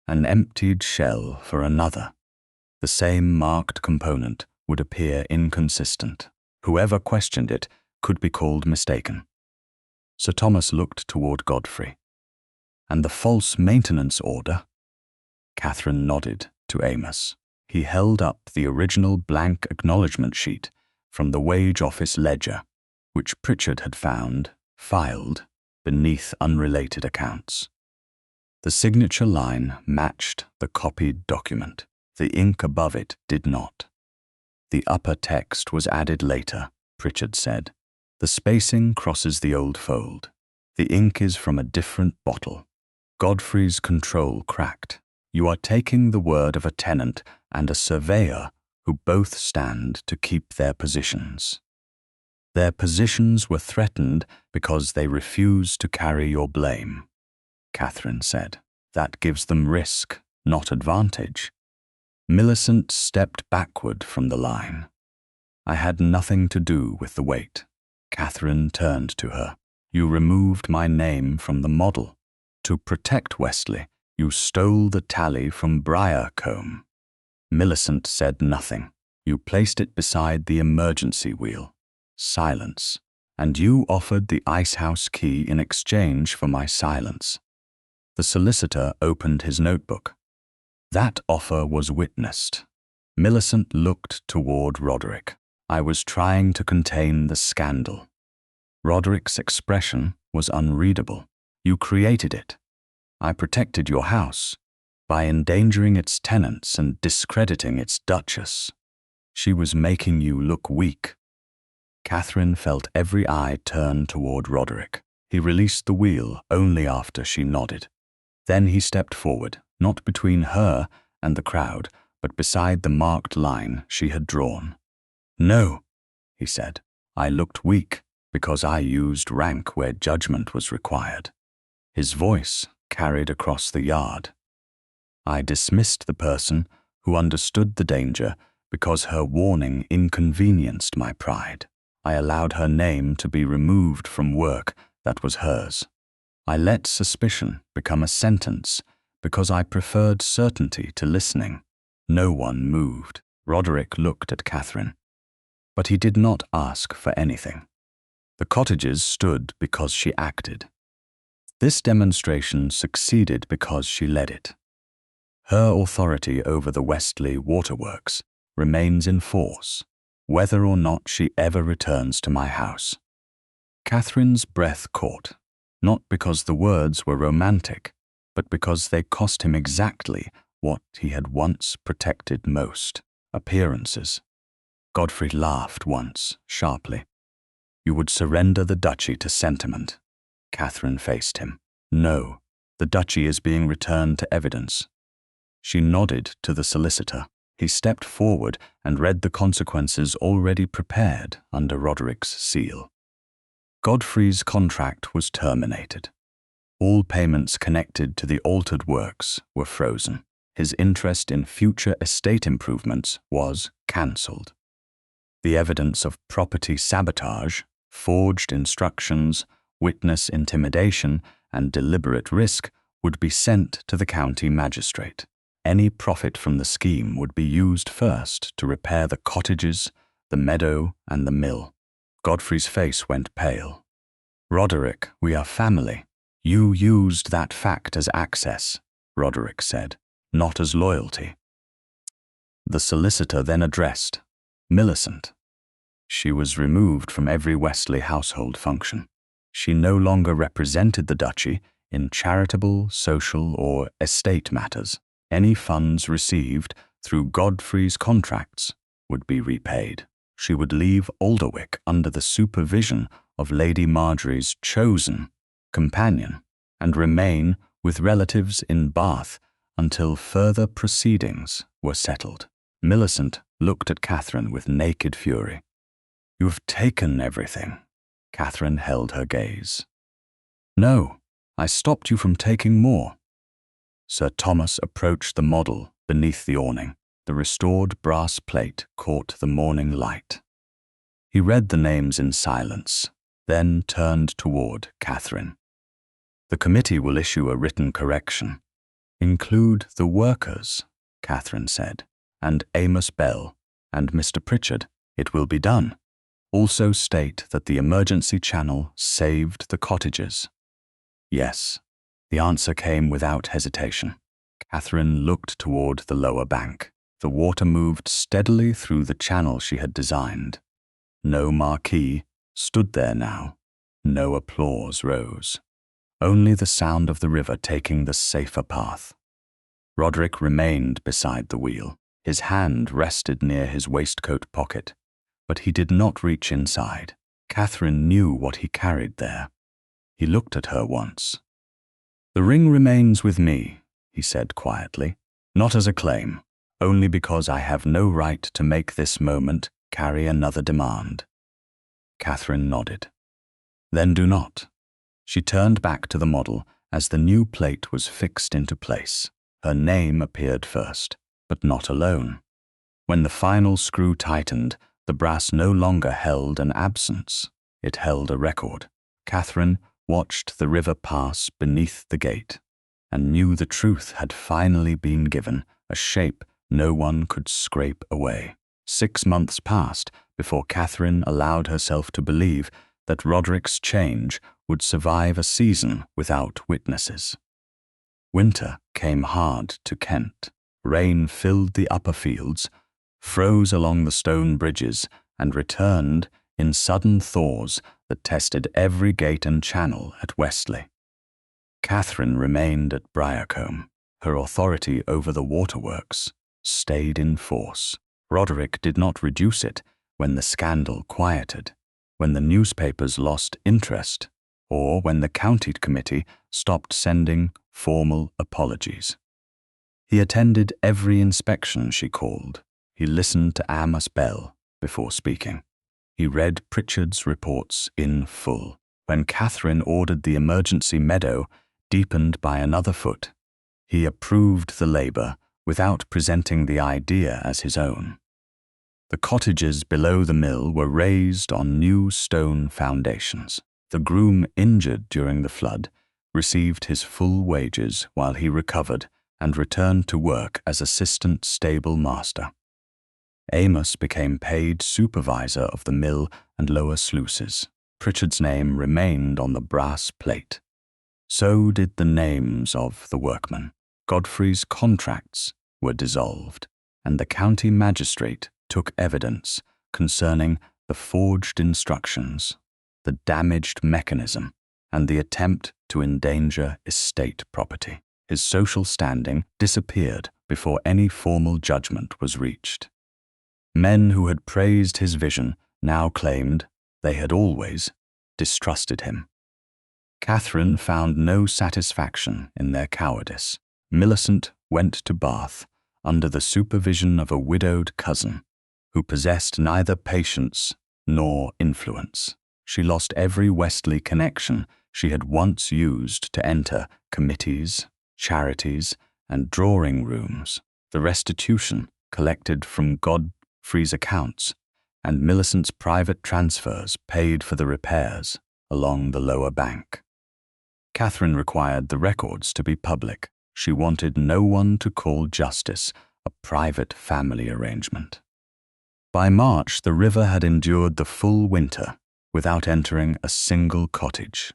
A: an emptied shell for another. The same marked component would appear inconsistent. Whoever questioned it could be called mistaken. Sir Thomas looked toward Godfrey. And the false maintenance order? Catherine nodded to Amos. He held up the original blank acknowledgement sheet from the wage office ledger, which Pritchard had found, filed, beneath unrelated accounts. The signature line matched the copied document. The ink above it did not. The upper text was added later, Pritchard said. The spacing crosses the old fold. The ink is from a different bottle. Godfrey's control cracked. You are taking the word of a tenant and a surveyor who both stand to keep their positions. Their positions were threatened because they refused to carry your blame, Catherine said. That gives them risk, not advantage. Millicent stepped backward from the line. I had nothing to do with the weight. Catherine turned to her. You removed my name from the model. To protect Westley, you stole the tally from Briarcombe. Millicent said nothing. You placed it beside the emergency wheel. Silence. And you offered the icehouse key in exchange for my silence. The solicitor opened his notebook. That offer was witnessed. Millicent looked toward Roderick. I was trying to contain the scandal. Roderick's expression was unreadable. You created it. I protected your house by endangering its tenants and discrediting its duchess. She was making you look weak. Catherine felt every eye turn toward Roderick. He released the wheel only after she nodded. Then he stepped forward, not between her and the crowd, but beside the marked line she had drawn. No, he said. I looked weak because I used rank where judgment was required. His voice carried across the yard. I dismissed the person who understood the danger because her warning inconvenienced my pride. I allowed her name to be removed from work that was hers. I let suspicion become a sentence because I preferred certainty to listening. No one moved. Roderick looked at Catherine. But he did not ask for anything. The cottages stood because she acted. This demonstration succeeded because she led it. Her authority over the Westley waterworks remains in force, whether or not she ever returns to my house. Catherine's breath caught, not because the words were romantic, but because they cost him exactly what he had once protected most: appearances. Godfrey laughed once, sharply. You would surrender the duchy to sentiment. Catherine faced him. No, the duchy is being returned to evidence. She nodded to the solicitor. He stepped forward and read the consequences already prepared under Roderick's seal. Godfrey's contract was terminated. All payments connected to the altered works were frozen. His interest in future estate improvements was cancelled. The evidence of property sabotage, forged instructions, witness intimidation, and deliberate risk would be sent to the county magistrate. Any profit from the scheme would be used first to repair the cottages, the meadow, and the mill. Godfrey's face went pale. Roderick, we are family. You used that fact as access, Roderick said, not as loyalty. The solicitor then addressed Millicent. She was removed from every Westley household function. She no longer represented the duchy in charitable, social, or estate matters. Any funds received through Godfrey's contracts would be repaid. She would leave Alderwick under the supervision of Lady Marjorie's chosen companion and remain with relatives in Bath until further proceedings were settled. Millicent looked at Catherine with naked fury. You have taken everything. Catherine held her gaze. No, I stopped you from taking more. Sir Thomas approached the model beneath the awning. The restored brass plate caught the morning light. He read the names in silence, then turned toward Catherine. The committee will issue a written correction. Include the workers, Catherine said, and Amos Bell, and Mr. Pritchard. It will be done. Also state that the emergency channel saved the cottages. Yes, the answer came without hesitation. Catherine looked toward the lower bank. The water moved steadily through the channel she had designed. No marquee stood there now. No applause rose. Only the sound of the river taking the safer path. Roderick remained beside the wheel. His hand rested near his waistcoat pocket, but he did not reach inside. Catherine knew what he carried there. He looked at her once. "The ring remains with me," he said quietly, "not as a claim, only because I have no right to make this moment carry another demand." Catherine nodded. "Then do not." She turned back to the model as the new plate was fixed into place. Her name appeared first, but not alone. When the final screw tightened, the brass no longer held an absence. It held a record. Catherine watched the river pass beneath the gate and knew the truth had finally been given a shape no one could scrape away. 6 months passed before Catherine allowed herself to believe that Roderick's change would survive a season without witnesses. Winter came hard to Kent. Rain filled the upper fields, froze along the stone bridges, and returned in sudden thaws that tested every gate and channel at Westley. Catherine remained at Briarcombe. Her authority over the waterworks stayed in force. Roderick did not reduce it when the scandal quieted, when the newspapers lost interest, or when the county committee stopped sending formal apologies. He attended every inspection she called. He listened to Amos Bell before speaking. He read Pritchard's reports in full. When Catherine ordered the emergency meadow deepened by another foot, he approved the labor without presenting the idea as his own. The cottages below the mill were raised on new stone foundations. The groom injured during the flood received his full wages while he recovered and returned to work as assistant stable master. Amos became paid supervisor of the mill and lower sluices. Pritchard's name remained on the brass plate. So did the names of the workmen. Godfrey's contracts were dissolved, and the county magistrate took evidence concerning the forged instructions, the damaged mechanism, and the attempt to endanger estate property. His social standing disappeared before any formal judgment was reached. Men who had praised his vision now claimed they had always distrusted him. Catherine found no satisfaction in their cowardice. Millicent went to Bath under the supervision of a widowed cousin who possessed neither patience nor influence. She lost every Westley connection she had once used to enter committees, charities, and drawing rooms. The restitution collected from Godfrey's accounts and Millicent's private transfers paid for the repairs along the lower bank. Catherine required the records to be public. She wanted no one to call justice a private family arrangement. By March, the river had endured the full winter without entering a single cottage.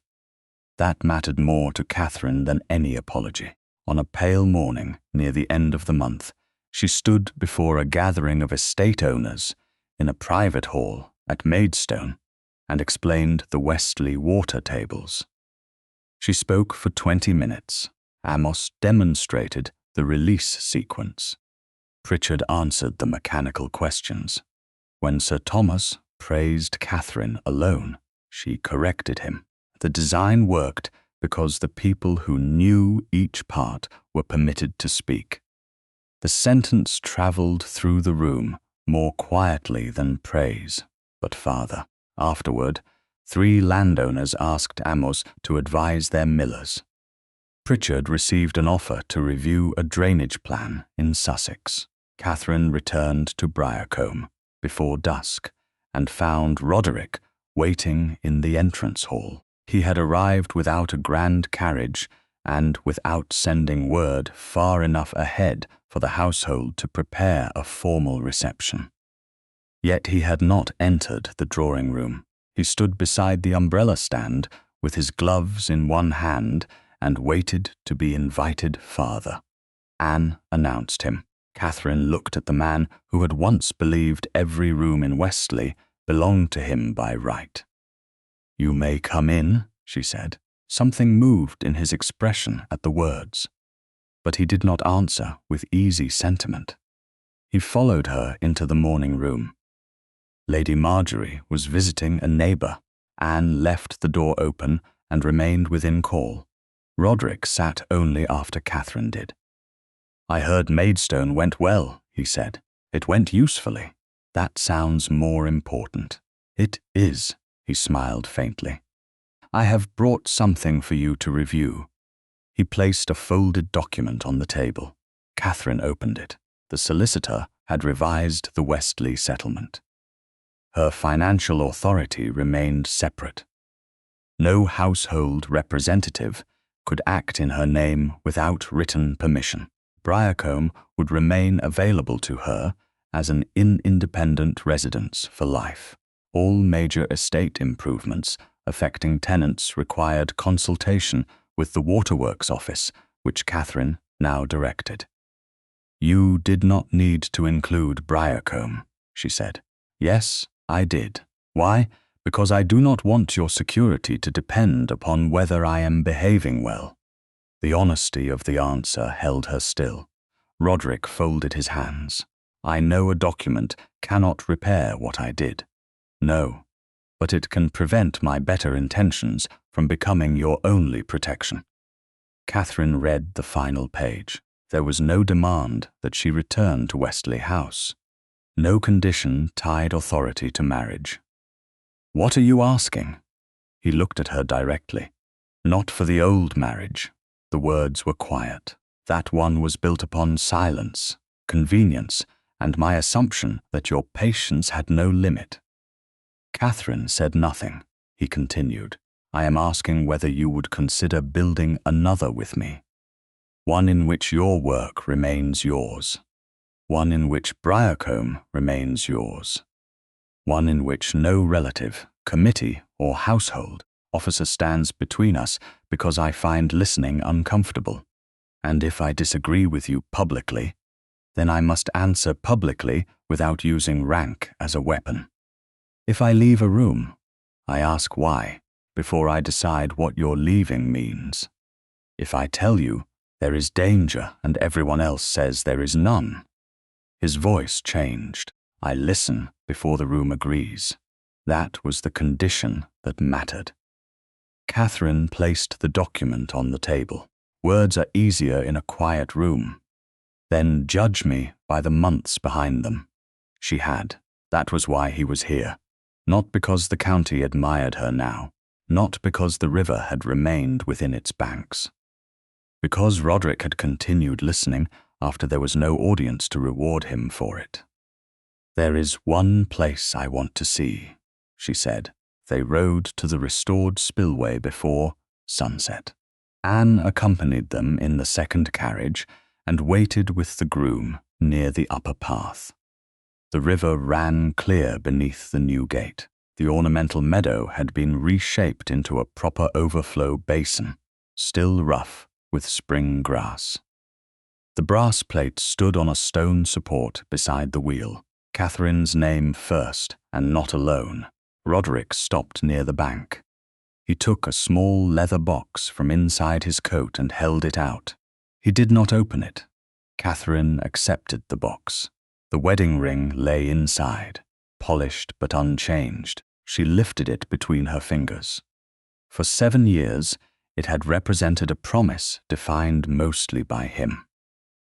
A: That mattered more to Catherine than any apology. On a pale morning near the end of the month, she stood before a gathering of estate owners in a private hall at Maidstone and explained the Westley water tables. She spoke for 20 minutes. Amos demonstrated the release sequence. Pritchard answered the mechanical questions. When Sir Thomas praised Catherine alone, she corrected him. The design worked because the people who knew each part were permitted to speak. The sentence travelled through the room more quietly than praise, but farther. Afterward, 3 landowners asked Amos to advise their millers. Pritchard received an offer to review a drainage plan in Sussex. Catherine returned to Briarcombe before dusk and found Roderick waiting in the entrance hall. He had arrived without a grand carriage and without sending word far enough ahead for the household to prepare a formal reception. Yet he had not entered the drawing-room. He stood beside the umbrella stand with his gloves in one hand and waited to be invited farther. Anne announced him. Catherine looked at the man who had once believed every room in Westley belonged to him by right. "You may come in," she said. Something moved in his expression at the words, but he did not answer with easy sentiment. He followed her into the morning room. Lady Marjorie was visiting a neighbour. Anne left the door open and remained within call. Roderick sat only after Catherine did. "I heard Maidstone went well," he said. "It went usefully. That sounds more important." "It is," he smiled faintly. "I have brought something for you to review." He placed a folded document on the table. Catherine opened it. The solicitor had revised the Westley settlement. Her financial authority remained separate. No household representative could act in her name without written permission. Briarcombe would remain available to her as an independent residence for life. All major estate improvements affecting tenants required consultation with the Waterworks office, which Catherine now directed. "You did not need to include Briarcombe," she said. "Yes, I did. Why? Because I do not want your security to depend upon whether I am behaving well." The honesty of the answer held her still. Roderick folded his hands. "I know a document cannot repair what I did. No, but it can prevent my better intentions from becoming your only protection." Catherine read the final page. There was no demand that she return to Westley House. No condition tied authority to marriage. "What are you asking?" He looked at her directly. "Not for the old marriage." The words were quiet. "That one was built upon silence, convenience, and my assumption that your patience had no limit." Catherine said nothing. He continued, "I am asking whether you would consider building another with me. One in which your work remains yours. One in which Briarcombe remains yours. One in which no relative, committee, or household officer stands between us because I find listening uncomfortable. And if I disagree with you publicly, then I must answer publicly without using rank as a weapon. If I leave a room, I ask why, before I decide what your leaving means. If I tell you there is danger and everyone else says there is none." His voice changed. "I listen before the room agrees." That was the condition that mattered. Catherine placed the document on the table. "Words are easier in a quiet room." "Then judge me by the months behind them." She had. That was why he was here. Not because the county admired her now. Not because the river had remained within its banks. Because Roderick had continued listening after there was no audience to reward him for it. "There is one place I want to see," she said. They rode to the restored spillway before sunset. Anne accompanied them in the second carriage and waited with the groom near the upper path. The river ran clear beneath the new gate. The ornamental meadow had been reshaped into a proper overflow basin, still rough with spring grass. The brass plate stood on a stone support beside the wheel. Catherine's name first, and not alone. Roderick stopped near the bank. He took a small leather box from inside his coat and held it out. He did not open it. Catherine accepted the box. The wedding ring lay inside, polished but unchanged. She lifted it between her fingers. For 7 years, it had represented a promise defined mostly by him.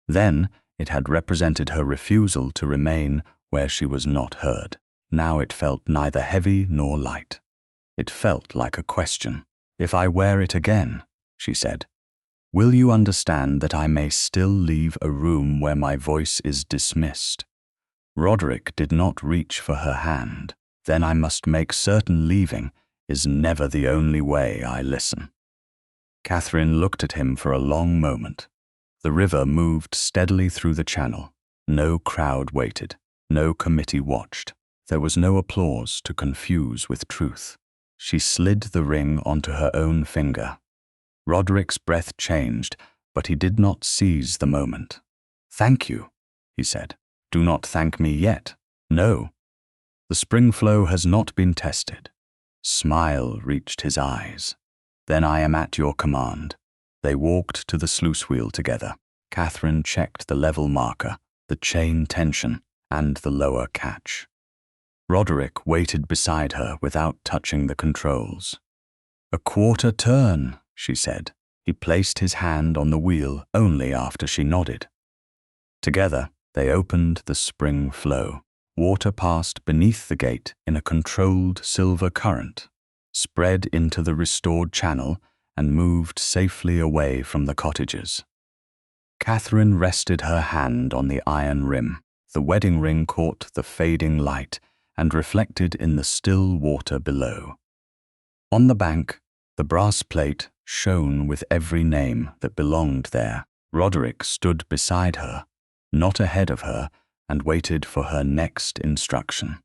A: Then, it had represented her refusal to remain where she was not heard. Now it felt neither heavy nor light. It felt like a question. "If I wear it again," she said, "will you understand that I may still leave a room where my voice is dismissed?" Roderick did not reach for her hand. "Then I must make certain leaving is never the only way I listen." Catherine looked at him for a long moment. The river moved steadily through the channel. No crowd waited. No committee watched. There was no applause to confuse with truth. She slid the ring onto her own finger. Roderick's breath changed, but he did not seize the moment. "Thank you," he said. "Do not thank me yet. No. The spring flow has not been tested." Smile reached his eyes. "Then I am at your command." They walked to the sluice wheel together. Catherine checked the level marker, the chain tension, and the lower catch. Roderick waited beside her without touching the controls. "A quarter turn," she said. He placed his hand on the wheel only after she nodded. Together, they opened the spring flow. Water passed beneath the gate in a controlled silver current, spread into the restored channel, and moved safely away from the cottages. Catherine rested her hand on the iron rim. The wedding ring caught the fading light and reflected in the still water below. On the bank, the brass plate shone with every name that belonged there. Roderick stood beside her, not ahead of her, and waited for her next instruction.